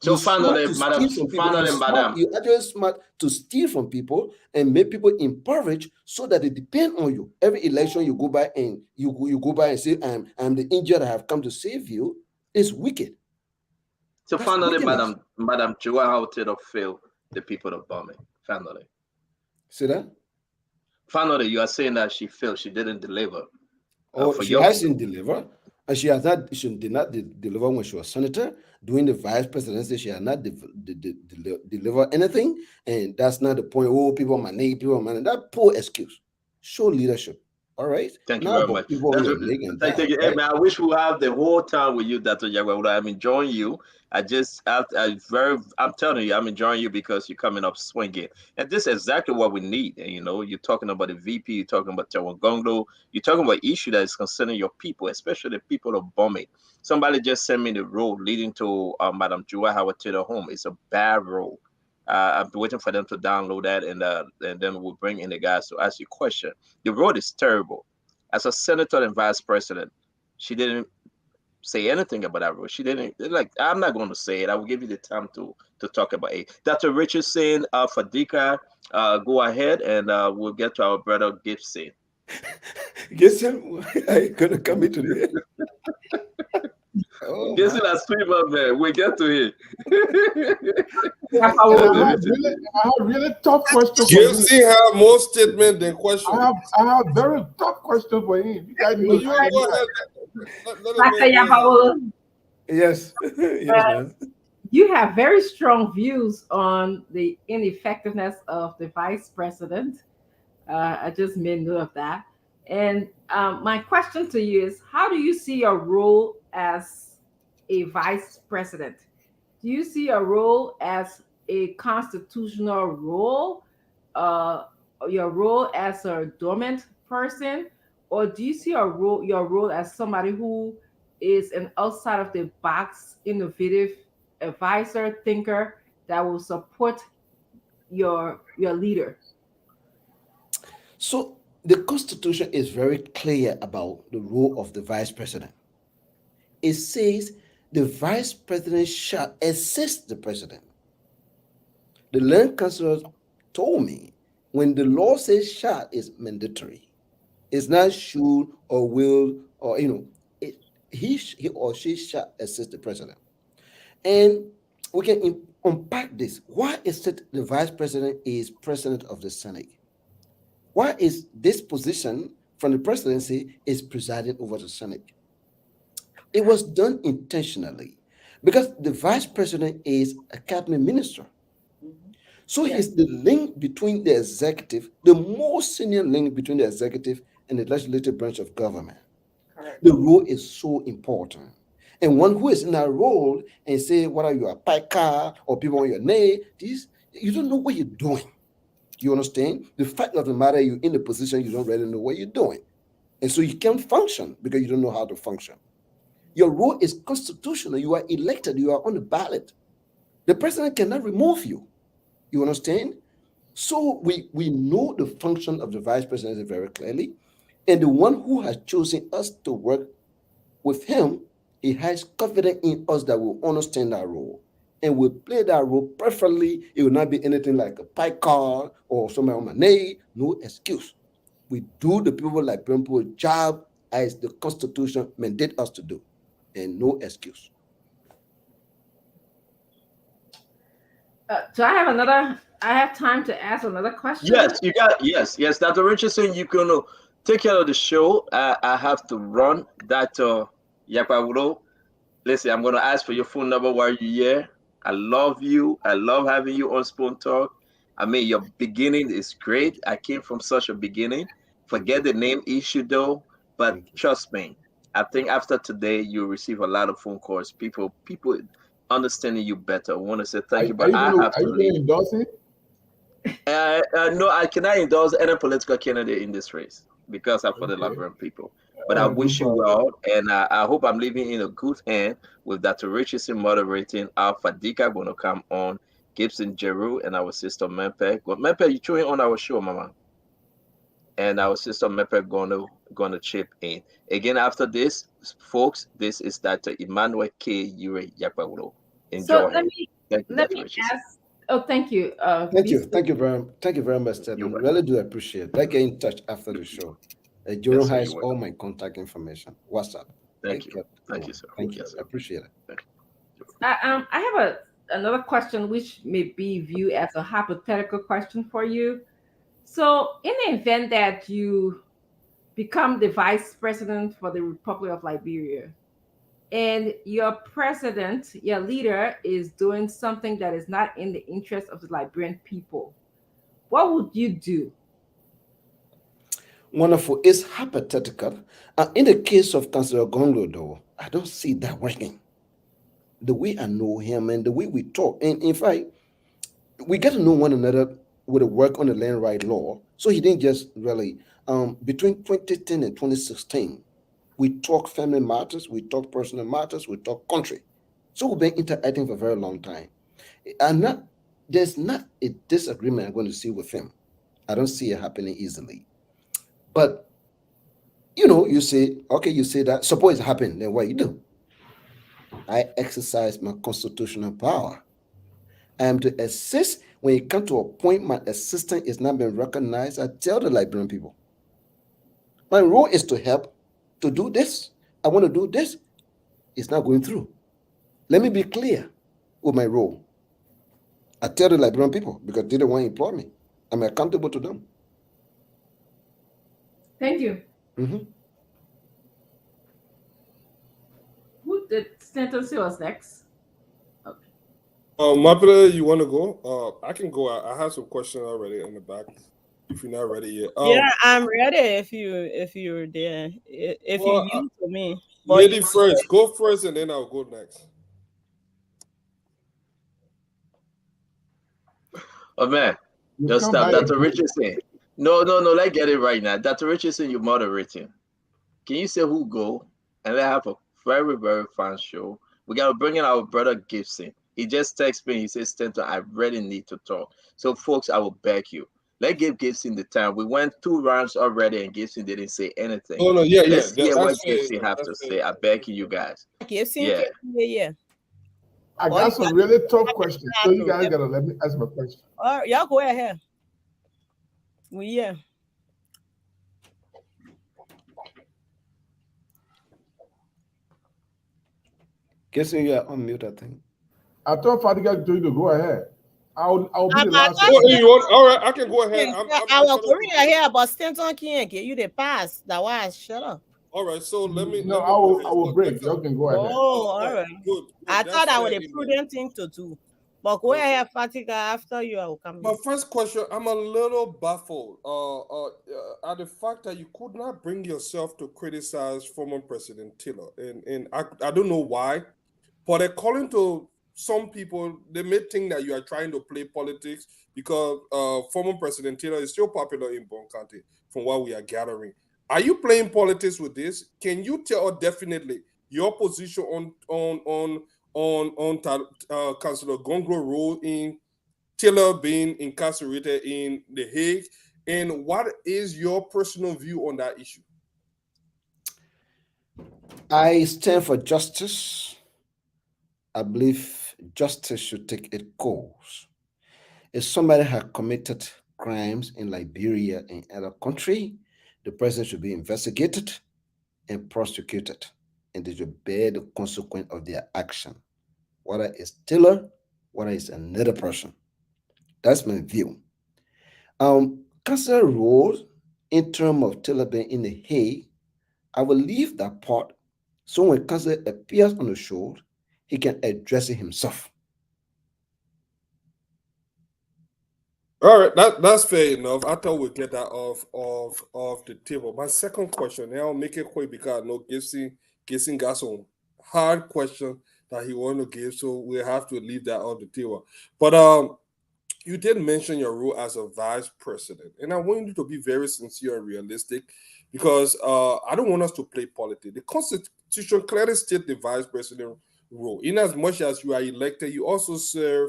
So You're smart finally, to madam, steal from people. finally, madam. You're actually smart to steal from people and make people impoverished so that they depend on you. Every election you go by and you go by and say, I'm the injured, I have come to save you. It's wicked. So That's finally, wickedness. Madam Chua, how to fail the people of Burma. Finally. See that? Finally, you are saying that she failed, she didn't deliver. Oh, for she your hasn't delivered. And she did not deliver when she was senator. During the vice presidency, she had not delivered anything. And that's not the point. Oh, people are my name, people are my name. That poor excuse. Show leadership. All right. Thank you Not very about much. people on your leg and Thank that, you. Hey, right? man, I wish we have the whole time with you, Dr. Yagwa. I'm enjoying you. I'm telling you, I'm enjoying you because you're coming up swinging. And this is exactly what we need. And, you're talking about the VP, you're talking about Tawangondo, you're talking about issue that is concerning your people, especially the people of Burma. Somebody just sent me the road leading to Madam Jua Howard Taylor home. It's a bad road. I'm waiting for them to download that, and then we'll bring in the guys to ask you a question. The road is terrible. As a senator and vice president, she didn't say anything about that road. She didn't like. I'm not going to say it. I will give you the time to talk about it. Dr. Richardson, Fadika, go ahead, and we'll get to our brother Gibson. Gibson, are you gonna come into today? Oh, Gibson my. has streamer, man. We get to him. Yeah, I have really tough questions for him. Gibson have more statement than question. I have very tough questions for him. You guys know You go ahead. Let Dr. him go ahead. Yapaola, Yes. Yes, ma'am. you have very strong views on the ineffectiveness of the vice president. I just made note of that. And my question to you is, how do you see your role as a vice president? Do you see a role as a constitutional role, your role as a dormant person, or do you see your role as somebody who is an outside of the box, innovative advisor, thinker that will support your leader? So the Constitution is very clear about the role of the vice president. It says the vice president shall assist the president. The land councilors told me when the law says shall is mandatory. It's not should or will or he or she shall assist the president. And we can unpack this. Why is it the vice president is president of the Senate? Why is this position from the presidency is presiding over the Senate? It was done intentionally because the vice president is a cabinet minister. So he's the link between the executive, the most senior link between the executive and the legislative branch of government. Correct. The role is so important. And one who is in that role and say, whether you're a piker or people on your name, you don't know what you're doing. You understand? The fact of the matter, you're in the position, you don't really know what you're doing. And so you can't function because you don't know how to function. Your role is constitutional. You are elected. You are on the ballot. The president cannot remove you. You understand? So we know the function of the vice president very clearly. And the one who has chosen us to work with him, he has confidence in us that we'll understand that role. And we'll play that role perfectly. It will not be anything like a pie card or somebody on my name. No excuse. We do the people like people job as the Constitution mandate us to do. And no excuse. So I have time to ask another question? Yes, you got yes. Dr. Richardson, you can take care of the show. I have to run. Dr. Yapawulo, Listen, I'm gonna ask for your phone number while you're here. I love you. I love having you on Spoon Talk. I mean, your beginning is great. I came from such a beginning. Forget the name issue though, but Thank you. trust me, I think after today you'll receive a lot of phone calls. People understanding you better. I want to say thank you, but I have are to you going leave. to endorse it? No, I cannot endorse any political candidate in this race because I'm for the Okay. Liberian people. But I No wish you problem. well, and I hope I'm leaving in a good hand with Dr. Richardson moderating. Alpha Dika going to come on, Gibson Jeru, and our sister Mempe. Mempe, you chewing on our show, Mama, and our sister Mempe going to chip in again after this, folks. This is Dr. Emmanuel K. Ure Yakwauro. So Enjoy him. Thank you, let Dr. me Richardson. ask. Oh, thank you. Thank you. Please. Thank you very much, You're Stephen. welcome. Really do appreciate it. Let's get in touch after the show. Yes, Jerome sir. You're has all welcome. my contact information. WhatsApp. Thank Let's you. get Thank you, going. sir. Thank you. Yes, sir. I appreciate it. Thank you. I have another question, which may be viewed as a hypothetical question for you. So, in the event that you become the vice president for the Republic of Liberia, and your president, your leader, is doing something that is not in the interest of the Liberian people, what would you do? Wonderful. It's hypothetical. In the case of Councillor Gongo, though, I don't see that working. The way I know him and the way we talk, and in fact, we get to know one another with the work on the land right law. So he didn't just really, between 2010 and 2016, we talk family matters, we talk personal matters, we talk country. So we've been interacting for a very long time. I'm not, there's not a disagreement I'm going to see with him. I don't see it happening easily. But, you say, okay, you say that, suppose it happened, then what you do? I exercise my constitutional power. I am to assist when it comes to a point my assistance is not being recognized. I tell the Liberian people, my role is to help to do this. I want to do this. It's not going through. Let me be clear with my role. I tell the Liberian people because they don't want to employ me. I'm accountable to them. Thank you. Mhm. Who did Stanton say was next? Okay. Mapele, you want to go? I can go. I have some questions already in the back. If you're not ready yet. Yeah, I'm ready if you're there. If you Well, use to me. But lady first. Go first, and then I'll go next. Oh man, You just come stop. by Dr. again. Richardson. No, no, no. Let's get it right now. Dr. Richardson, you're moderating. Can you say who go? And let's have a very, very fun show. We gotta bring in our brother Gibson. He just texted me. He says, Stanton, I really need to talk. So, folks, I will beg you. Let's give Gibson the time. We went 2 rounds already, and Gibson didn't say anything. Oh no, yeah. Let's hear what That's fair. Gibson have to That's fair. say. I beg you guys. Gibson, Yeah. yeah. I Or got you some got really tough questions. So you to guys got to let me ask my question. All right, y'all go ahead. Yeah. Guessing you are on mute, I think. I told Fadiga told you to go ahead. I'll be the I last thought Oh, one. you want? All right, I can go ahead. our Korea here, but Stanton can't get you the pass. That was shut up. All right, so let me No, go ahead. I will So break. Y'all can go ahead. Oh, all all right. good. I That's thought that was fair, a Iman. prudent thing to do. But go ahead, Fatika. After you, I will come My in. first question, I'm a little baffled at the fact that you could not bring yourself to criticize former President Taylor, and I don't know why, but according to some people, they may think that you are trying to play politics because former President Taylor is still popular in Bon County, from what we are gathering. Are you playing politics with this? Can you tell definitely your position on Councillor Gongro role in Taylor being incarcerated in The Hague, and what is your personal view on that issue? I stand for justice. I believe justice should take its course. If somebody had committed crimes in Liberia and other country, the person should be investigated and prosecuted, and they should bear the consequence of their action, whether it's Taylor, whether it's another person. That's my view. Council role in terms of Taylor being in the Hague, I will leave that part So when cancer appears on the show, he can address it himself. All right, that's fair enough. I thought we'd get that off the table. My second question, and I'll make it quick because I know Gibson got some hard question that he want to give, so we'll have to leave that on the table. But you did mention your role as a vice president, and I want you to be very sincere and realistic because I don't want us to play politics. The Constitution clearly states the vice president role. In as much as you are elected, you also serve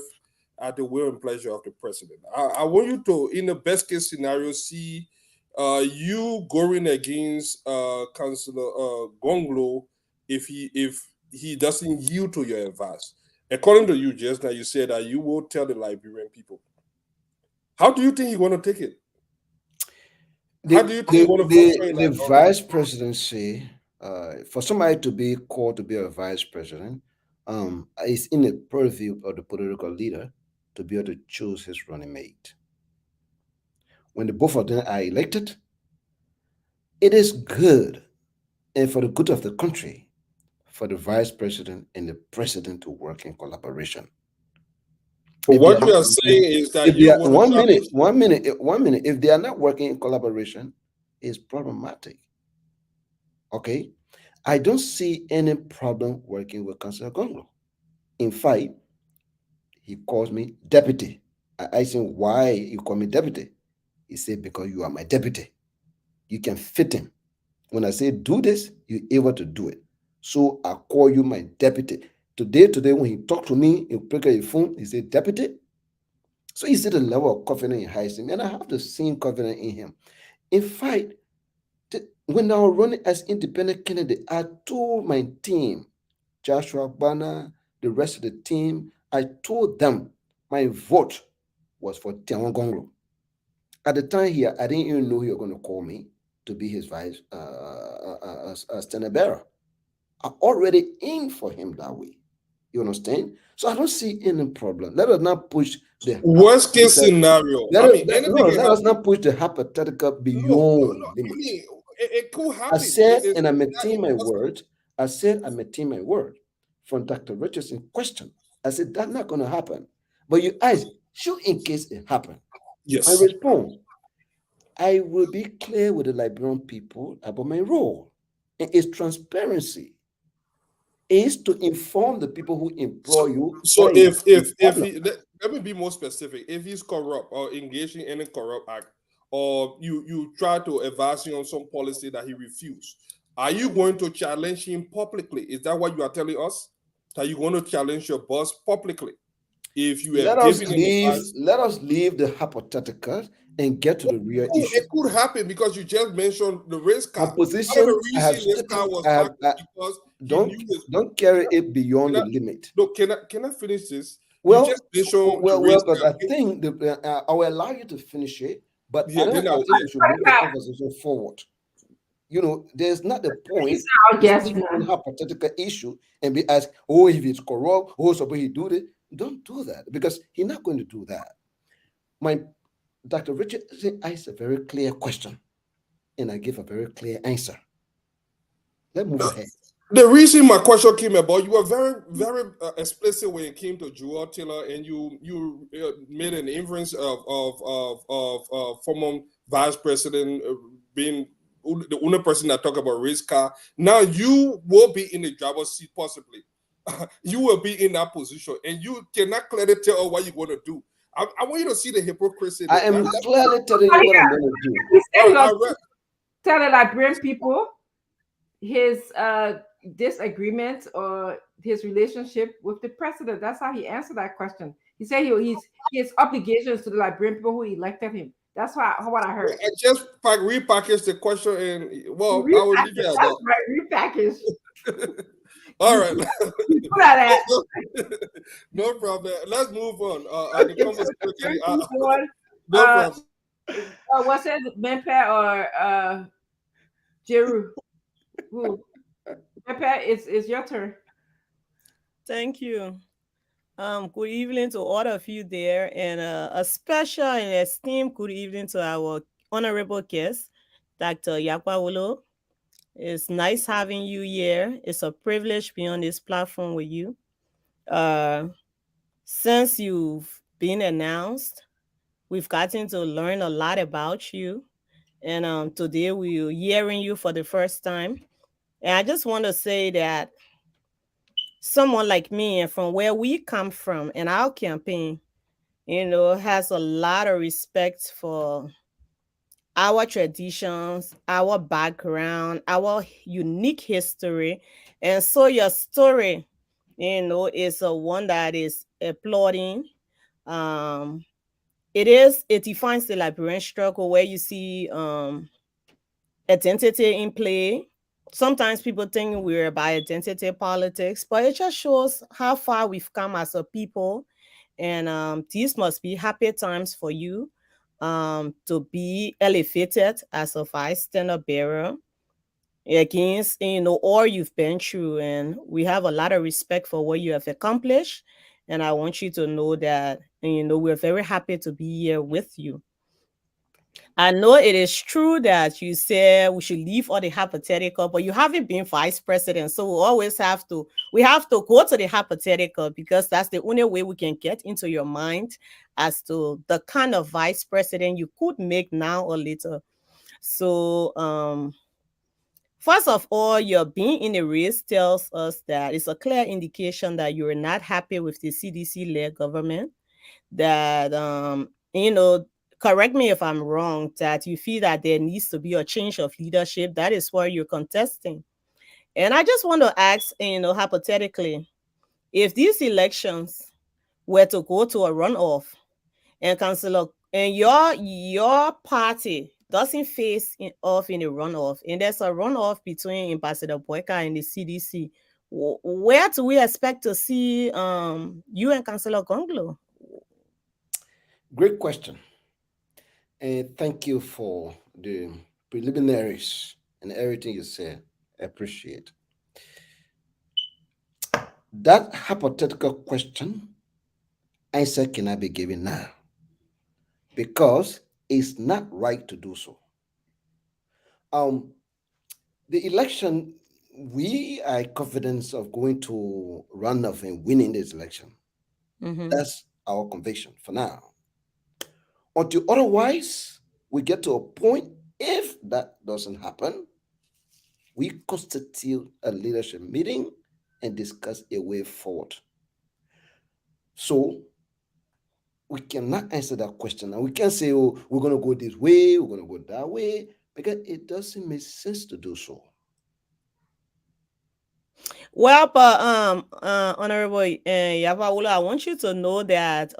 at the will and pleasure of the president. I want you to, in the best case scenario, see you going against Councillor Gonglo if he doesn't yield to your advice. According to you, just now, you said that you will tell the Liberian people. How do you think he want to take it? How do you think he want to function in The that government? vice presidency, for somebody to be called to be a vice president, is in the purview of the political leader to be able to choose his running mate. When the both of them are elected, it is good and for the good of the country for the vice president and the president to work in collaboration. But If they what are you not are saying working, is that if they you are want to challenge. one minute, if they are not working in collaboration, it's problematic. Okay, I don't see any problem working with Councillor Gongo. In fact, he calls me deputy. I asked him why you call me deputy. He said because you are my deputy. You can fit him. When I say do this, you're able to do it. So I call you my deputy. Today, when he talked to me, he picked up his phone, he said, deputy. So you see the level of confidence he has in me, and I have the same confidence in him. In fact, when I was running as independent candidate, I told my team, Joshua Banner, the rest of the team, I told them my vote was for Tiawan Gonglo. At the time here, I didn't even know he was going to call me to be his vice standard bearer. I already in for him that way. You understand? So I don't see any problem. Let us not push the Worst case scenario. let I us, mean, anything no, can let us happen. not push the hypothetical No, no. beyond I limit. mean, it could I happen. said, It's and I not maintain my impossible. word. I said, I maintain my word. From Dr. Richardson question, I said, that's not going to happen. But you ask, should in case it happen? Yes. I respond, I will be clear with the Liberian people about my role. And its transparency is to inform the people who employ you. So that is if problem. he let me be more specific. If he's corrupt or engaged in any corrupt act, or you try to advise him on some policy that he refused, are you going to challenge him publicly? Is that what you are telling us? That you going to challenge your boss publicly if you have given him advice? Let us leave the hypothetical and get to the real issue. It could happen because you just mentioned the race My car. Part of position, the I have reason this car stated, was I have, packed because he knew his. don't carry it beyond Can the I, limit. no, can I finish this? You Well, just mentioned the race because car. I think I will allow you to finish it, but Yeah, then I I will think we end. should move the conversation forward. You know, there's not the point I'll to guess speak you on know. hypothetical issue and be asked, oh, if it's corrupt, oh, suppose he do this. Don't do that because he's not going to do that. My Dr. Richard asked a very clear question, and I give a very clear answer. Let's move ahead. The reason my question came about, you were very explicit when it came to Joel Taylor, and you made an inference of former vice president being the only person that talk about race car. Now you will be in the driver's seat possibly. You will be in that position, and you cannot clearly tell what you're going to do. I want you to see the hypocrisy. I am clearly telling you what I'm going to do. He's saying I tell the Liberian people his disagreement or his relationship with the president. That's how he answered that question. He said he has obligations to the Liberian people who elected him. That's what I heard. I just repackaged the question, and well, I will leave it at that. Right, repackage. All right. You put that at. No problem. Let's move on. Okay, The conversation. on. No problem. What's it, Mempe or Jeru? Who? Mempe, it's your turn. Thank you. Good evening to all of you there, and a special and esteemed good evening to our honorable guest, Dr. Yakwawolo. It's nice having you here. It's a privilege being on this platform with you. Uh, since you've been announced, we've gotten to learn a lot about you. And today we're hearing you for the first time. And I just want to say that someone like me and from where we come from in our campaign, has a lot of respect for our traditions, our background, our unique history. And so your story, is a one that is applauding. Um, it defines the Liberian struggle where you see identity in play. Sometimes people think we're about identity politics, but it just shows how far we've come as a people. And these must be happy times for you to be elevated as a vice standard bearer against, all you've been through. And we have a lot of respect for what you have accomplished. And I want you to know that, we're very happy to be here with you. I know it is true that you say we should leave all the hypothetical, but you haven't been vice president. So we have to go to the hypothetical because that's the only way we can get into your mind as to the kind of vice president you could make now or later. So, first of all, your being in the race tells us that it's a clear indication that you're not happy with the CDC-led government, that correct me if I'm wrong, that you feel that there needs to be a change of leadership. That is why you're contesting. And I just want to ask, hypothetically, if these elections were to go to a runoff and councillor and your party doesn't face off in a runoff, and there's a runoff between Ambassador Boyka and the CDC, where do we expect to see you and Councillor Gonglo? Great question. And thank you for the preliminaries and everything you said. I appreciate. That hypothetical question, answer cannot be given now because it's not right to do so. Um, the election, we are confident of going to runoff and winning this election. That's our conviction for now. Until otherwise, we get to a point, if that doesn't happen, we constitute a leadership meeting and discuss a way forward. So we cannot answer that question. And we can't say, oh, we're going to go this way, we're going to go that way, because it doesn't make sense to do so. Well, but Honorable Yavaula, I want you to know that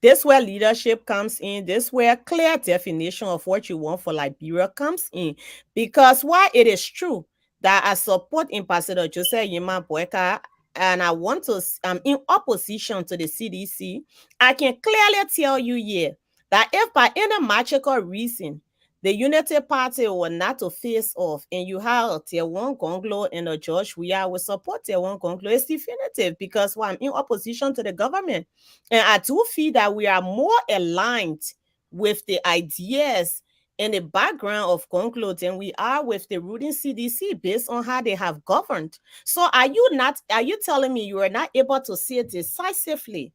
this where leadership comes in, this where clear definition of what you want for Liberia comes in. Because while it is true that I support Ambassador Joseph Yima Boyka and I'm in opposition to the CDC, I can clearly tell you here that if by any magical reason the Unity Party were not to face off, and you have Tier 1 Gonglo and a George Weah will support Tier 1 Gonglo. It's definitive because I'm in opposition to the government. And I do feel that we are more aligned with the ideas and the background of Gonglo than we are with the ruling CDC based on how they have governed. So are you telling me you are not able to say decisively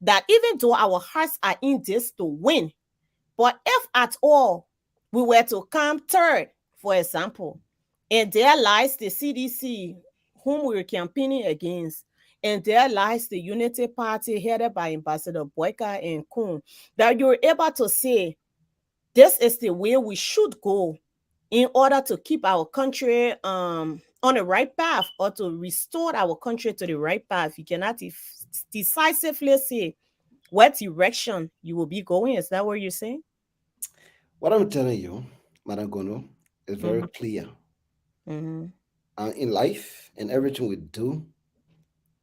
that even though our hearts are in this to win, but if at all we were to come third, for example, and there lies the CDC, whom we're campaigning against, and there lies the Unity Party headed by Ambassador Boyka and Kuhn, that you're able to say, this is the way we should go in order to keep our country on the right path or to restore our country to the right path. You cannot decisively say what direction you will be going. Is that what you're saying? What I'm telling you, Madam Gono, is very clear. In life and everything we do,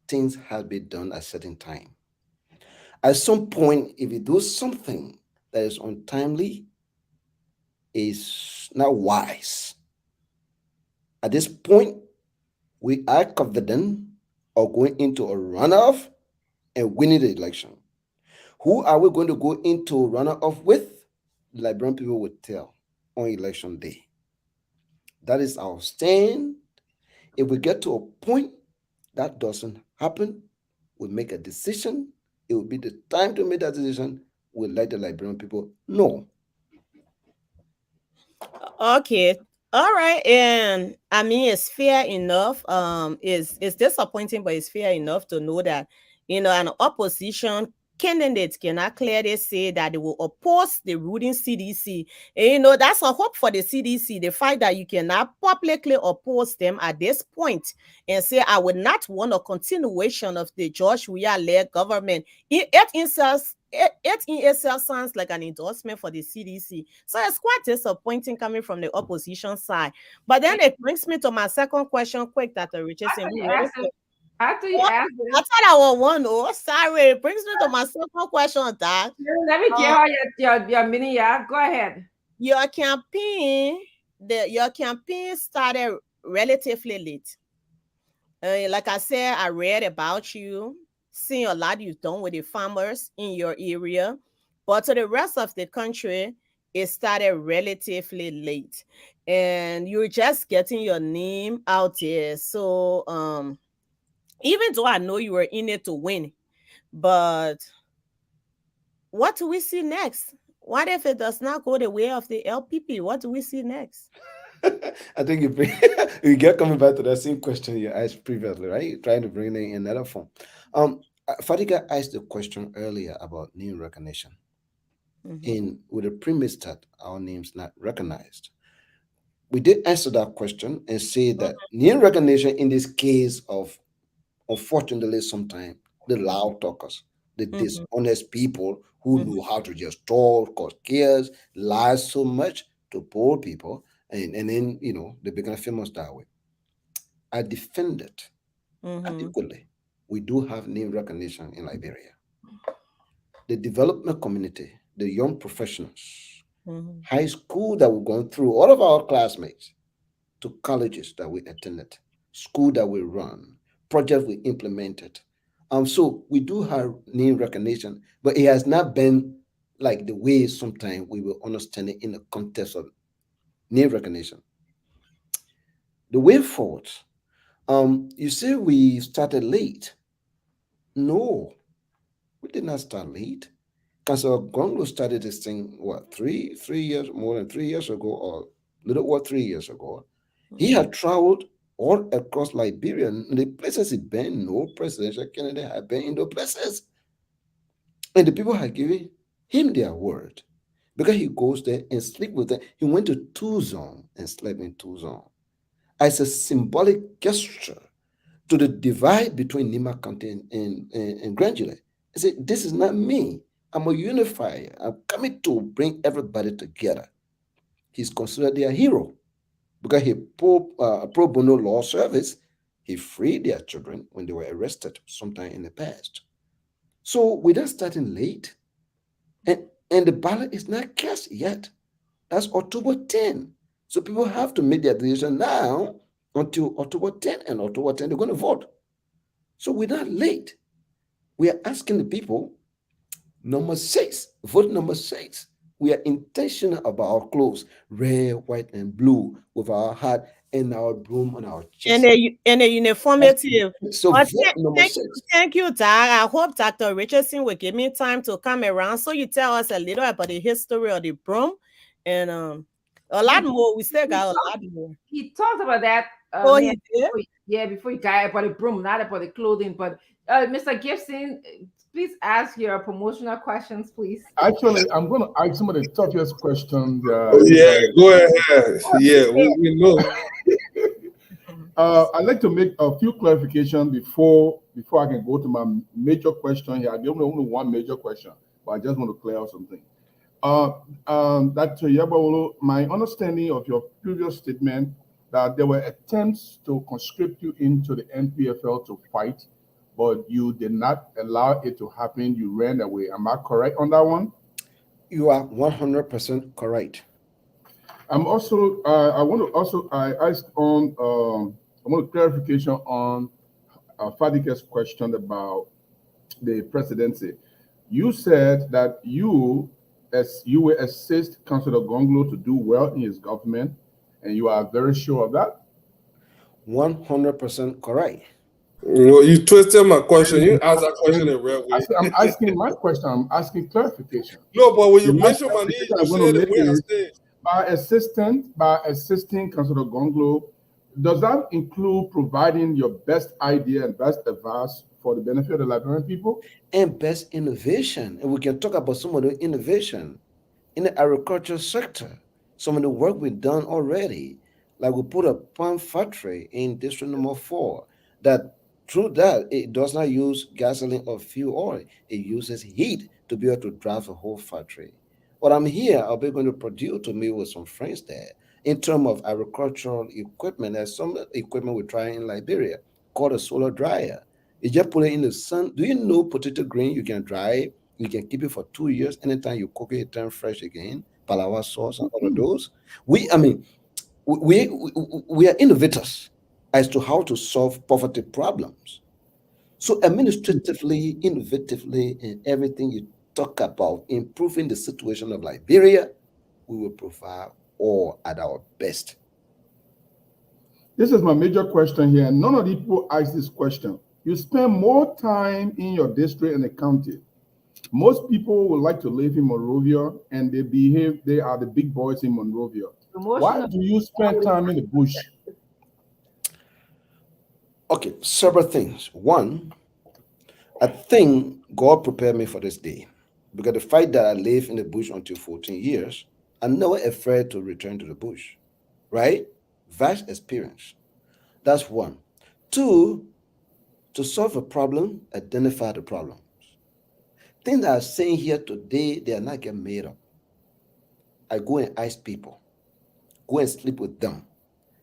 things have been done at a certain time. At some point, if you do something that is untimely, is not wise. At this point, we are confident of going into a runoff and winning the election. Who are we going to go into runoff with? The Liberian people will tell on election day. That is our stand. If we get to a point that doesn't happen, we make a decision. It will be the time to make that decision. We'll let the Liberian people know. Okay. All right. And I mean, it's fair enough. It's disappointing, but it's fair enough to know that, an opposition candidate cannot clearly say that they will oppose the ruling CDC. And, that's a hope for the CDC. The fact that you cannot publicly oppose them at this point and say, I would not want a continuation of the George Weah-led government. It in itself sounds like an endorsement for the CDC. So it's quite disappointing coming from the opposition side. But then it brings me to my second question, quick, Dr. Richardson. After you asked I thought I was one. Oh, sorry. It brings me to my second question, Doc. let me get your mini. Yeah, go ahead. Your campaign started relatively late. Like I said, I read about you, seeing a lot you've done with the farmers in your area, but to the rest of the country, it started relatively late, and you're just getting your name out there. So, even though I know you were in it to win, but what do we see next? What if it does not go the way of the LPP? What do we see next? I think you get coming back to that same question you asked previously, right? You're trying to bring it in another form. Fadiga asked the question earlier about name recognition. And with the premise that our names not recognized, we did answer that question and say that name recognition in this case of, unfortunately, sometimes the loud talkers, the dishonest people who know how to just talk, cause chaos, lie so much to poor people, and then they become famous that way. I defend it adequately. We do have name recognition in Liberia. The development community, the young professionals, high school that we've gone through, all of our classmates, to colleges that we attended, school that we run, projects we implemented. So we do have name recognition, but it has not been like the way sometimes we will understand it in the context of name recognition. The way forward, you say we started late. No, we did not start late. Councillor Gongo started this thing, what, more than 3 years ago, or little over 3 years ago. He had traveled all across Liberia. And the places he been, no presidential candidate had been in those places. And the people had given him their word. Because he goes there and sleep with them. He went to Tuzon and slept in Tuzon. As a symbolic gesture to the divide between Nima County and Grangela. He said, this is not me. I'm a unifier. I'm coming to bring everybody together. He's considered their hero because he pro bono law service. He freed their children when they were arrested sometime in the past. So we're just starting late, and the ballot is not cast yet. That's October 10. So people have to make their decision now until October 10, and October 10 they're going to vote. So we're not late. We are asking the people. Number 6, vote number 6. We are intentional about our clothes, red, white, and blue, with our hat and our broom on our chest. And a uniformity. So vote number 6. Thank you, Doc. I hope Dr. Richardson will give me time to come around so you tell us a little about the history of the broom and a lot more. We still got a lot more. He talked about that. He did? Yeah, before you got about the broom, not about the clothing. But Mr. Gibson, please ask your promotional questions, please. Actually, I'm going to ask some of the toughest questions. Yeah, go ahead. Yeah, we know. I'd like to make a few clarifications before I can go to my major question here. I give only one major question, but I just want to clear out something. Dr. Yabawolo, my understanding of your previous statement that there were attempts to conscript you into the NPFL to fight, but you did not allow it to happen. You ran away. Am I correct on that one? You are 100% correct. I'm also, I ask on, I want clarification on Fadika's question about the presidency. You said that you will assist Councillor Gonglo to do well in his government, And you are very sure of that? 100% correct. You twisted my question. You asked that question in a real way. I'm asking my question. I'm asking clarification. No, but when you The last mentioned my name, clarification you I'm said going to the make way I is said. by assisting Councilor Gonglo, does that include providing your best idea and best advice for the benefit of the Liberian people? And best innovation. And we can talk about some of the innovation in the agricultural sector. Some of the work we've done already. Like we put a palm factory in district number 4 that through that it does not use gasoline or fuel oil. It uses heat to be able to drive the whole factory. But I'm here, I'll be going to produce to meet with some friends there. In terms of agricultural equipment, there's some equipment we try in Liberia called a solar dryer. You just put it in the sun. Do you know potato grain you can dry it? You can keep it for 2 years. Anytime you cook it, it turns fresh again. Palawa sauce and all of those. I mean, we are innovators as to how to solve poverty problems. So administratively, innovatively, in everything you talk about improving the situation of Liberia, we will provide all at our best. This is my major question here. None of the people ask this question. You spend more time in your district and the county. Most people would like to live in Monrovia and they are the big boys in Monrovia. Why do you spend time in the bush? Okay, several things. One, I think God prepared me for this day because the fact that I lived in the bush until 14 years, I'm never afraid to return to the bush, right? Vast experience. That's one. Two, to solve a problem, identify the problems. Things that I'm saying here today, they are not getting made up. I go and ask people, go and sleep with them,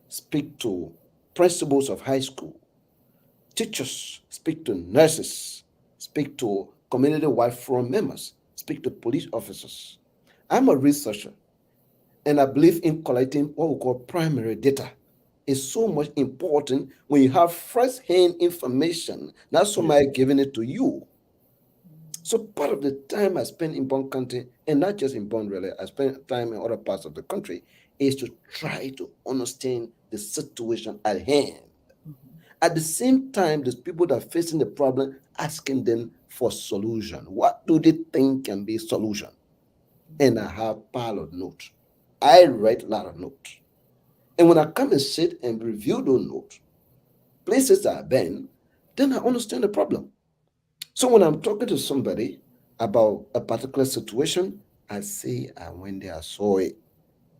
speak to principals of high school, teachers, speak to nurses, speak to community-wide forum members, speak to police officers. I'm a researcher, and I believe in collecting what we call primary data. It's so much important when you have first-hand information, not somebody giving it to you. So part of the time I spend in Bond County, and not just in Bond really, I spend time in other parts of the country, is to try to understand the situation at hand. At the same time, there's people that are facing the problem, asking them for solution. What do they think can be solution? And I have pile of notes. I write a lot of notes. And when I come and sit and review those notes, places that I've been, then I understand the problem. So when I'm talking to somebody about a particular situation, I say, I went there, I saw it.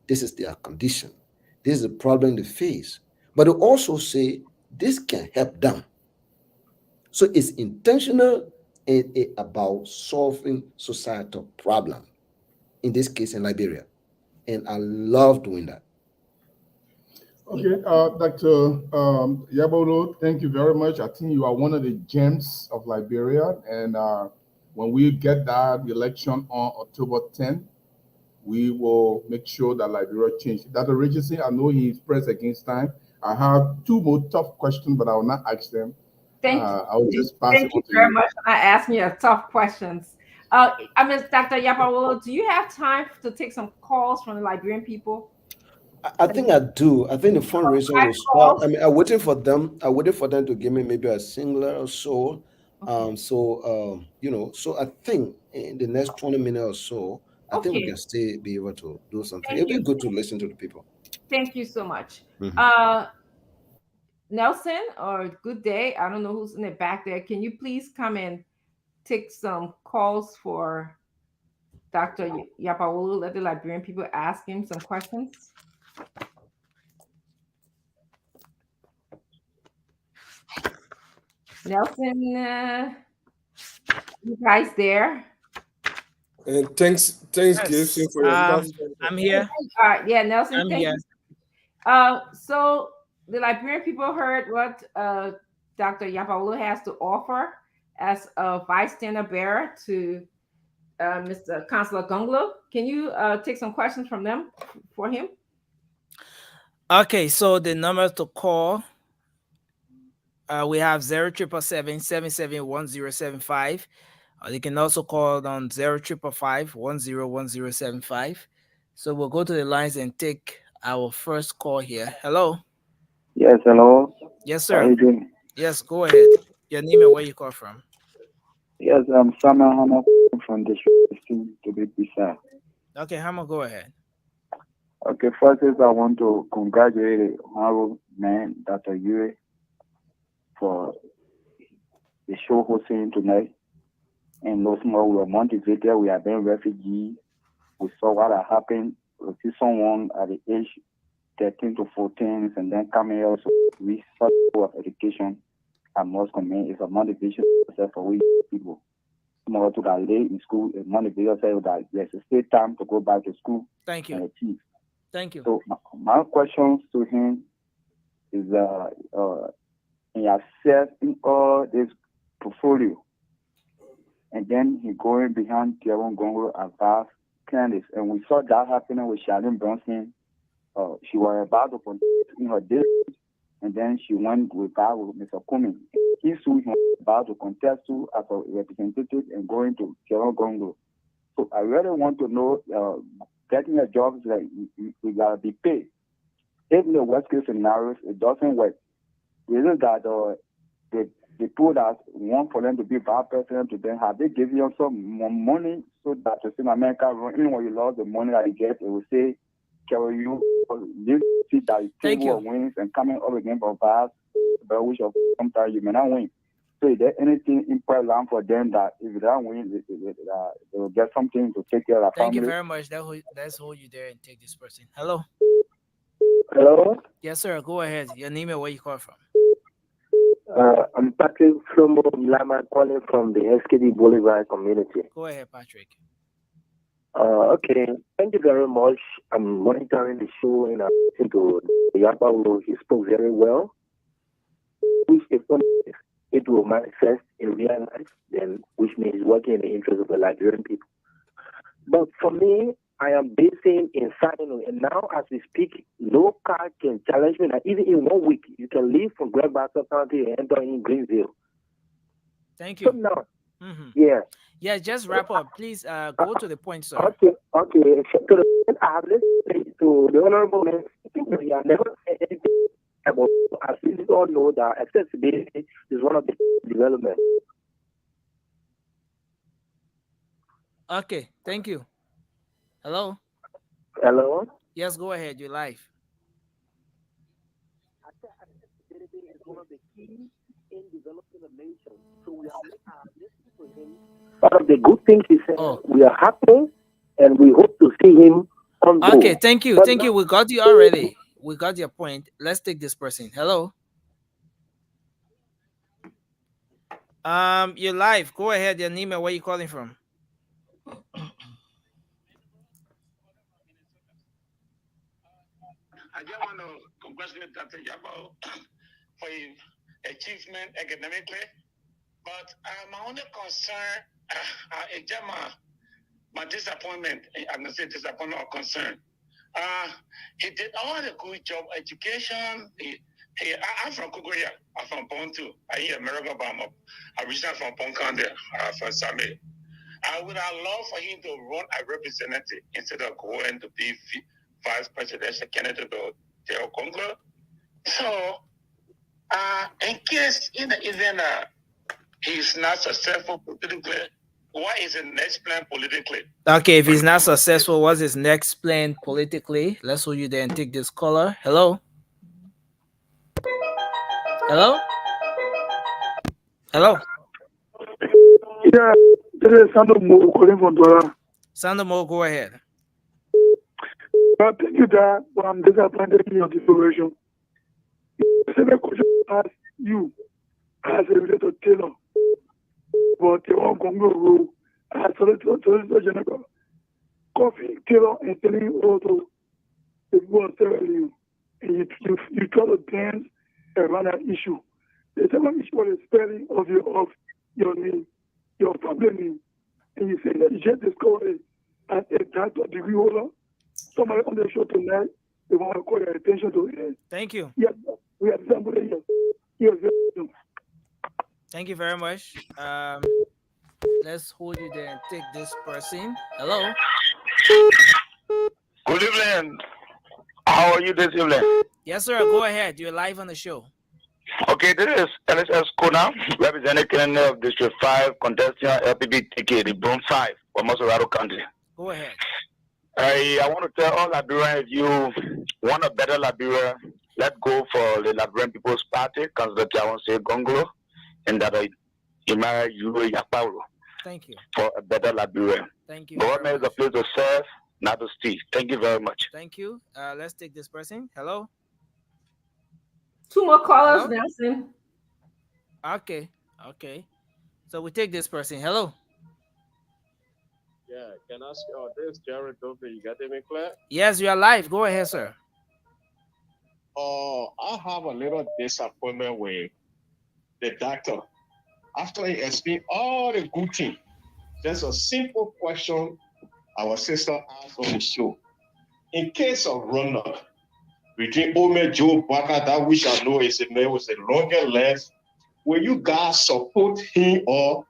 This is their condition. This is the problem they face. But I also say, this can help them. So it's intentional and about solving societal problem. In this case, in Liberia. And I love doing that. Okay, Dr. Yabolo, thank you very much. I think you are one of the gems of Liberia. And when we get that election on October 10th, we will make sure that Liberia changes. Dr. Richardson, I know he's pressed against time. I have two more tough questions, but I will not ask them. Thank I will just pass Thank it you on to very you. much for asking me tough questions. Dr. Yapawolo, do you have time to take some calls from the Liberian people? I think I do. I think the fundraiser will start. I mean, I'm waiting for them. I waited for them to give me maybe a singular or so. So I think in the next 20 minutes or so, I think we Okay. can still be able to do something. Thank It'll be you. good to listen to the people. Thank you so much. Mhm. Nelson, or good day. I don't know who's in the back there. Can you please come and take some calls for Dr. Yapawolo? Let the Liberian people ask him some questions. Nelson, you guys there? And thanks, Gibson, Yes, for your stuff. I'm here. Yeah, Nelson, I'm thank here. you. So the Liberian people heard what Dr. Yapawolo has to offer as a vice standard bearer to Mr. Councilor Gonglo. Can you take some questions from them for him? Okay, so the number to call, we have 0777-771075. You can also call on 0555-101075. So we'll go to the lines and take our first call here. Hello. Yes, hello. Yes, How are sir. you doing? Yes, go ahead. Your name and where you call from. Yes, I'm Samuel Hannah from the team to be precise. Okay, Hammer, go ahead. Okay, first is I want to congratulate the honorable man, Dr. Yue, for the show hosting tonight. And no more, we were motivated. We have been refugees. We saw what had happened. We see someone at the age 13 to 14 and then coming here also we such of education. I must commend. It's a motivation for we people. More to that late in school, a motivation say that there's still time to go back to school Thank you. and achieve. Thank you. So my questions to him is he assessing all this portfolio, and then he going behind Kevin Gongo as vast candidates, and we saw that happening with Charlene Bronson. She was about to contest in her district, and then she went with Mr. Cummings. He sued him about to contest to as a representative and going to Kevin Gongo. So I really want to know, getting a job is like you gotta be paid. If in the worst case scenarios it doesn't work, is it that the people that want for them to be vice president to them, have they given you some more money so that to see America even when you lost the money that you get, it will say, carry you this seat that is table of wins and coming up again for vice, but which of sometimes you may not win. So is there anything in plan for them that if they don't win, they will get something to take care of their Thank family? you very much. Let's hold you there and take this person. Hello. Hello, Yes, sir. Go ahead. Your name and where you call from. I'm Patrick Flomo Lama calling from the SKD Boulevard community. Go ahead, Patrick. Okay, thank you very much. I'm monitoring the show and I listen to Yapa. He spoke very well, which if it will manifest in real life, then which means working in the interest of the Liberian people. But for me, I am basing in Saginaw, and now as we speak, no car can challenge me. That even in 1 week, you can leave from Greg Baxter County and enter in Greenville. Thank you. So now, Yeah. Yeah, just wrap up. Please go to the point, sir. Okay. To the I have listened to the honorable man. I think we have never said anything about. As we all know that accessibility is one of the developments. Okay, thank you. Hello? Hello? Yes, go ahead. You're live. Accessibility is one of the keys in developing a nation. So we have listened to him. One of the good things he said, we are happy and we hope to see him on board. Okay, thank you. Thank you. We got you already. We got your point. Let's take this person. Hello? You're live. Go ahead. Your name and where you calling from. I just want to congratulate Dr. Yabo for his achievement academically, but my only concern, my disappointment, I'm going to say disappointment or concern. He did all the good job education. I'm from Kugoya. I'm from Pontu. I'm in America, but I'm originally from Ponkande, from Same. I would have loved for him to run a representative instead of going to be vice presidential candidate to the Congo. So, in case in the event he's not successful politically, what is the next plan politically? Okay, if he's not successful, what's his next plan politically? Let's hold you there and take this caller. Hello? Hello? Hello? Yeah, this is Sando Mo calling from Douala. Sando Mo, go ahead. Well, thank you, Dad, but I'm disappointed in your declaration. The second question asked you as a related Taylor, but the one Congo rule as Solicitor General Coffee Taylor and telling also the people are telling you, and you try to dance around that issue. The second issue was the spelling of your name, your family name, and you say that you just discovered it as a doctor degree holder. Somebody on the show tonight, they want to call your attention to it. Thank you. Yes, we have somebody here. Yes. Thank you very much. Let's hold you there and take this person. Hello? Good evening. How how are you this evening? Yes, sir. Go ahead. You're live on the show. Okay, this is LSS Kona, representing District 5, contestant LPB ticket, the Broom 5 for Masorado County. Go ahead. I want to tell all Liberians, if you want a better Liberia, let's go for the Liberian People's Party, Councilor Tiawanse Gongolo, and that Imara Yuro Yakpaulo. Thank you. For a better Liberia. Thank you. Government is a place to serve, not to steal. Thank you very much. Thank you. Let's take this person. Hello. 2 more callers, Nelson. Okay. Okay. So we take this person. Hello. Yeah, can I ask you, this is Jared Dover. You got me clear? Yes, you are live. Go ahead, sir. I have a little disappointment with the doctor. After he explained all the good things, just a simple question our sister asked on the show. In case of runoff between Ome Joe Baka, that which I know is a man with a longer legs, will you guys support him or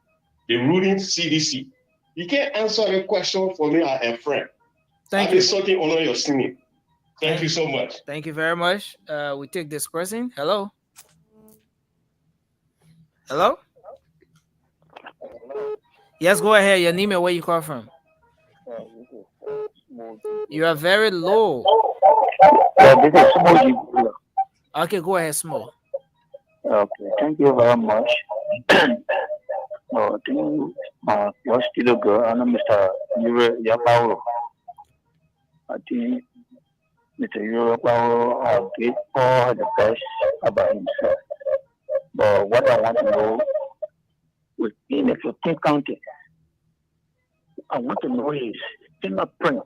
the ruling CDC? You can't answer the question for me as a friend. Thank you. Something on your singing. Thank you so much. Thank you very much. We take this person. Hello. Hello. Yes, go ahead. Your name and where you call from. You are very low. This is Small. Okay, go ahead, Small. Okay, thank you very much. I think your studio girl, I know Mr. Yapao. I think Mr. Yapao did all the best about himself. But what I want to know, within a 15 county, I want to know his fingerprint.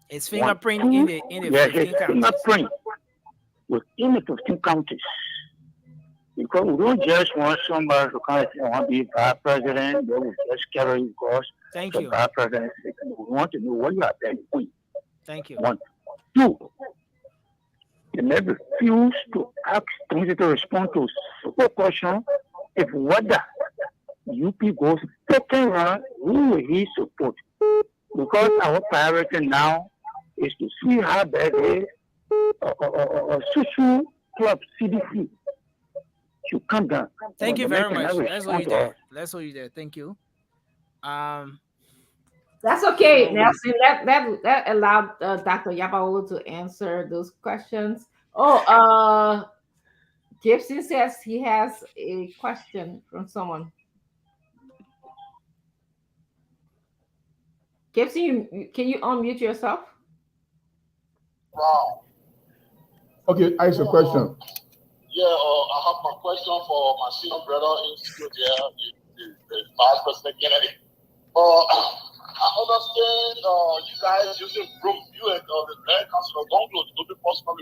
His fingerprint in the 15 counties. Fingerprint within the 15 counties. Because we don't just want somebody to come and say, I want to be vice president, they will just carry because Thank the you. vice president. We want to know what you are doing. Thank you. 1, 2, they may refuse to ask me to respond to simple question if whether UP goes second round, who will he support? Because our priority now is to see how bad a social club CDC should come down. Thank you very much. Let's Let's hold you there. Let's hold you there. Thank you. That's okay, Nelson. That allowed Dr. Yapaolo to answer those questions. Oh, Gibson says he has a question from someone. Gibson, can you unmute yourself? Wow. Okay, ask your question. Yeah, I have my question for my senior brother in studio there, the vice president Kennedy. I understand you guys using broom, you and the grand council of Gonglo, to be possible.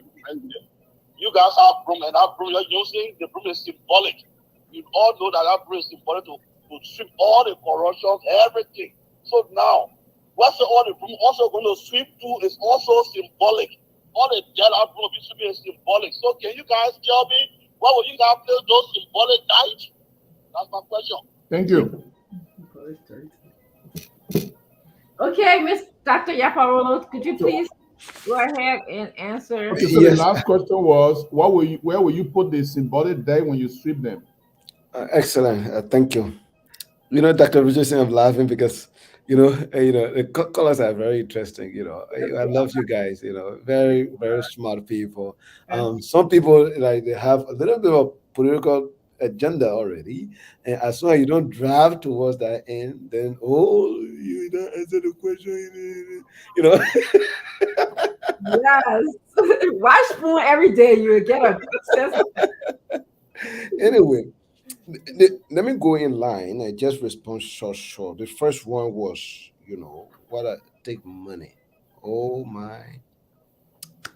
You guys have broom, and that broom you're using, the broom is symbolic. You all know that broom is symbolic to sweep all the corruption, everything. So now, what's all the broom also going to sweep to is also symbolic. All the dead broom used to be symbolic. So can you guys tell me what will you guys play those symbolic nights? That's my question. Thank you. Okay, Miss Dr. Yapaolo, could you please go ahead and answer? Okay, so the last question was, where will you put the symbolic die when you sweep them? Excellent. Thank you. You know, Dr. Richardson, I'm laughing because the colors are very interesting. I love you guys. Very, very smart people. Some people they have a little bit of political agenda already, and as long as you don't drive towards that end, then you don't answer the question. Yes. Wash spoon every day, you will get a good sense of Anyway, let me go in line. I just respond short. The first one was, what I take money. Oh my.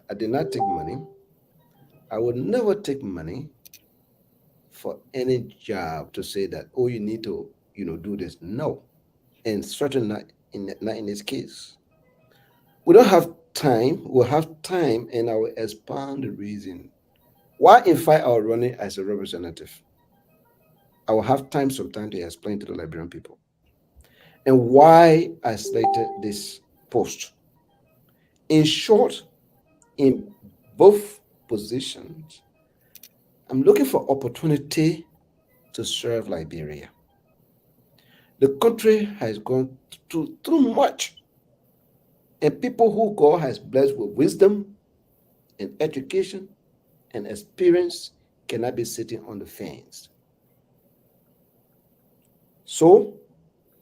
I did not take money. I would never take money for any job to say that, you need to, do this. No. And certainly not in this case. We don't have time. We'll have time and I will expound the reason why, in fact, I was running as a representative. I will have some time to explain to the Liberian people and why I selected this post. In short, in both positions, I'm looking for opportunity to serve Liberia. The country has gone through much, and people who God has blessed with wisdom and education and experience cannot be sitting on the fence. So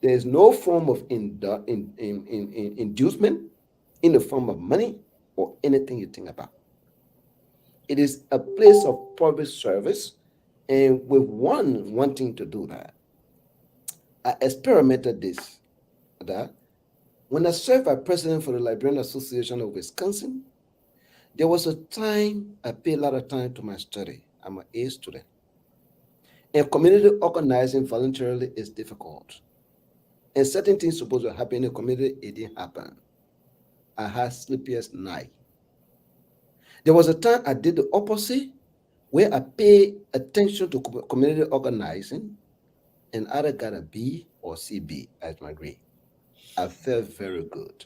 there is no form of inducement in the form of money or anything you think about. It is a place of public service, and with one wanting to do that, I experimented that when I served as president for the Liberian Association of Wisconsin. There was a time I paid a lot of time to my study. I'm an A student. And community organizing voluntarily is difficult. And certain things supposed to happen in the community, it didn't happen. I had sleepless night. There was a time I did the opposite, where I paid attention to community organizing, and either got a B or CB as my grade. I felt very good.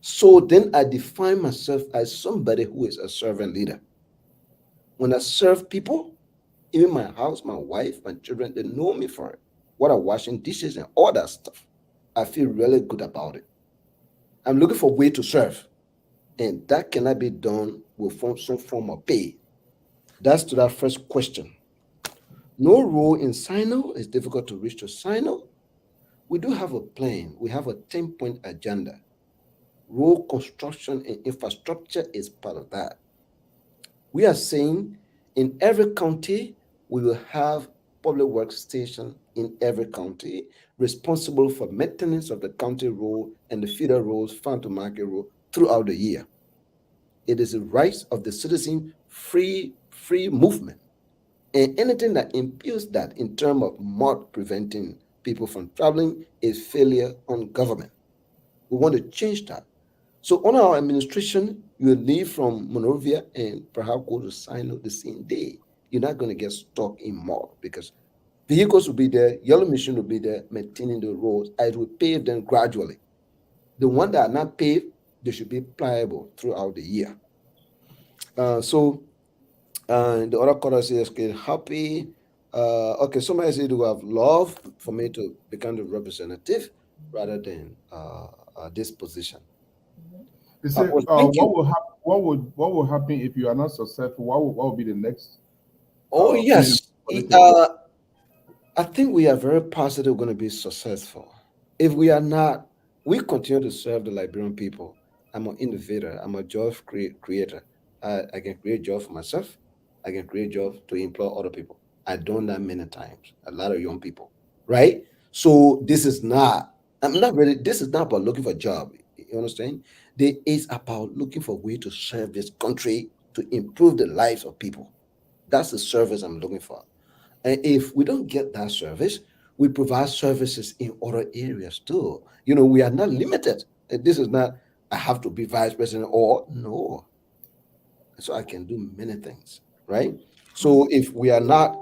So then I defined myself as somebody who is a servant leader. When I serve people, even my house, my wife, my children, they know me for it. What I'm washing dishes and all that stuff. I feel really good about it. I'm looking for a way to serve. And that cannot be done with some form of pay. That's to that first question. No role in Sino is difficult to reach to Sino. We do have a plan. We have a 10-point agenda. Road construction and infrastructure is part of that. We are saying in every county, we will have public works station in every county responsible for maintenance of the county road and the feeder roads, farm to market road throughout the year. It is a right of the citizen free movement. And anything that impedes that in terms of not preventing people from traveling is failure on government. We want to change that. So on our administration, you will leave from Monrovia and perhaps go to Sino the same day. You're not going to get stuck in mall because vehicles will be there, yellow machine will be there, maintaining the roads. I will pave them gradually. The one that are not paved, they should be pliable throughout the year. The other caller says, okay, happy. Okay, somebody said you have love for me to become the representative rather than this position. They say, Well, thank you. what will happen if you are not successful? What will be the next Oh, phase yes. politically? I think we are very positive going to be successful. If we are not, we continue to serve the Liberian people. I'm an innovator. I'm a job creator. I can create job for myself. I can create job to employ other people. I've done that many times. A lot of young people, right? So this is not. I'm not really. This is not about looking for a job. You understand? This is about looking for a way to serve this country to improve the lives of people. That's the service I'm looking for. And if we don't get that service, we provide services in other areas too. We are not limited. This is not, I have to be vice president or no. So I can do many things, right? So if we are not,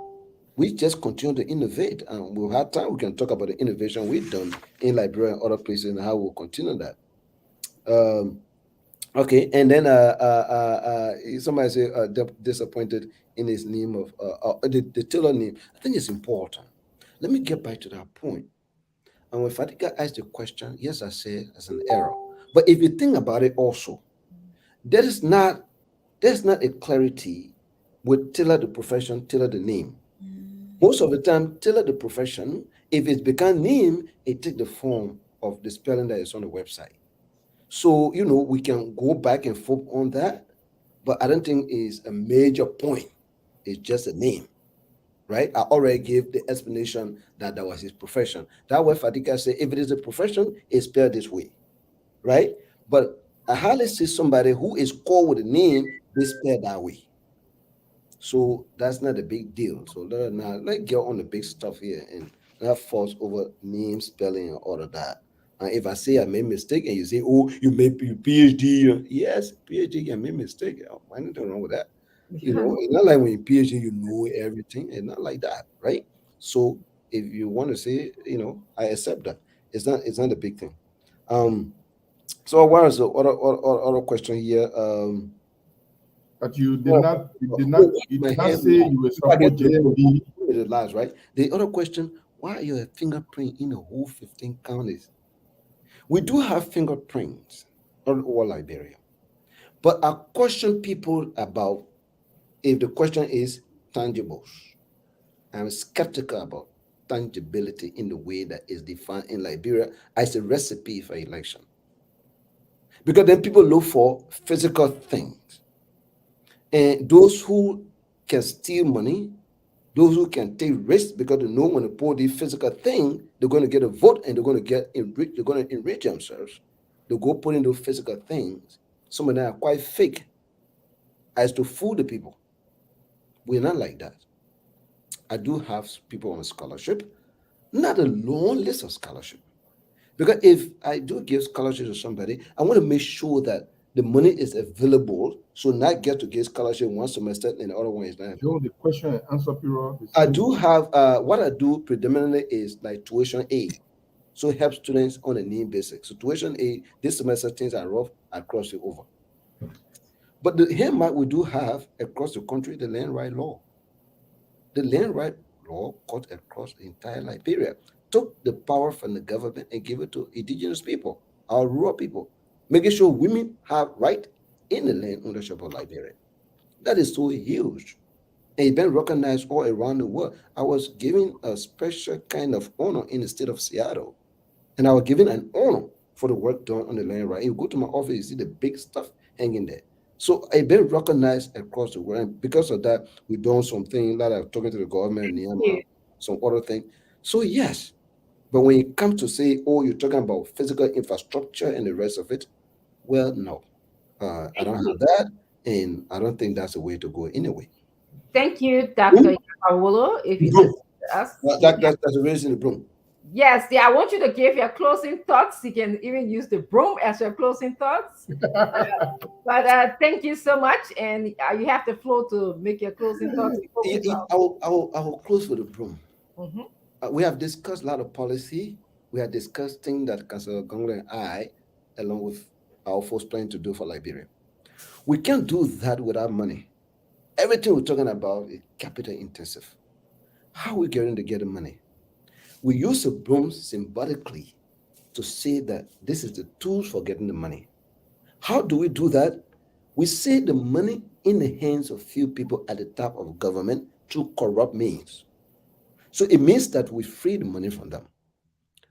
we just continue to innovate. And we'll have time, we can talk about the innovation we've done in Liberia and other places and how we'll continue that. Okay, and then somebody say disappointed in his name of the Taylor name. I think it's important. Let me get back to that point. And when Fadiga asked the question, yes, I say it's an error. But if you think about it also, there is not there's not a clarity with Taylor the profession, Taylor the name. Most of the time, Taylor the profession, if it's become name, it take the form of the spelling that is on the website. So, we can go back and forth on that, but I don't think it's a major point. It's just a name, right? I already gave the explanation that was his profession. That way, Fadika said, if it is a profession, it's spelled this way, right? But I hardly see somebody who is called with a name, they spell that way. So that's not a big deal. So let's get on the big stuff here and not force over name, spelling, and all of that. And if I say I made mistake and you say, oh, you made your PhD, yes, PhD can make mistake. Anything wrong with that? It's not like when you PhD, you know everything. It's not like that, right? So if you want to say, I accept that. It's not a big thing. Um, So what is the other question here? But you did Oh, not, you my did not hand. say you will If I support get to JMB. the last, right? The other question: why are your fingerprint in the whole 15 counties? We do have fingerprints all over Liberia, but I question people about if the question is tangibles. I'm skeptical about tangibility in the way that is defined in Liberia as a recipe for election. Because then people look for physical things. And those who can steal money, those who can take risks because they know when they pull the physical thing, they're going to get a vote and they're going to get enriched, they're going to enrich themselves. They go put in those physical things. Some of them are quite fake as to fool the people. We're not like that. I do have people on scholarship, not a long list of scholarship. Because if I do give scholarship to somebody, I want to make sure that the money is available, so not get to give scholarship one semester and the other one is not Joe, available. the question and answer period is I 2 do minutes. have what I do predominantly is like tuition aid. So it helps students on a need basis. So tuition aid, this semester things are rough, I cross it over. But the here might we do have across the country the land right law. The land right law cut across the entire Liberia, took the power from the government and gave it to indigenous people, our rural people, making sure women have right in the land ownership of Liberia. That is so huge. And it's been recognized all around the world. I was given a special kind of honor in the state of Seattle. And I was given an honor for the work done on the land right. You go to my office, you see the big stuff hanging there. So it's been recognized across the world. And because of that, we've done something that I'm talking to the government in Yeah. Myanmar, some other thing. So yes, but when it comes to say, oh, you're talking about physical infrastructure and the rest of it, well, no. I don't have that, and I don't think that's the way to go anyway. Thank you, Dr. Broom? Yapawolo. If The you listen broom. to us, That's the raising the broom. yes, yeah, I want you to give your closing thoughts. You can even use the broom as your closing thoughts. But thank you so much, and you have the floor to make your closing thoughts before we go. I will close with the broom. Mhm. We have discussed a lot of policy. We have discussed things that Councillor Gongre and I, along with our folks, plan to do for Liberia. We can't do that without money. Everything we're talking about is capital intensive. How are we going to get the money? We use the broom symbolically to say that this is the tools for getting the money. How do we do that? We say the money in the hands of few people at the top of government through corrupt means. So it means that we free the money from them.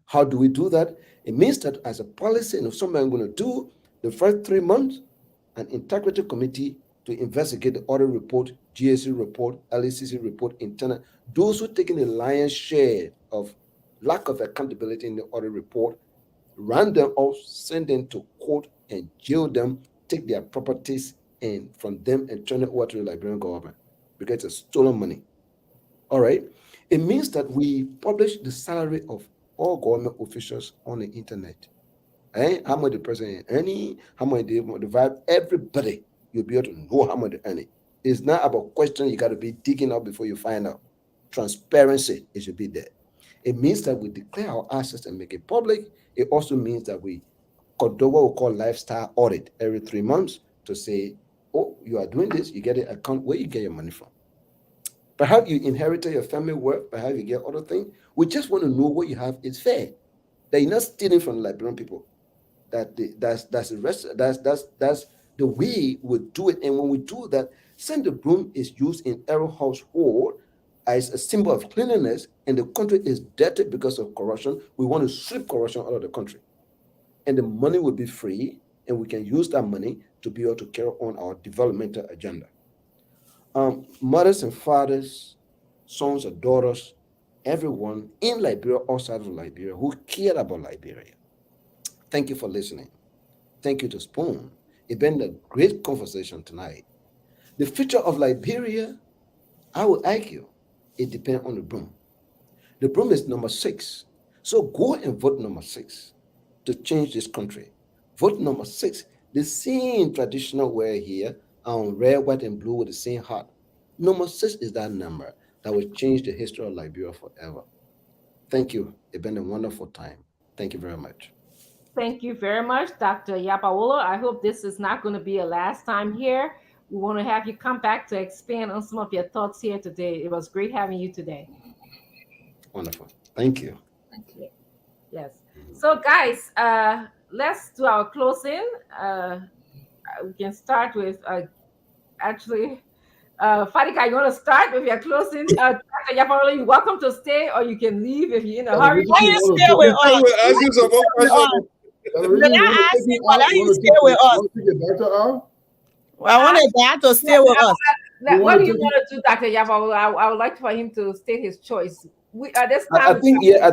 How do we do that? It means that as a policy, and if something I'm going to do, the first 3 months, an integrity committee to investigate the audit report, GSC report, LACC report, internal, those who taking the lion's share of lack of accountability in the audit report, run them off, send them to court and jail them, take their properties and from them and turn it over to the Liberian government because it's stolen money. All right. It means that we publish the salary of all government officials on the internet. How much the president earning, how much they divide, everybody, you'll be able to know how much they earning. It's not about question you got to be digging out before you find out. Transparency, it should be there. It means that we declare our assets and make it public. It also means that we conduct what we call lifestyle audit every 3 months to say, oh, you are doing this, you get an account where you get your money from. Perhaps you inherited your family wealth, perhaps you get other things. We just want to know what you have is fair. That you're not stealing from the Liberian people. That's the rest. That's the way we do it. And when we do that, send the broom is used in every household as a symbol of cleanliness, and the country is dirty because of corruption. We want to sweep corruption out of the country, and the money will be free, and we can use that money to be able to carry on our developmental agenda. Mothers and fathers, sons and daughters, everyone in Liberia, outside of Liberia, who cared about Liberia. Thank you for listening. Thank you to Spoon. It's been a great conversation tonight. The future of Liberia, I would argue, it depends on the broom. The broom is number 6. So go and vote number 6 to change this country. Vote number 6. The same traditional wear here on red, white, and blue with the same heart. Number 6 is that number that will change the history of Liberia forever. Thank you. It's been a wonderful time. Thank you very much. Thank you very much, Dr. Yapaola. I hope this is not going to be a last time here. We want to have you come back to expand on some of your thoughts here today. It was great having you today. Wonderful. Thank you. Yes. So, guys, let's do our closing. We can start with actually. Fadika, you want to start with your closing? Dr. Yapaola, you're welcome to stay, or you can leave if you're in a hurry. Why you stay with us? Ask you some more questions. May I ask you, why don't you stay with us? Well, I want the doctor to stay with us. What do you want to do, Dr. Yapaola? I would like for him to state his choice. This I time,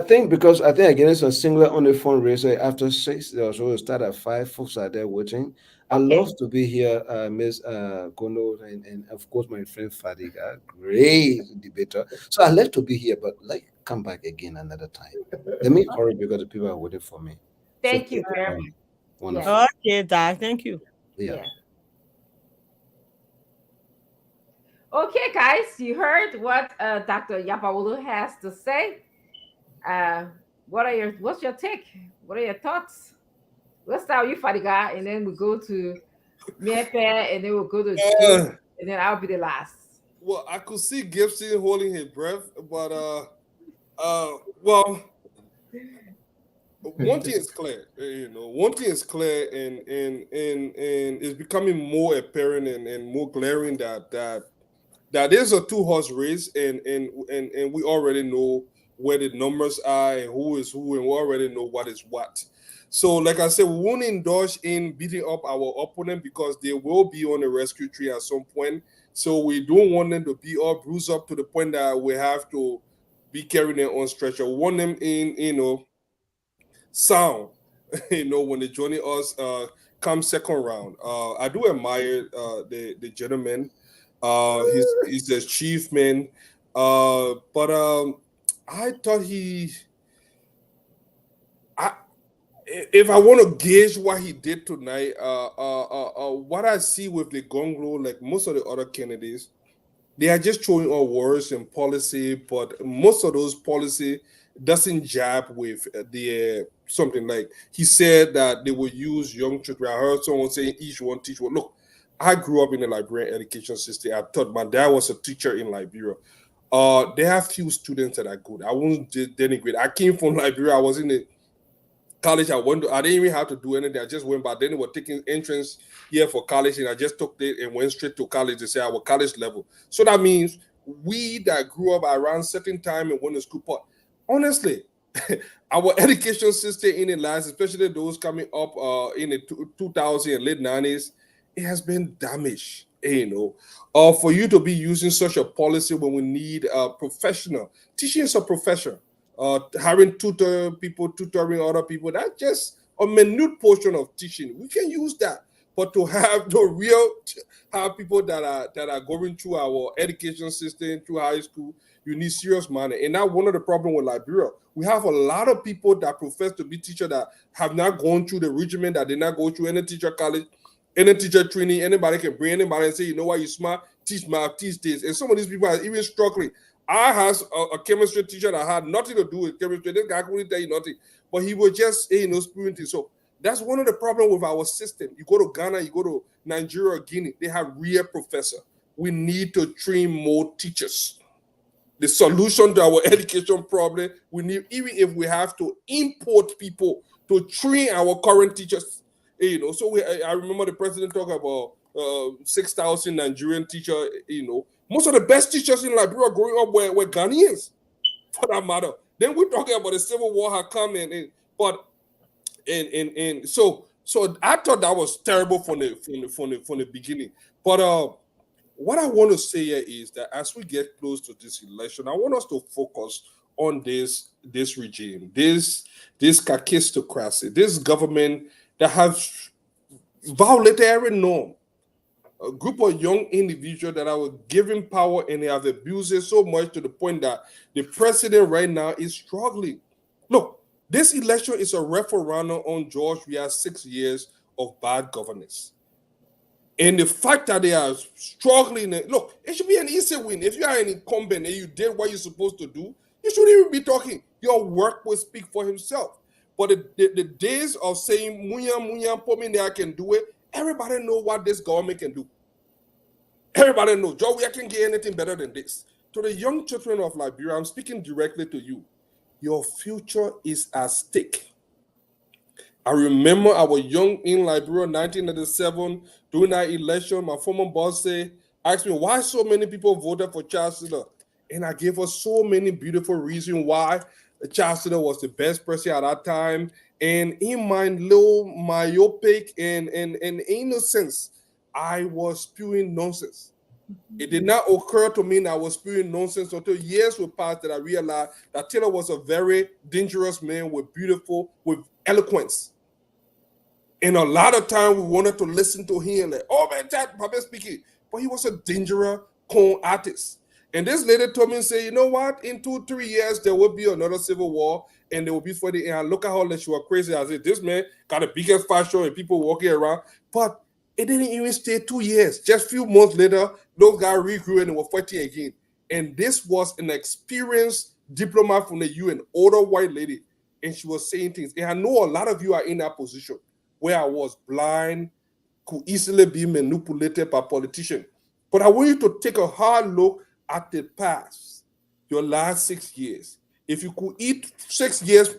think because I think again it's a single only fundraiser after 6. They also start at 5. Folks are there waiting. I love to be here, Ms. Gono, and of course my friend Fadiga, great debater. So I love to be here, but come back again another time. Let me hurry because the people are waiting for me. Thank you very much. Wonderful. Okay, Doc. Thank you. Yeah. Okay, guys, you heard what Dr. Yapaola has to say. What's your take? What are your thoughts? Let's start with you, Fadiga, and then we'll go to Miepe, and then we'll go to Jim, and then I'll be the last. Well, I could see Gibson holding his breath, but well, one thing is clear, one thing is clear, and it's becoming more apparent and more glaring that there's a 2-horse race, and we already know where the numbers are and who is who, and we already know what is what. So, like I said, we won't indulge in beating up our opponent because they will be on the rescue tree at some point. So we don't want them to be all bruised up to the point that we have to be carrying them on stretcher. We want them in, sound, when they join us come second round. I do admire the gentleman. He's the chief man. But I thought if I want to gauge what he did tonight, what I see with the Gonglo, like most of the other candidates, they are just throwing out words and policy, but most of those policy doesn't jab with the something like he said that they will use young children. I heard someone saying each one teach one. Look, I grew up in the Liberian education system. I thought my dad was a teacher in Liberia. They have few students that are good. I won't denigrate. I came from Liberia. I was in the college. I didn't even have to do anything. I just went by. Then they were taking entrance here for college, and I just took it and went straight to college to say our college level. So that means we that grew up around certain time and went to school. But honestly, our education system in the last, especially those coming up in the 2000 and late 90s, it has been damaged. For you to be using such a policy when we need a professional, teaching is a profession. Having people tutoring other people, that's just a minute portion of teaching. We can use that, but to have have people that are going through our education system, through high school, you need serious money. And that's one of the problems with Liberia. We have a lot of people that profess to be teachers that have not gone through the regimen, that did not go through any teacher college, any teacher training. Anybody can bring anybody and say, you know what, you smart, teach math, teach this. And some of these people are even struggling. I had a chemistry teacher that had nothing to do with chemistry. This guy couldn't tell you nothing, but he was just spiriting. So that's one of the problems with our system. You go to Ghana, you go to Nigeria or Guinea, they have real professors. We need to train more teachers. The solution to our education problem, we need, even if we have to import people to train our current teachers. So I remember the president talking about 6,000 Nigerian teachers. Most of the best teachers in Liberia growing up were Ghanaians, for that matter. Then we're talking about the Civil War had come so I thought that was terrible from the beginning. But what I want to say here is that as we get close to this election, I want us to focus on this regime, this kakistocracy, this government that has violated every norm. A group of young individuals that are given power and they have abused it so much to the point that the president right now is struggling. Look, this election is a referendum on George. We have 6 years of bad governance. And the fact that they are struggling, look, it should be an easy win. If you are an incumbent and you did what you're supposed to do, you shouldn't even be talking. Your work will speak for himself. But the days of saying munya munya pomine I can do it, everybody know what this government can do. Everybody knows Joe, we can get anything better than this. To the young children of Liberia, I'm speaking directly to you. Your future is at stake. I remember I was young in Liberia, 1997, during that election. My former boss asked me why so many people voted for Chancellor. And I gave her so many beautiful reasons why the Chancellor was the best person at that time. And in my little myopic and innocence, I was spewing nonsense. It did not occur to me that I was spewing nonsense until years would pass that I realized that Taylor was a very dangerous man with eloquence. And a lot of time we wanted to listen to him like, oh man, that Papa speaking. But he was a dangerous con artist. And this lady told me and say, you know what? In 2-3 years, there will be another civil war and there will be for the and I look at her like she was crazy. I said, this man got the biggest fashion and people walking around. But it didn't even stay 2 years. Just a few months later, those guys regrew and they were fighting again. And this was an experienced diplomat from the UN, older white lady. And she was saying things. And I know a lot of you are in that position where I was blind, could easily be manipulated by politicians. But I want you to take a hard look at the past, your last 6 years. If you could eat 6 years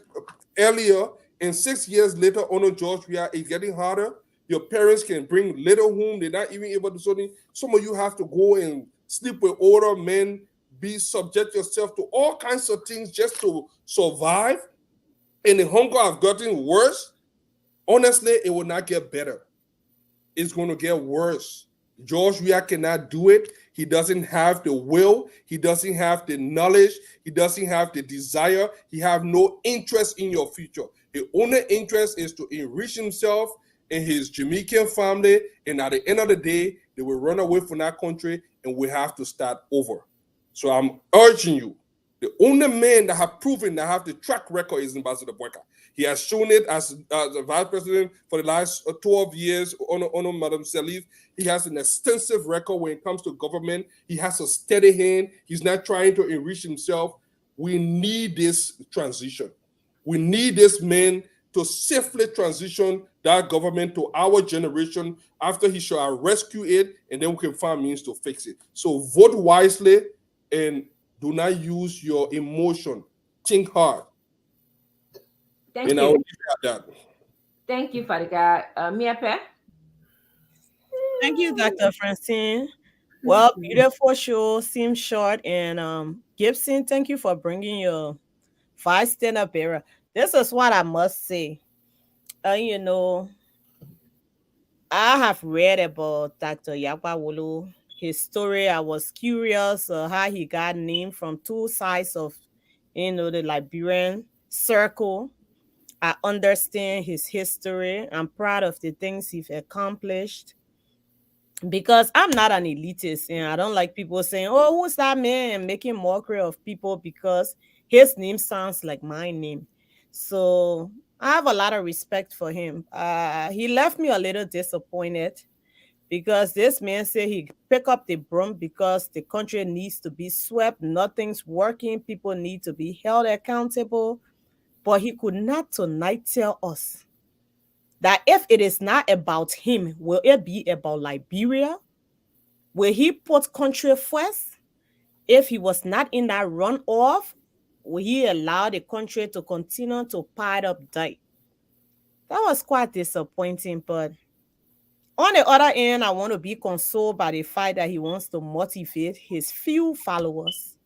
earlier and 6 years later on George, it's getting harder. Your parents can bring little home. They're not even able to do something. Some of you have to go and sleep with older men, subject yourself to all kinds of things just to survive. And the hunger has gotten worse. Honestly, it will not get better. It's going to get worse. George Weah cannot do it. He doesn't have the will. He doesn't have the knowledge. He doesn't have the desire. He has no interest in your future. His only interest is to enrich himself and his Jamaican family. And at the end of the day, they will run away from that country and we have to start over. So I'm urging you, the only man that have proven that have the track record is Ambassador Boyka. He has shown it as a vice president for the last 12 years on Madam Salif. He has an extensive record when it comes to government. He has a steady hand. He's not trying to enrich himself. We need this transition. We need this man to safely transition that government to our generation after he shall rescue it, and then we can find means to fix it. So vote wisely and do not use your emotion. Think hard. Thank and you. I will leave it at that. Thank you, Father God. Miape? Thank you, Dr. Francine. Well, beautiful show. Seems short. And Gibson, thank you for bringing your 5 stand-up era. This is what I must say. You know, I have read about Dr. Yapawolo, his story. I was curious how he got named from 2 sides of, the Liberian circle. I understand his history. I'm proud of the things he's accomplished because I'm not an elitist and I don't like people saying, oh, who's that man? And making mockery of people because his name sounds like my name. So I have a lot of respect for him. He left me a little disappointed because this man said he pick up the broom because the country needs to be swept. Nothing's working. People need to be held accountable. But he could not tonight tell us that if it is not about him, will it be about Liberia? Will he put country first? If he was not in that runoff, will he allow the country to continue to pile up debt? That was quite disappointing, but on the other end, I want to be consoled by the fact that he wants to motivate his few followers.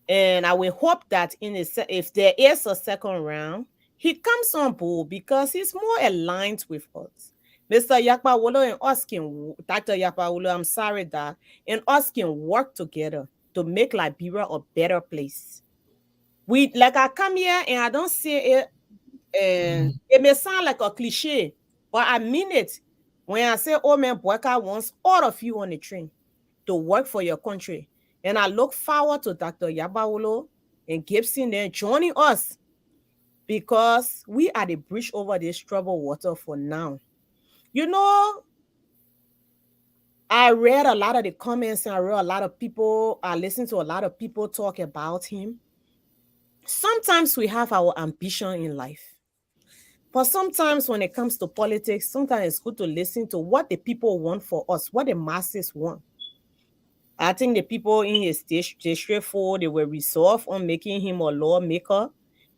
And I will hope that if there is a second round, he comes on board because he's more aligned with us. Mr. Yakpawolo and us can, Dr. Yakpawolo, I'm sorry that, and us can work together to make Liberia a better place. I come here and I don't say it, and it may sound like a cliche, but I mean it. When I say, oh man, Boyka wants all of you on the train to work for your country. And I look forward to Dr. Yabawolo and Gibson there joining us because we are the bridge over this troubled water for now. I read a lot of the comments and I listened to a lot of people talk about him. Sometimes we have our ambition in life. But sometimes when it comes to politics, sometimes it's good to listen to what the people want for us, what the masses want. I think the people in his district 4, they were resolved on making him a lawmaker.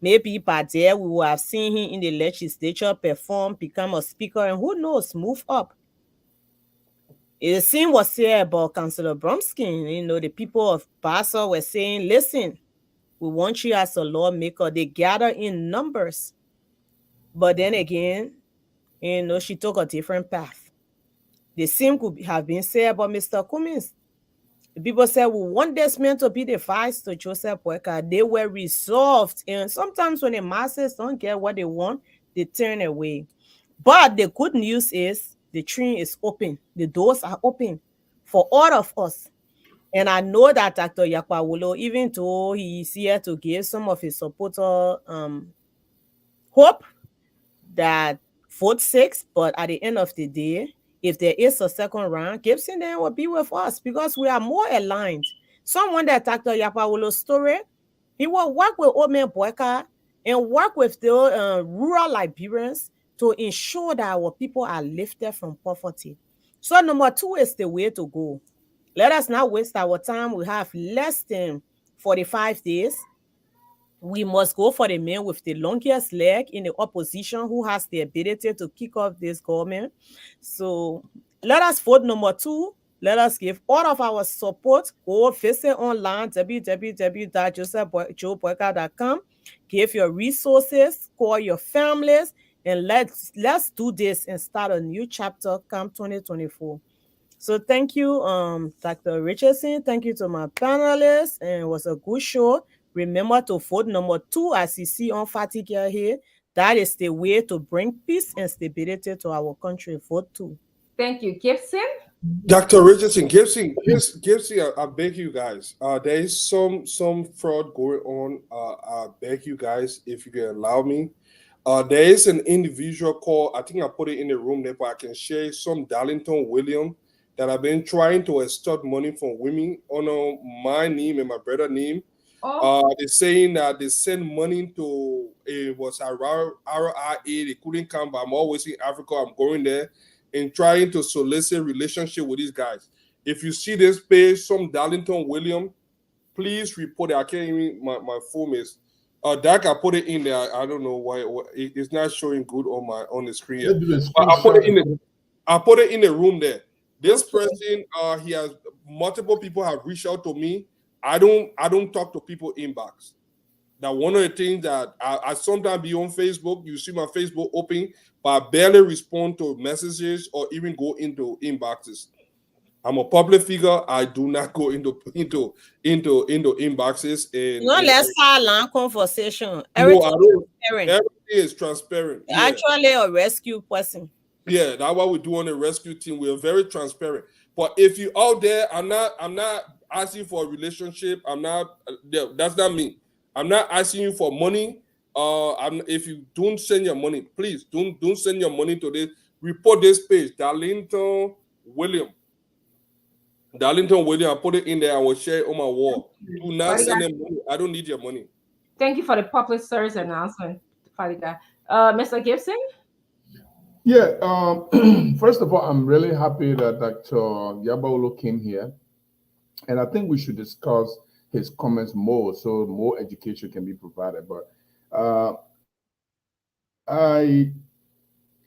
Maybe by there we will have seen him in the legislature perform, become a speaker, and who knows, move up. The same was said about Councillor Bromskin. You know, the people of Basel were saying, listen, we want you as a lawmaker. They gather in numbers. But then again, you know, she took a different path. The same could have been said about Mr. Cummings. The people said, we want this man to be the vice to Joseph Boyka. They were resolved. And sometimes when the masses don't get what they want, they turn away. But the good news is the train is open. The doors are open for all of us. And I know that Dr. Yakwawolo, even though he is here to give some of his supporters hope that vote 6, but at the end of the day, if there is a second round, Gibson then will be with us because we are more aligned. Someone that Dr. Yakwawolo's story, he will work with Old Man Boyka and work with the rural Liberians to ensure that our people are lifted from poverty. So number 2 is the way to go. Let us not waste our time. We have less than 45 days. We must go for the man with the longest leg in the opposition who has the ability to kick off this government. So let us vote number 2. Let us give all of our support. Go visit online, www.joeboyka.com. Give your resources, call your families, and let's do this and start a new chapter come 2024. So thank you, Dr. Richardson. Thank you to my panelists, and it was a good show. Remember to vote number 2, as you see on fatigue here. That is the way to bring peace and stability to our country. Vote 2. Thank you, Gibson. Dr. Richardson, Gibson, I beg you guys. There is some fraud going on. I beg you guys, if you can allow me. There is an individual called, I think I put it in the room there, but I can share some Darlington William that have been trying to extort money from women on my name and my brother's name. They're saying that they send money to, it was a RIA, they couldn't come, but I'm always in Africa, I'm going there and trying to solicit relationship with these guys. If you see this page, some Darlington William, please report it. I can't even, my phone is, Dak, I put it in there. I don't know why it's not showing good on the screen yet. But I put it in the room there. This person, he has multiple people have reached out to me. I don't talk to people inbox. Now, one of the things that I sometimes be on Facebook, you see my Facebook open, but I barely respond to messages or even go into inboxes. I'm a public figure. I do not go into inboxes. And let's have a long conversation. Everything is transparent. Yeah. Actually, a rescue person. Yeah, that's what we do on the rescue team. We are very transparent. But if you out there, I'm not asking for a relationship. That's not me. I'm not asking you for money. If you don't send your money, please don't send your money to this. Report this page, Darlington William. I put it in there. I will share it on my wall. Do not send them money. I don't need your money. Thank you for the public service announcement, Mr. Gibson. Yeah. First of all, I'm really happy that Dr. Yakwawolo came here, and I think we should discuss his comments more, so more education can be provided. But I'm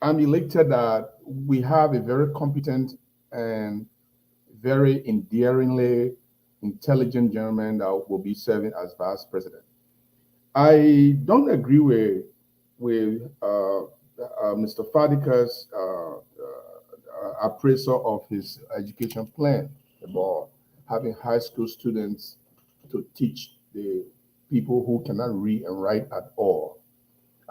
elated that we have a very competent and very endearingly intelligent gentleman that will be serving as vice president. I don't agree with Mr. Fadika's appraisal of his education plan about having high school students to teach the people who cannot read and write at all.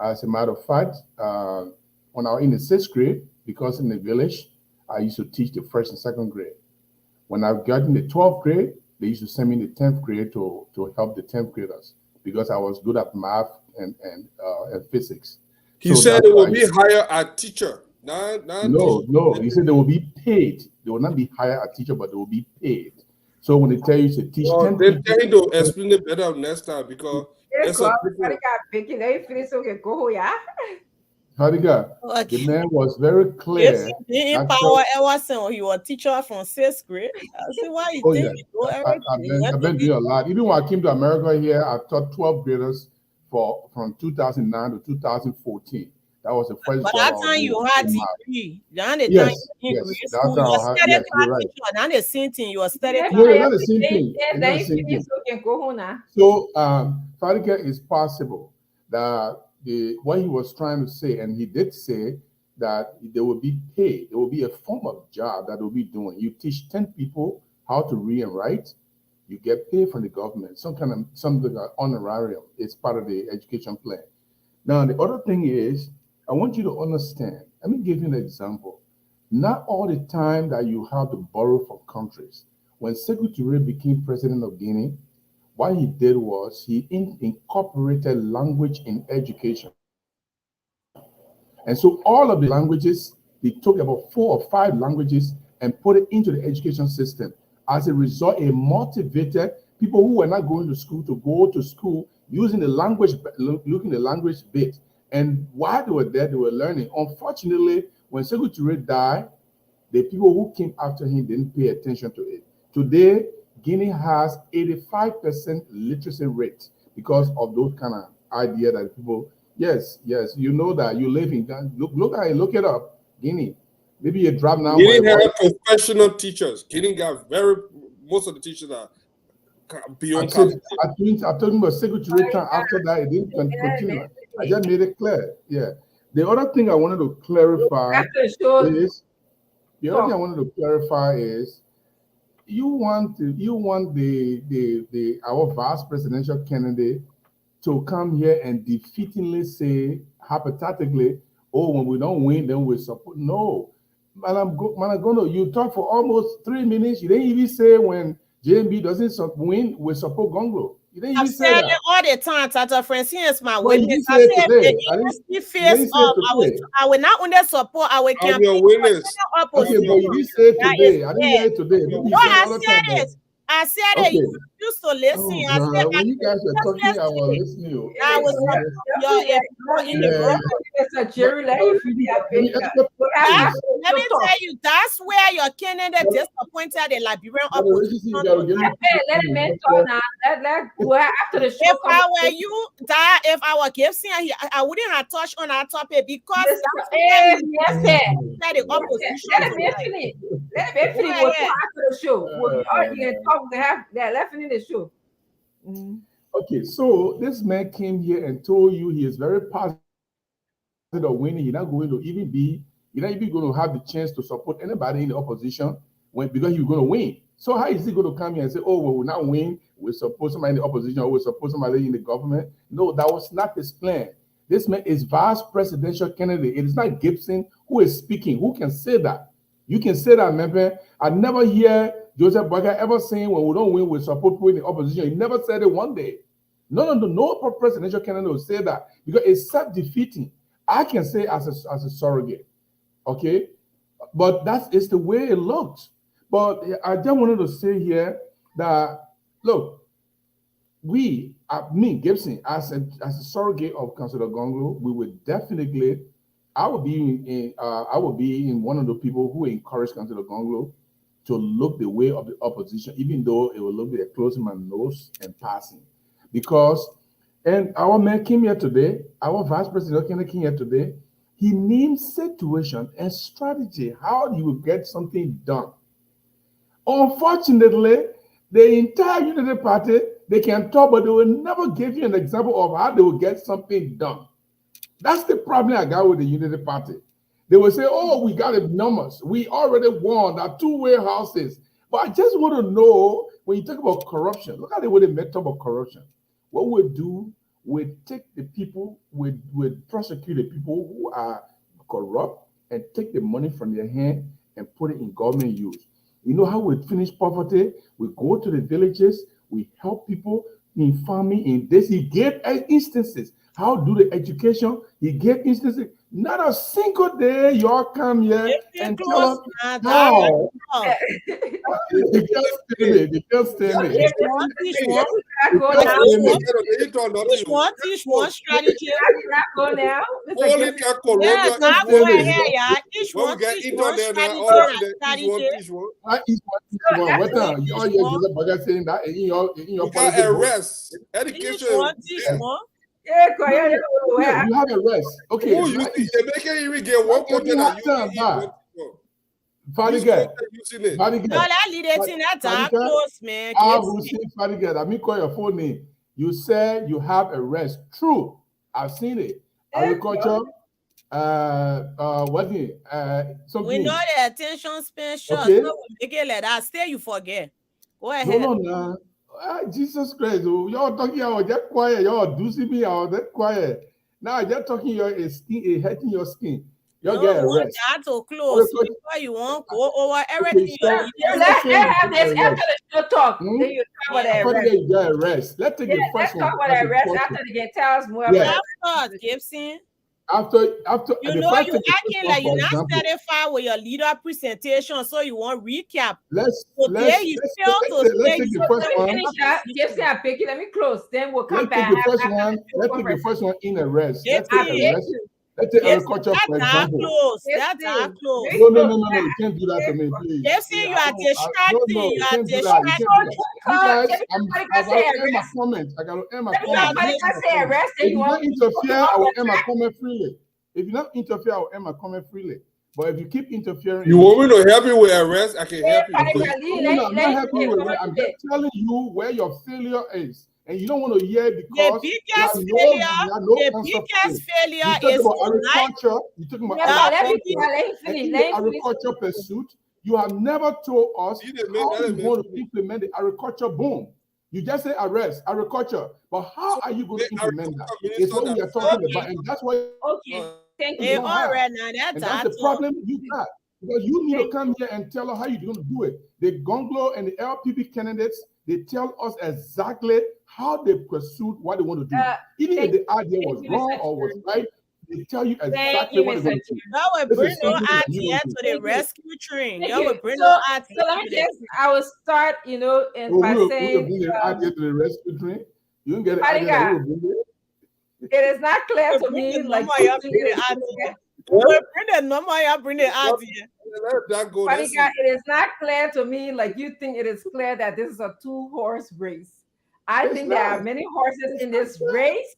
As a matter of fact, when I was in the 6th grade, because in the village, I used to teach the 1st and 2nd grade. When I got in the 12th grade, they used to send me in the 10th grade to help the 10th graders because I was good at math and physics. He said it will be higher at teacher. No. He said they will be paid. They will not be higher at teacher, but they will be paid. So when they tell you to teach 10 they're trying to explain it better next time because there's a difference. Fadiga, Okay. the man was very clear. Didn't Actually, Power Emerson, he was a teacher from 6th grade. I see why you oh think yeah, you know everything. I've been doing a lot. Even when I came to America here, I taught 12 graders from 2009 to 2014. That was the first But job I that was time doing. you had degree. Then the time Yes, you in yes. grade That school, time you I had, study yes, you're class right. teacher. Then the same thing, you study Let class. No, it's not the same thing. Yes, It's not then the you same finish thing. so you can go home now. So, Fadiga, it's possible that what he was trying to say, and he did say that there will be pay, there will be a form of job that will be doing. You teach 10 people how to read and write, you get paid from the government, something like honorarium. It's part of the education plan. Now, the other thing is, I want you to understand. Let me give you an example. Not all the time that you have to borrow from countries. When Sekou Touré became president of Guinea, what he did was he incorporated language in education. And so all of the languages, they took about 4 or 5 languages and put it into the education system. As a result, it motivated people who were not going to go to school using the language, looking the language bit. And while they were there, they were learning. Unfortunately, when Sekou Touré died, the people who came after him didn't pay attention to it. Today, Guinea has 85% literacy rate because of those kind of idea that people, yes, you know that you live in Ghana. Look it up, Guinea. Maybe you drop now. Guinea have professional teachers. Guinea got most of the teachers are beyond I'm competition. talking about Sekou Touré time. After that, it didn't continue. I just made it clear. Yeah. The other thing I wanted to clarify is you want our vice presidential candidate to come here and defeatingly say hypothetically, oh, when we don't win, then we support. No, Malagono, you talk for almost 3 minutes. You didn't even say when JMB doesn't win, we support Gonglo. You didn't I've even say said that. it all the time, Tata Francine is my No, you witness. didn't I say it said today. if the You face didn't say up, it today. I will not only support, I will I'm campaign your for witness. Okay, opposition. but you didn't say it That today. is I didn't hear it today. Maybe No, you said it I all the time. said it. I said it. Okay. You refused to listen. Oh I said God, when you guys were just talking, I was listen. listening. I was in the group. Let me tell you, that's where your candidate disappointed the Liberian opposition. Let him talk now. Let after the show. If I were you, if I were Gibson, I wouldn't have touched on that topic because that's where the opposition. Let him finish. Let him finish. We'll talk after the show. We'll argue and talk. We have that left in the show. Okay, so this man came here and told you he is very positive of winning. He's not going to have the chance to support anybody in the opposition because he's going to win. So how is he going to come here and say, oh, well, we'll not win, we support somebody in the opposition or we support somebody in the government? No, that was not his plan. This man is vice presidential candidate. It is not Gibson who is speaking. Who can say that? You can say that, remember? I never hear Joseph Boyka ever saying when we don't win, we support people in the opposition. He never said it one day. No presidential candidate will say that because it's self-defeating. I can say as a surrogate, okay? But it's the way it looks. But I just wanted to say here that, look, Gibson, as a surrogate of Councillor Gonglo, we would definitely, I would be in one of the people who encourage Councillor Gonglo to look the way of the opposition, even though it will look like closing my nose and passing. And our man came here today, our vice president came here today, he named situation and strategy, how you will get something done. Unfortunately, the entire Unity Party, they can talk, but they will never give you an example of how they will get something done. That's the problem I got with the Unity Party. They will say, oh, we got numbers. We already won our 2 warehouses. But I just want to know, when you talk about corruption, look at the way they met up of corruption. What we'll do, we take the people, we prosecute the people who are corrupt and take the money from their hand and put it in government use. You know how we finish poverty? We go to the villages, we help people in farming, in this. He gave instances how do the education. He gave instances. Not a single day y'all come here and tell us how. They can't stand it. They can't stand it. Teach one strategy. Holy Kako, Yeah, Lord, now go ahead, yeah. Each when we one get teach into one there now, strategy. all of them teach one. What is what time? Y'all hear the bugger saying that in your We got policy book? arrest. Education. Teach one. Yeah, you have a rest. Okay. Oh, you see, they make it even get one content that you Fadiga. No, that leader thing that's our close, man. I will say Fadiga. I mean, call your full name. You said you have a rest. True. I've seen it. Agriculture. What is something? We know the attention span short. Okay. So we make it like that. Stay, you forget. Go ahead. No. Jesus Christ. Oh, y'all talking about that quiet. Y'all do see me out that quiet. Now you're talking your skin, hurting your skin. Y'all No, get a want rest. that to close before you want go over everything. Okay, Let's have this after the show talk. Then you talk about that rest. You get a rest. Let's take the Let's first one. talk about that rest after they get tell us more Yeah. about Gibson. After You the know first you thing, acting like you're not satisfied with your leader presentation, so you want recap. Let's take take the first one. Gibson, I pick it. Let me close. Then we'll come Let's back. take the first one. Let's take the first one in a rest. Let's take a Gibson. rest. Let's take agriculture for example. That's our close. No. You can't do that to me, please. Gibson, you are distracting. You are distracting. You guys, I gotta end my comment. I gotta end my comment. If you don't interfere, I will end my comment freely. If you don't interfere, I will end my comment freely. But if you keep interfering, you want me to help you with arrest? I can help you. No, I'm not helping you with that. I'm just telling you where your failure is. And you don't want to hear it because the biggest failure you is about agriculture. You're talking about agriculture pursuit. You have never told us how you want to implement the agriculture boom. You just say arrest agriculture, but how are you going to implement that? It's what we are talking about, and that's why. Thank you. All right, now and that's the problem you got. Because you need to come here and tell us how you're going to do it. The Gonglo and the LPP candidates, they tell us exactly how they pursued what they want to do. Even if the idea was wrong or was right, they tell you exactly what they're going to do. That will bring no idea to the rescue train. That will bring so no idea. So let me just, I will start, and by saying, bring an idea to the rescue train. You don't get an idea. It is not clear to me, like, bring the number, bring the idea. It is not clear to me, like you think it is clear that this is a 2-horse race. I think there are many horses in this race,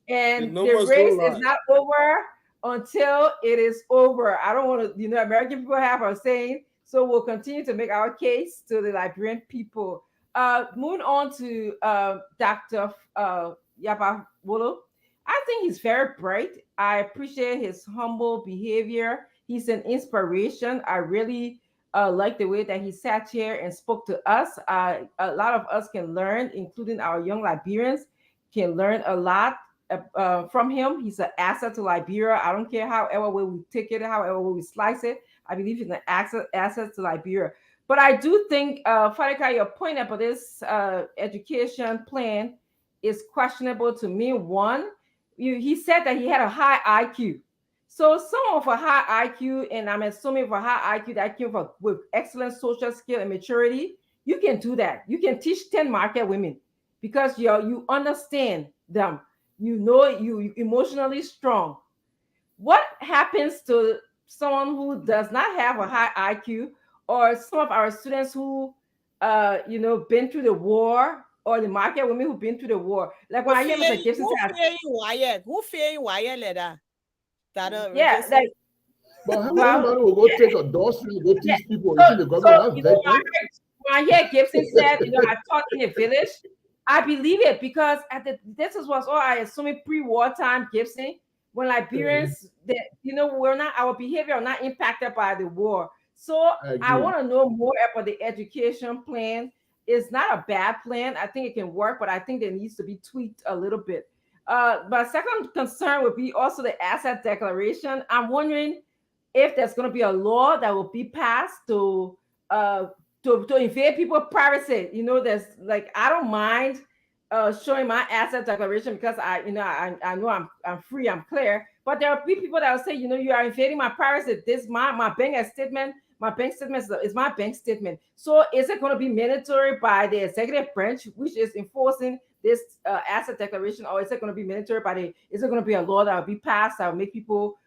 and the race is not over until it is over. I don't want to, American people have a saying, so we'll continue to make our case to the Liberian people. Moving on to Dr. Yapawolo. I think he's very bright. I appreciate his humble behavior. He's an inspiration. I really like the way that he sat here and spoke to us. A lot of us can learn, including our young Liberians, can learn a lot from him. He's an asset to Liberia. I don't care however way we take it, however way we slice it. I believe he's an asset to Liberia. But I do think, Fadika, your point about this education plan is questionable to me. One, he said that he had a high IQ. So someone with a high IQ, and I'm assuming for high IQ, that came with excellent social skill and maturity, you can do that. You can teach 10 market women because you understand them. You emotionally strong. What happens to someone who does not have a high IQ, or some of our students who been through the war, or the market women who've been through the war? Like when I hear Mr. Gibson say, who fear you like that? Yeah, like, but how anybody will go take a doorstep and go teach people in the government? When I hear Gibson said, I taught in a village, I believe it, because this was all I assume pre-war time Gibson, when Liberians, we're not, our behavior are not impacted by the war. So I want to know more about the education plan. It's not a bad plan. I think it can work, but I think there needs to be tweaked a little bit. But second concern would be also the asset declaration. I'm wondering if there's going to be a law that will be passed to invade people's privacy. There's, like, I don't mind showing my asset declaration because I know I'm free, I'm clear. But there are people that will say, you are invading my privacy. This my bank statement. My bank statement is my bank statement. So is it going to be mandatory by the executive branch, which is enforcing this asset declaration, or is it going to be mandatory by is it going to be a law that will be passed that will make people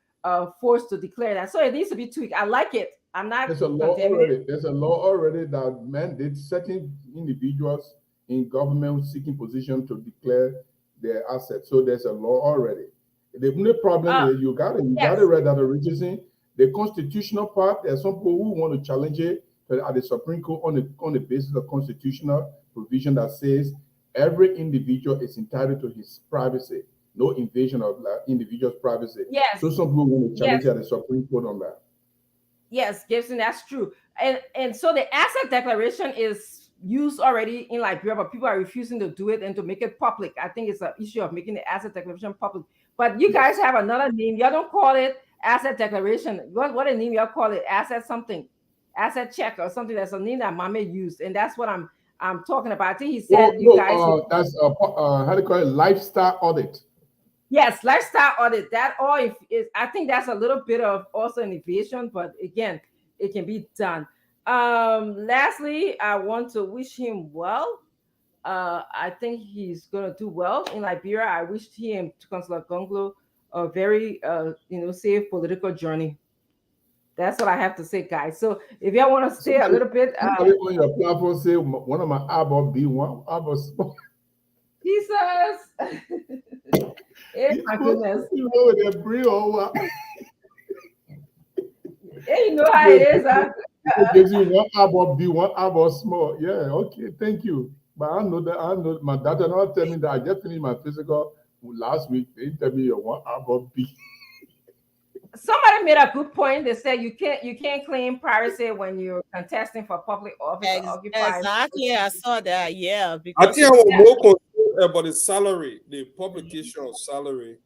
forced to declare that? So it needs to be tweaked. I like it. I'm not There's a law condemning already. it. There's a law already that mandates certain individuals in government seeking position to declare their assets. So there's a law already. The only problem is you got to read that originally. The constitutional part, there's some people who want to challenge it at the Supreme Court on the basis of constitutional provision that says every individual is entitled to his privacy, no invasion of individual's privacy. Yes. So some people want to challenge it at the Supreme Court on that. Yes, Gibson, that's true. And so the asset declaration is used already in Liberia, but people are refusing to do it and to make it public. I think it's an issue of making the asset declaration public. But you guys have another name. Y'all don't call it asset declaration. What a name y'all call it? Asset something, asset check or something. That's a name that Mame used, and that's what I'm talking about. I think he said that's how do you call it? Lifestyle audit. Yes, lifestyle audit. That all is. I think that's a little bit of also an evasion, but again, it can be done. Lastly, I want to wish him well. I think he's gonna do well in Liberia. I wish him to Councillor Gonglo a very safe political journey. That's what I have to say, guys. So if y'all want to stay a little bit, on your platform say one of my eyeball be one eyeball small. Jesus. Oh my goodness. You know that bring or Hey, you know how it is. It gives you one eyeball big, one eyeball small. Yeah, okay, thank you. But I know my doctor not tell me that I just finished my physical last week. They tell me your one eyeball big. Somebody made a good point. They said you can't claim privacy when you're contesting for public office. Exactly, I saw that. Yeah, I because think I was more concerned about the salary, the publication of salary.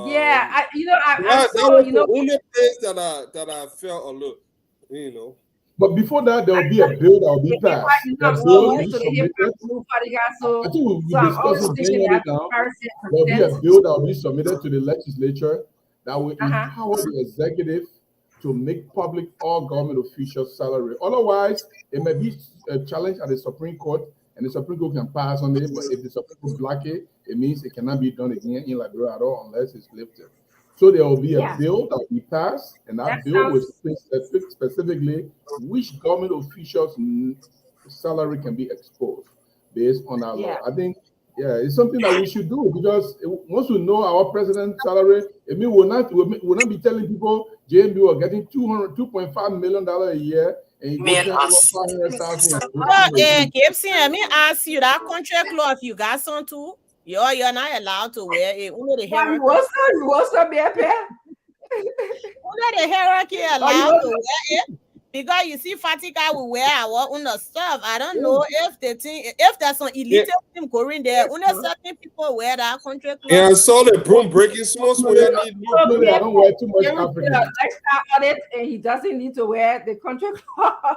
Yeah, that was the only place that I felt a little, But before that, there will be a bill that will be passed. That bill will be submitted. I think we'll be discussing generally now. There will be a bill that will be submitted to the legislature that will empower the executive to make public all government officials' salary. Otherwise, it may be a challenge at the Supreme Court, and the Supreme Court can pass on it. But if the Supreme Court block it, it means it cannot be done again in Liberia at all unless it's lifted. So there will be a bill that will be passed, and that bill will specifically which government officials' salary can be exposed based on our law. I think, it's something that we should do because once we know our president's salary, it means we'll not be telling people JMB are getting $2.5 million a year. And you get over 500,000. Gibson, let me ask you that contract law. If you got some too, you're not allowed to wear it. Under the hierarchy, you also be a pair. Under the hierarchy, allowed to wear it. Because you see, Fatika will wear our under stuff. I don't know if there's some elite team going there. Under certain people wear that contract law. Yeah, I saw the broom breaking small. I don't wear too much African. Lifestyle audit, and he doesn't need to wear the contract law.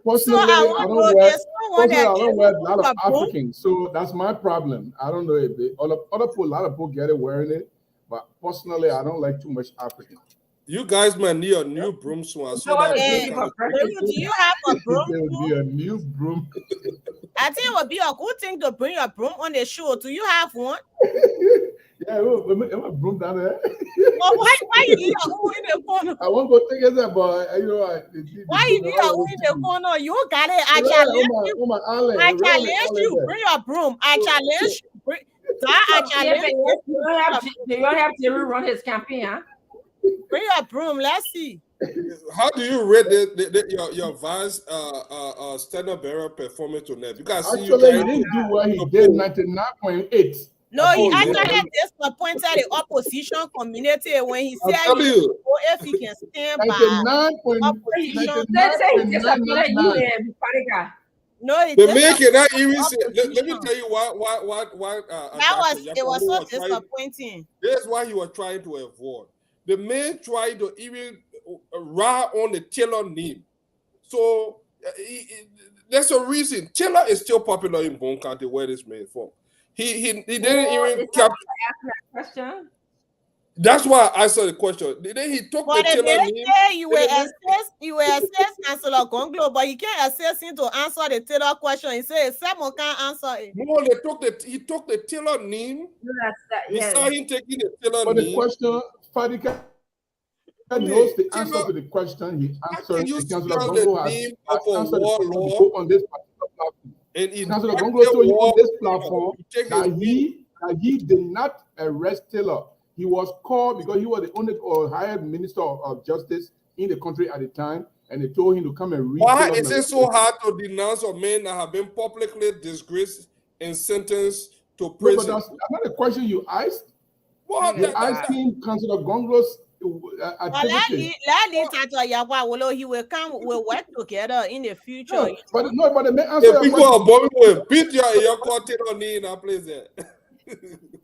Personally, I don't wear a lot of Africans, so that's my problem. I don't know if a lot of people get it wearing it, but personally, I don't like too much African. You guys might need a new broom soon. I saw that. Do you have a broom? There will be a new broom. I think it would be a good thing to bring a broom on the show. Do you have one? Yeah, I'm a broom down there. Well, why you need a hole in the corner? I won't go take it there, but why you need a hole in the corner? You got it. I challenge you. I challenge you. Bring your broom. I challenge you. I challenge you. You don't have to rerun his campaign, huh? Bring your broom. Let's see. How do you rate your vice standard bearer performance tonight? Because actually, he didn't do well. He did 99.8. No, he actually disappointed the opposition community when he said if he can stand by opposition. No, the man cannot even say. Let me tell you why it was so disappointing. That's why he was trying to avoid. The man tried to even ride on the Taylor name. So there's a reason. Taylor is still popular in Bone County, where this man is from. He didn't Is even that cap. why I asked that question? That's why I answered the question. Then he took But the the tailor next name. day you were assess Councillor Gonglo, but you can't assess him to answer the Taylor question. He said someone can't answer it. No, he took the tailor name. No, that's that. We Yes. saw him taking the tailor But the name. question, Fadika knows the answer to the question. He How answered. can you And Councillor spell the Gongo name of a answered the question warlord before on this particular platform. and in Councillor what Gongo told you on war this platform you take his that name? he did not arrest Taylor. He was called because he was the only or hired minister of justice in the country at the time, and they told him to come and read. Why Taylor's is it so hard to denounce a man that have been publicly disgraced and sentenced to No, but prison? that's not the question you asked. What You asked him, Councillor Gongo's activity. He will come, we'll work together in the future. No, but the main answer. The people are bombing with beat your quartet on knee in that place there.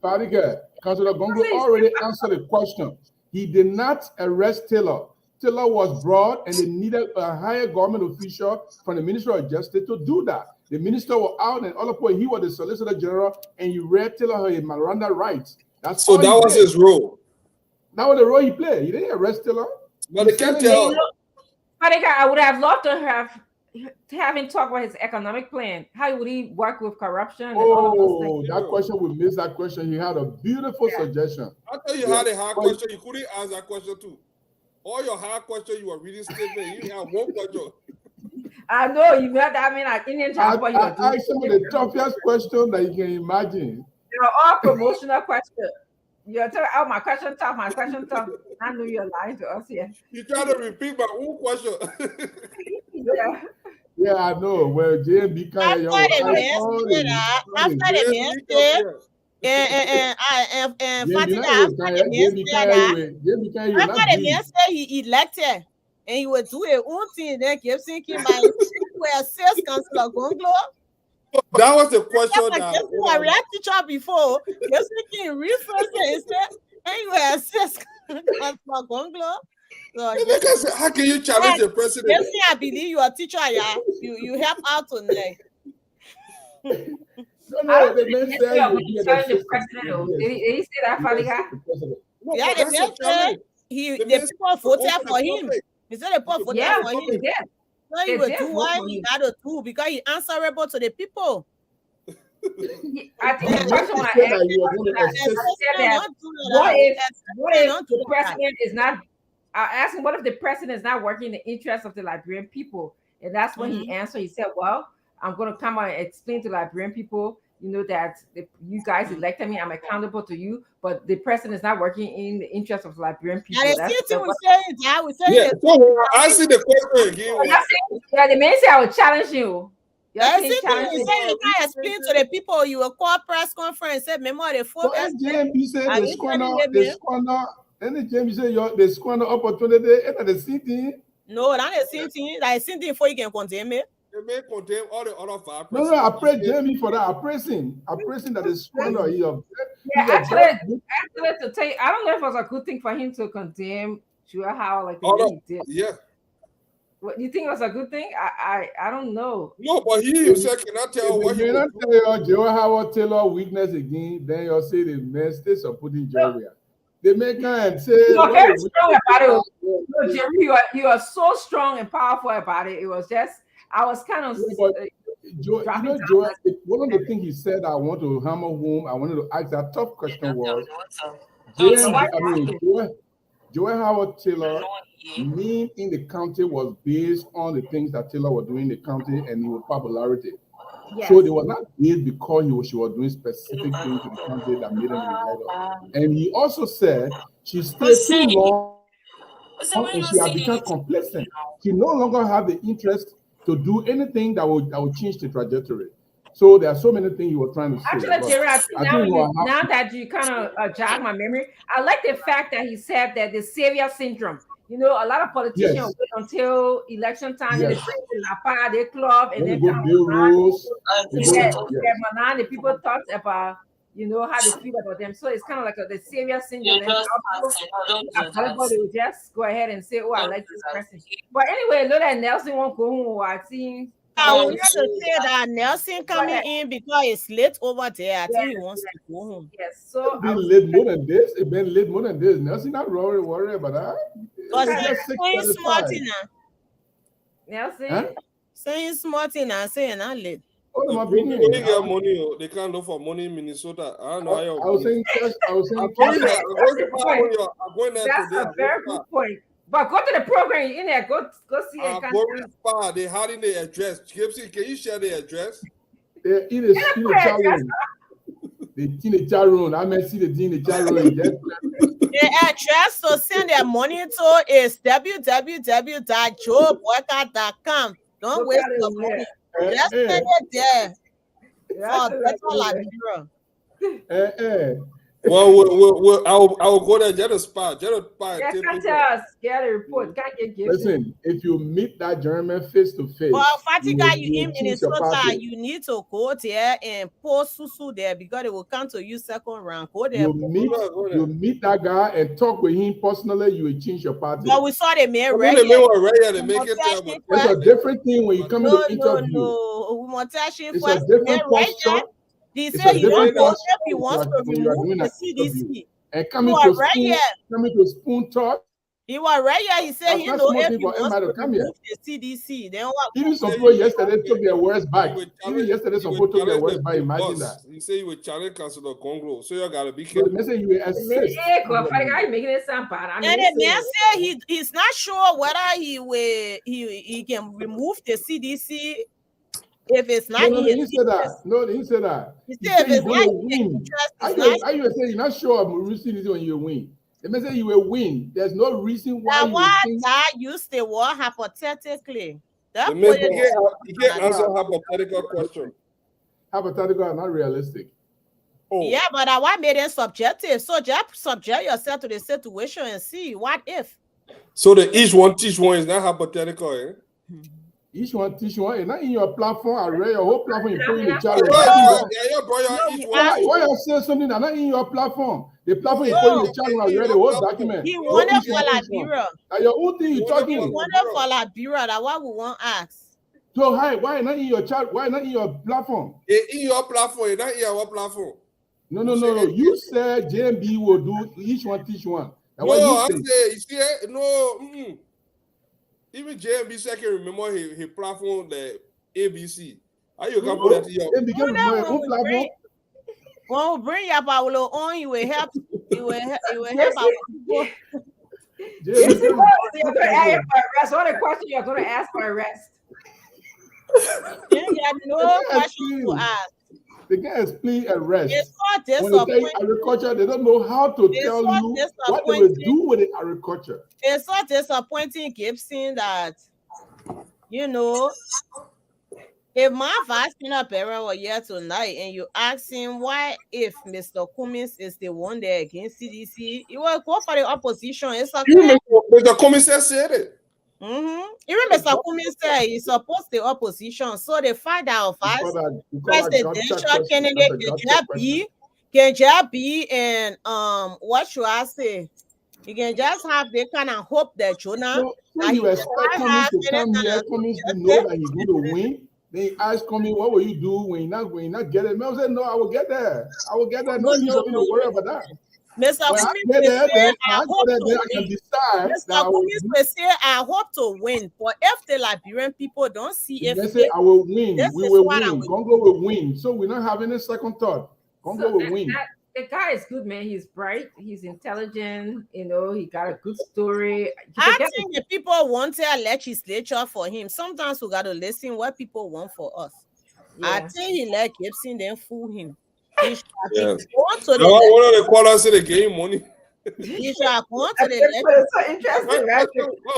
Fadiga, Councillor Gongo already answered the question. He did not arrest Taylor. Taylor was brought, and they needed a higher government official from the Ministry of Justice to do that. The minister was out, and all of point, he was the Solicitor General, and he read Taylor her Miranda rights. That's So all that he was did. his role. That was the role he played. He didn't arrest Taylor. But they can't tell. I would have loved to have him talk about his economic plan. How would he work with corruption and all of those things? That question, we missed that question. He had a beautiful suggestion. I thought you had a hard question. You couldn't ask that question too. All your hard questions, you were reading statement. You have one question. I know you got that. I mean, like Indian job. I asked some of the toughest questions that you can imagine. They're all promotional questions. You're telling, oh, my question tough, my question tough. I knew you're lying to us here. You try to repeat my own question. Yeah. Yeah, I know. Well, JB After the man said, he elected and he would do his own thing, then keep thinking by where says Councillor Gonglo. That was the question. I read teacher before. Keep thinking research and said, anyway, says Councillor Gonglo. So, how can you challenge the president? Yes, I believe you are a teacher, yeah. You help out tonight. No, the man said the president. Did he say that, Fadiga? Yeah, the man said the people voted for him. He said the people voted for him. They did. So he will do what he got to do because he answerable to the people. I think the question I asked what if the president is not? I asked him, what if the president is not working in the interest of the Liberian people? And that's when he answered. He said, well, I'm going to come out and explain to Liberian people, you know, that you guys elected me, I'm accountable to you, but the president is not working in the interest of Liberian people. And I see the question again. Yeah, the man said I will challenge you. You can't explain to the people. You will call press conference, say, memory, the four. JMB said the squander. Any James say the squander opportunity and the city. No, that's the same thing. That's the same thing before you can condemn me. They may condemn all the other five. No, I pray Jamie for that. I praise him that the squander. Actually, to tell you, I don't know if it was a good thing for him to condemn how like the way he did. Yeah. What you think it was a good thing? I don't know. No, but he himself cannot tell what you not tell Joe Howard Taylor weakness again. Then you'll say the man stays supporting Jerry. They make and say you are very strong about it. No, Jerry, you are so strong and powerful about it. It was just I was kind of Joe, one of the things he said I want to hammer home, I wanted to ask that tough question was Joe Howard Taylor name in the county was based on the things that Taylor was doing in the county and his popularity. Yes. So they were not based because she was doing specific things to the county that made him in. And he also said she stayed too long and she had become complacent. She no longer had the interest to do anything that would change the trajectory. So there are so many things you were trying to say. Actually, Jerry, now that you kind of jog my memory, I like the fact that he said that the savior syndrome. You know, a lot of politicians wait until election time and they bring the Lapa, they club, and then the people talk about, you know, how they feel about them. So it's kind of like the savior syndrome. Everybody will just go ahead and say, oh, I like this person. But anyway, look at Nelson won't go home. I think I wanted to say that Nelson coming in because it's late over there. I think he wants to go home. Yes, so It's been late more than this. It's been late more than this. Nelson, not worry about that. Because It's just saying smarty 6:35. now. Nelson, Huh? Saying smarty now, saying not late. Oh, The my people opinion. when you get money, oh, they can't look for money in Minnesota. I don't know how you. I was saying test. I was saying I'm going test. there. I'm going there that's today. a very good point. But go to the program. You're in there. Go see and I'm going far. They hiding the address. Gibson, can you share the address? They're in the chat room. They in the chat room. I may see the in the chat room. The address to send their money to is www.joeworker.com. Don't waste the money. Just send it there for better Liberia. Well, I'll go there. Get a spot. Get a spot. Yeah, can't tell us. Get a report. Can't get given. Listen, if you meet that German face to face, Well, Fatika, you in choose your Minnesota, party. you need to go there and post Susu there because they will come to you second round. Go there. You meet that guy and talk with him personally, you will change your party. But we saw the man right here. They make it there. It's a different thing when you come into interview. No. It's a different posture. He It's said a he don't different know posture if he wants to when you are remove doing the an interview. CDC. And coming to spoon talk. He was right here. He said he That's know not if small he thing for wants anybody to to come here. remove the CDC. Then what? Even some people yesterday took their words back. Even yesterday, some people took their words back. Imagine that. You say you would challenge Councilor Congo, so you gotta be So careful. the message you will assist. I'm making it sound bad. And the man said he's not sure whether he can remove the CDC if it's not. No, he didn't say that. No, he didn't say that. He He said said if it's you're not going to win. Are you saying you're not sure of receiving this when you win? The man said you will win. There's no reason why Now you why think. that used the word hypothetically? That You can't answer hypothetical question. Hypothetical are not realistic. Yeah, but why made it subjective? So just subject yourself to the situation and see what if. So the each one teach one is not hypothetical, eh? Each one teach one. It's not in your platform. I read your whole platform. You put in the chat. Why you say something that not in your platform? The platform you put in the chat room. I read the whole document. He wanted for Liberia. Now your own thing you talking. He wanted for Liberia. That what we want ask. So why not in your chat? Why not in your platform? In your platform, not in our platform. No. You said JMB will do each one teach one. No, I say you see, no. Even JMB said I can remember his platform, the ABC. How you can put that to your platform? When we bring Yapawolo on, you will help. You will help our people. You're going to ask for arrest. What a question you're going to ask for arrest? You have no question to ask. They can explain arrest. It's not when they disappointing. tell agriculture, they don't know how to tell you what they will do with the agriculture. It's so disappointing, Gibson, that if my vice parent were here tonight and you ask him why if Mr. Cummings is the one there against CDC, he will go for the opposition. It's okay. Mr. Cummings said it. Even Mr. Cummings said he's supposed the opposition. So they find out vice presidential candidate can just be and what should I say? You can just have the kind of hope that Jonah. So you expect Cummings to come here, Cummings to know that he's going to win. They ask Cummings, what will you do when you not get it? I said, no, I will get there. No need for me to worry about that. Mr. Cummings will say, I hope to win. But if the Liberian people don't see if they say, I will win, we will win. Congo will win. So we're not having a second thought. Congo will win. The guy is good, man. He's bright. He's intelligent. He got a good story. I think the people want a legislature for him. Sometimes we got to listen what people want for us. Yeah. I think he let Gibson then fool him. He shall one of the callers said they gave him money. He shall go to the It's so interesting, right?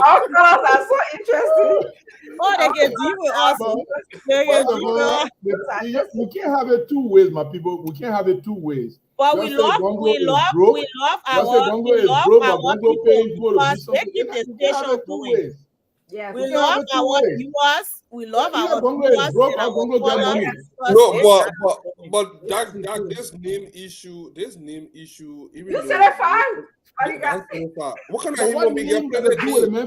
Our callers are so interesting. Oh, they can deal with us. We can't have it two ways, my people. We can't have it two ways. But we love our because they keep the station going. Yeah, we love our viewers. We love our viewers. But this name issue. Even you said it fine. What kind of name we get?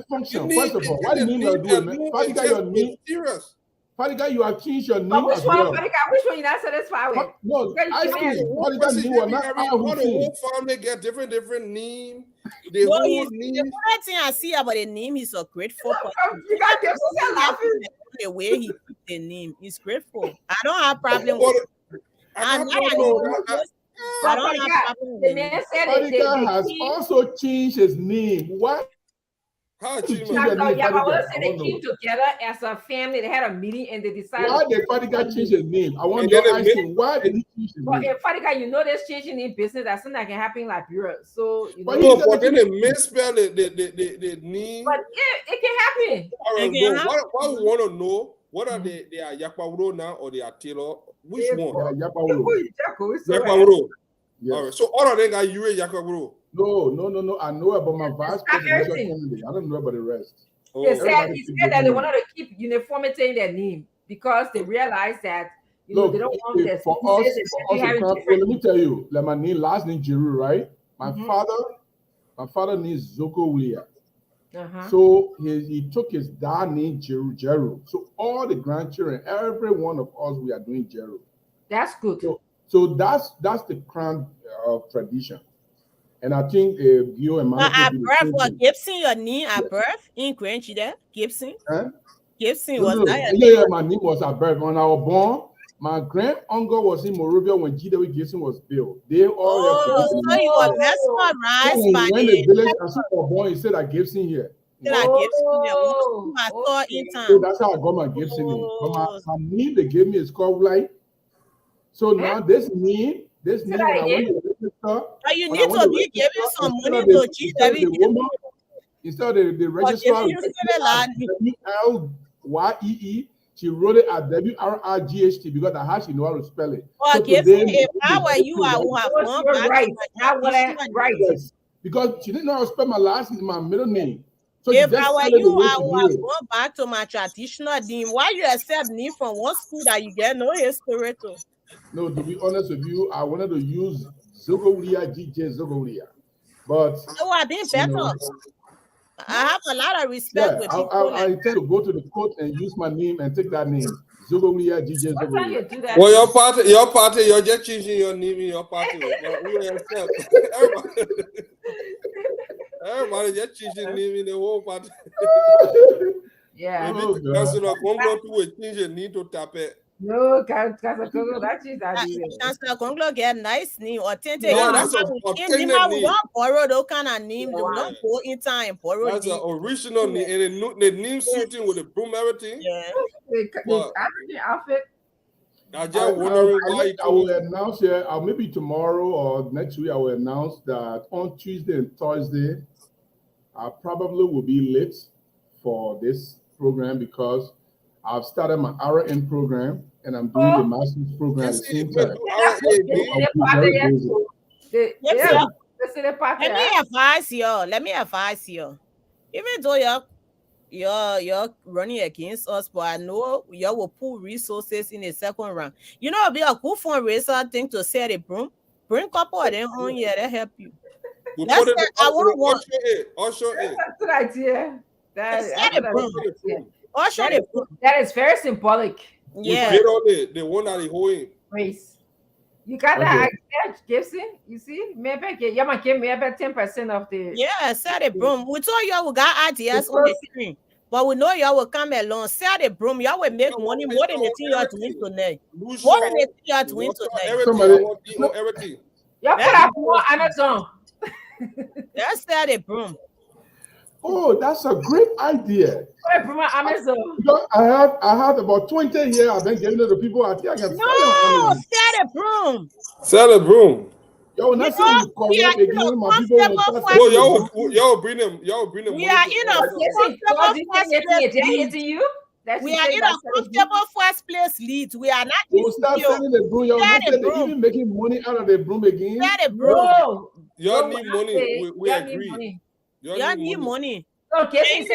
Function. First of all, what do you mean do it? Serious. Fadiga, you have changed your But name which as one, well. Fadiga? Which one you not satisfied with? No, Because I you see. can't- Fadiga name was not All the Hussein. whole family get different name. The No, whole he's, the name. only thing I see about the name, he's a grateful person. You got this. The way he keeps the name, he's grateful. I don't have problem with it. I'm not an egoist. I don't have problem with The the man name. said Fadiga has king. also changed his name. Why? How Change achievement? your name, Yeah, but Fadiga. let's I say they want to came know. together as a family. They had a meeting and they decided. Why did Fadiga change his name? I want And your then eyes to why did he change his But name? if Fadiga, you know, there's changing in business. That's something that can happen in Liberia. So you know. No, but then they misspell the name. But it can happen. All right, It can no, happen. what we want to know, what are they are Yakpawuro now or they are Taylor? Which one? Yeah, Yapawolo. Yakpawuro. All right, so all of them got Yure Yakpawuro. No. I know about my vice presidential candidate. I don't know about the rest. They said, Everybody he keep said that they giving wanted to keep uniformity in their name because they realized that you know Look, they don't want this. for us to come, well, let me tell you, like my name, last name Jeru, right? My father names Zoko Ulia. So he took his dad name Jeru. So all the grandchildren, every one of us, we are doing Jeru. That's good. So that's the crown tradition. And I think you and But my at birth, was Gibson your name at birth in Grange there? Gibson? Huh? Gibson No, was no. that your Yeah, my name was at birth. When I was born, my grand uncle was in Morovia when G.W. Gibson was built. They all so he was mesmerized so by when the village as I was born, he said I Gibson here. Still I Gibson there. I saw in So town. that's how I got my Gibson name. But my name they gave me is called like. So now this name when I went to the register, But you need to be giving some money to GW Gibson. Instead of the registrar, WLYEE, she wrote it at WRRGHT because that's how she know how to spell it. Well, So Gibson, today, if I were you, I would have gone back to my right. Yes, because she didn't know how to spell my middle name. So if she just I were spelled it the you, way I she would knew have it. gone back to my traditional name. Why you accept name from one school that you get no history to? No, to be honest with you, I wanted to use Zogolia, GJ Zogolia. But I would have been better. I have a lot of respect with people. I intend to go to the court and use my name and take that name. Zogolia, GJ Zogolia. Well, your party, you're just changing your name in your party. But we accept. Everybody just changing name in the whole party. Yeah. Maybe Councilor Congo too will change your name to Tape. No, Councilor Congo, that's just Chancellor Congo get nice name, authentic. No, that's an authentic we name. don't borrow those kind of name. We don't go in time and borrow. That's an original name, and the name suiting with the broom, everything. Yeah. The African outfit. I just wondering why I will announce here, maybe tomorrow or next week, I will announce that on Tuesday and Thursday, I probably will be late for this program because I've started my RN program and I'm doing the master's program at the same time. Let me advise you. Even though you're running against us, but I know you will put resources in the second round. You know, it'll be a good fundraiser thing to set a broom. Bring a couple of them on here, they help you. That's a good idea. That is very symbolic. Yeah. The one that is holding. Race. You got that idea, Gibson? You see? Maybe you might give me about 10% of the. Yeah, set a broom. We told y'all we got ideas on the screen, but we know y'all will come along. Set a broom. Y'all will make money more than the thing you're doing tonight. More than the thing you're doing tonight. Everything. Y'all put out more Amazon. That's set a broom. Oh, that's a great idea. Amazon. Because I have about 20 years I've been giving it to people. I think I can sell a broom. Sell a broom. Yo, when I say you correct again, my people will start y'all bring them. We are in a comfortable first place lead. We are not. You will start selling the broom. You're even making money out of the broom again. Sell the broom. Y'all need money. We agree. Y'all need money. Okay,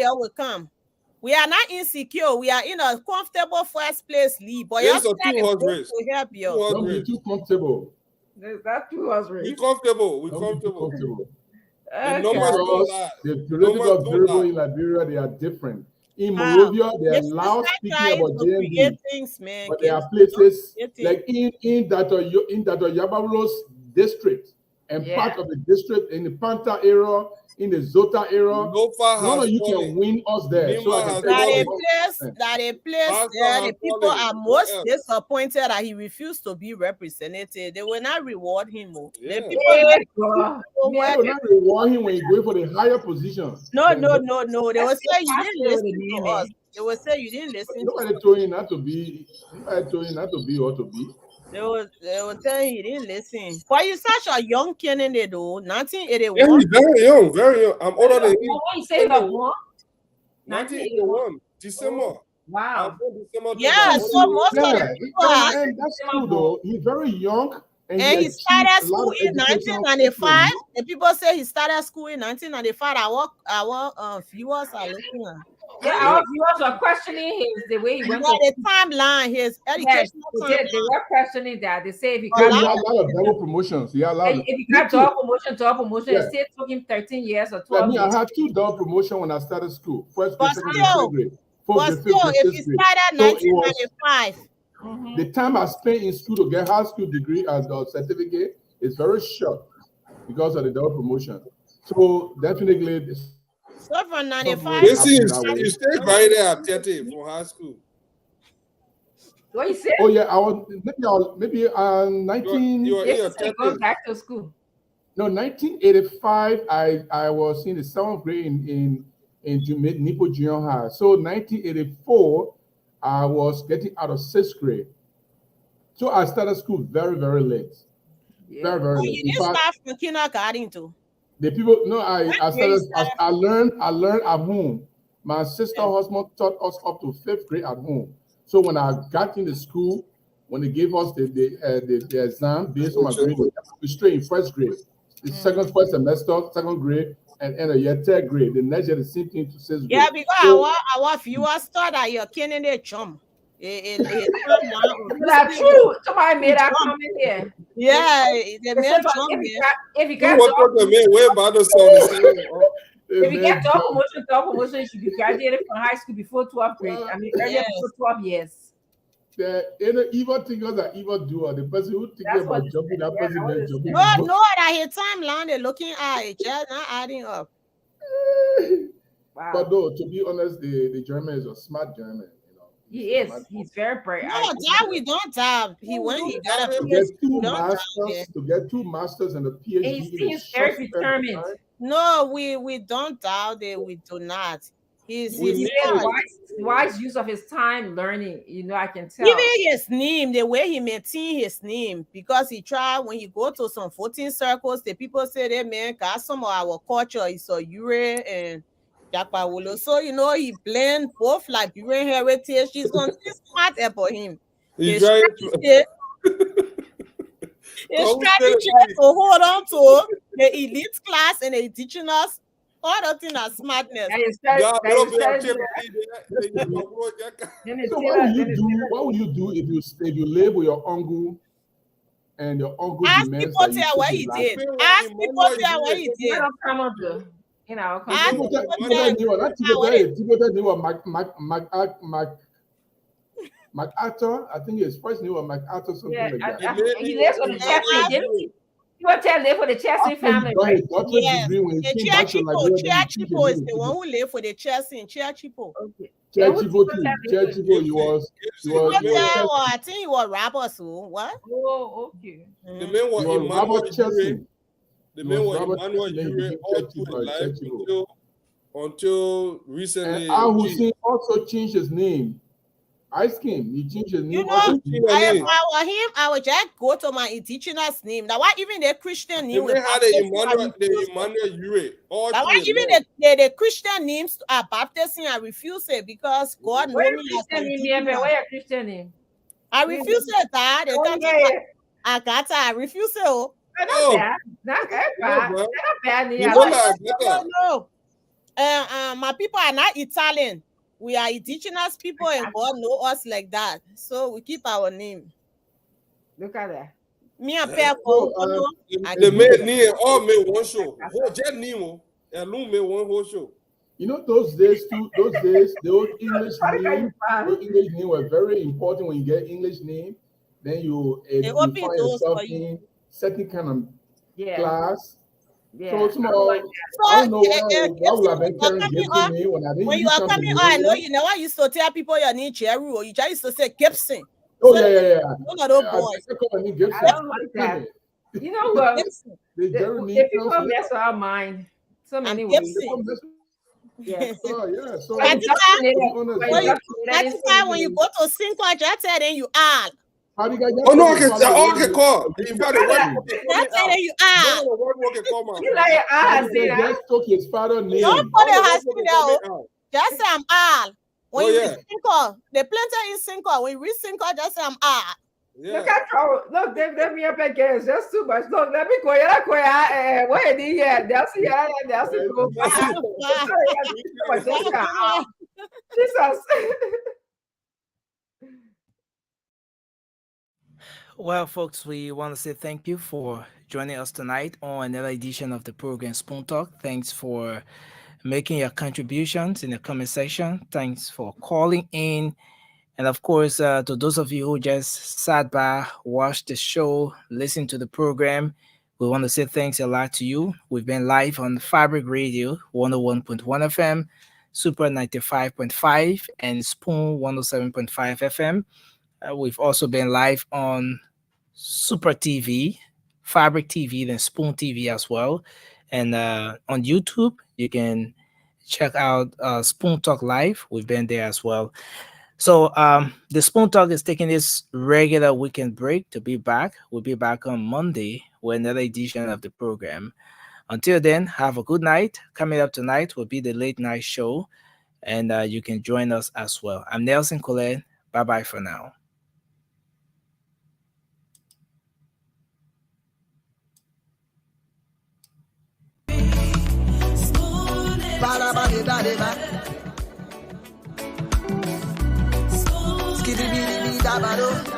y'all will come. We are not insecure. We are in a comfortable first place lead. But it's a 2 horse race. Don't be too comfortable. That's 2 horse race. We comfortable. The numbers don't lie. The political variable in Liberia, they are different. in Monrovia, they are If you loud start speaking trying about to create JMD, things, man, but get there are don't places create it. like in that Yababulos district and Yeah. part of the district in the Panta area, in the Zota area. Lofa None has of you can fallen. win us there. So I Lima can has tell you fallen. That a place Pastor there, has the people fallen. are What most else? disappointed that he refused to be represented. They will not reward him. Oh. The Yeah. people Yeah, like God. where they will not reward him when he going for the higher position. no. They That's will say you didn't still listen the to name, us. man. They will say you didn't listen to Nobody us. told him not to be. Nobody told him not to be or to be. They will tell you didn't listen. But you're such a young candidate though. Yeah, 1981. he's very young, very young. I'm older than him. What you say about born? 1981, December. Oh, wow. I'm born December 12th. Yeah, I'm so older most of the Yeah, people are, and that's true though. He's very young and he and he achieved started a lot school of in education. 1995. And people say he started school in 1995. Our viewers are looking at. Yeah, our viewers are questioning the way he went to The timeline, his yes, educational they timeline. were questioning that. They say if he He had got a lot of double promotions. He had a lot of, if he got job promotion, Yeah. it still took him 13 years or I 12 mean, I years. had 2 double promotion when I started school. First But grade, second grade, still, third grade. Fourth grade, fifth grade, if he sixth grade. started So it was 1995, the time I spent in school to get high school degree and certificate is very short because of the double promotion. So definitely, so from 95, You see, you stayed right there at 30 from high school. What you say? Oh yeah, I was maybe 19. You were in your He goes back to school. No, 1985. I was in the 7th grade in Nipo Junior High. So 1984, I was getting out of 6th grade. So I started school very, very late. Very, very late. you In didn't fact, start from kindergarten too. the people no, I grade started. I learned at home. My sister husband taught us up to 5th grade at home. So when I got into school, when they gave us the exam based on my grade, we straight in 1st grade. The first semester, 2nd grade, and end of year 3rd grade. The next year the same thing to 6th grade. Yeah, because So, our viewers thought that you're candidate chum. That's true. Somebody made that comment here. Yeah, they made said, chum. if you got What the man way about the song? if you get top promotion, you should be graduated from high school before 12th grade. I mean, earlier before 12 years. The evil thinkers are evil doer. The person who thinks about jumping, that person is jumping. No, that his timeline they're looking at it, just not adding up. Wow. But no, to be honest, the German is a smart German. He is. He's very bright. No, that we don't have. He got a to get 2 masters and a PhD. He's very determined. No, we don't doubt it. We do not. He's wise use of his time learning. I can tell. Even his name, the way he maintained his name, because he tried when he go to some 14 circles, the people say that man got some of our culture. It's a Ure and Jakpawolo. So he blend both Liberian heritage. He's on this smart for him. His strategy to hold on to the elite class and the indigenous. All the things are smartness. So what will you do if you live with your uncle and your uncle ask demands people that you tell what he did? Ask people tell what he did. MacArthur, I think his first name was MacArthur, something like that. He lives with the Chesney, didn't he? You want to live for the Chesney family, right? Yes. Chiachipo is the one who lived for the Chesney. Chiachipo. Okay. Chiachipo, he was I think he was rapper soon. What? Oh, okay. The man was Emmanuel Ure. The man was Emmanuel Ure all through his life until recently. And Al Hussein also changed his name. Ice Cream, he changed his name. If I were him, I would just go to my indigenous name. That why even the Christian name. They had the Emmanuel Ure. That why even the Christian names are baptizing, I refuse it because God knows me as a Christian name. I refuse it, Dad. Agata, I refuse it. Not bad. No. My people are not Italian. We are indigenous people and God know us like that. So we keep our name. Look at that. Me and Pep. The man near all me one show. Just Nemo and Lume one whole show. You know, those days, the old English name were very important. When you get English name, then you open find doors yourself for you. in certain kind of Yeah. class. Yeah. So small. I don't know why would have been carrying Gibson name when I didn't When you use are something. coming, I know you never used to tell people your name Jerry, or you just used to say Gibson. Oh yeah. One of those boys. I don't like that. You know what? If people mess with our mind so many ways. Yes. Oh yeah. So That is why when you go to Cinco, just tell them you are. Oh no, okay, call. In fact, the word That's saying you are. No, the word can call my. You like just took his father's name. Don't put a husband there. Just say I'm all. When you read Cinco, the plenty in Cinco. When you read Cinco, just say I'm all. Yeah. Look at trouble. Look, they me up again. It's just too much. Look, let me go. Wait, that's Jesus. Well, folks, we want to say thank you for joining us tonight on another edition of the program Spoon Talk. Thanks for making your contributions in the comment section. Thanks for calling in. And of course, to those of you who just sat by, watched the show, listened to the program, we want to say thanks a lot to you. We've been live on Fabric Radio 101.1 FM, Super 95.5, and Spoon 107.5 FM. We've also been live on Super TV, Fabric TV, then Spoon TV as well. And on YouTube, you can check out Spoon Talk Live. We've been there as well. So the Spoon Talk is taking this regular weekend break to be back. We'll be back on Monday with another edition of the program. Until then, have a good night. Coming up tonight will be the late night show, and you can join us as well. I'm Nelson Colette. Bye-bye for now. Skibidi bidi dabado.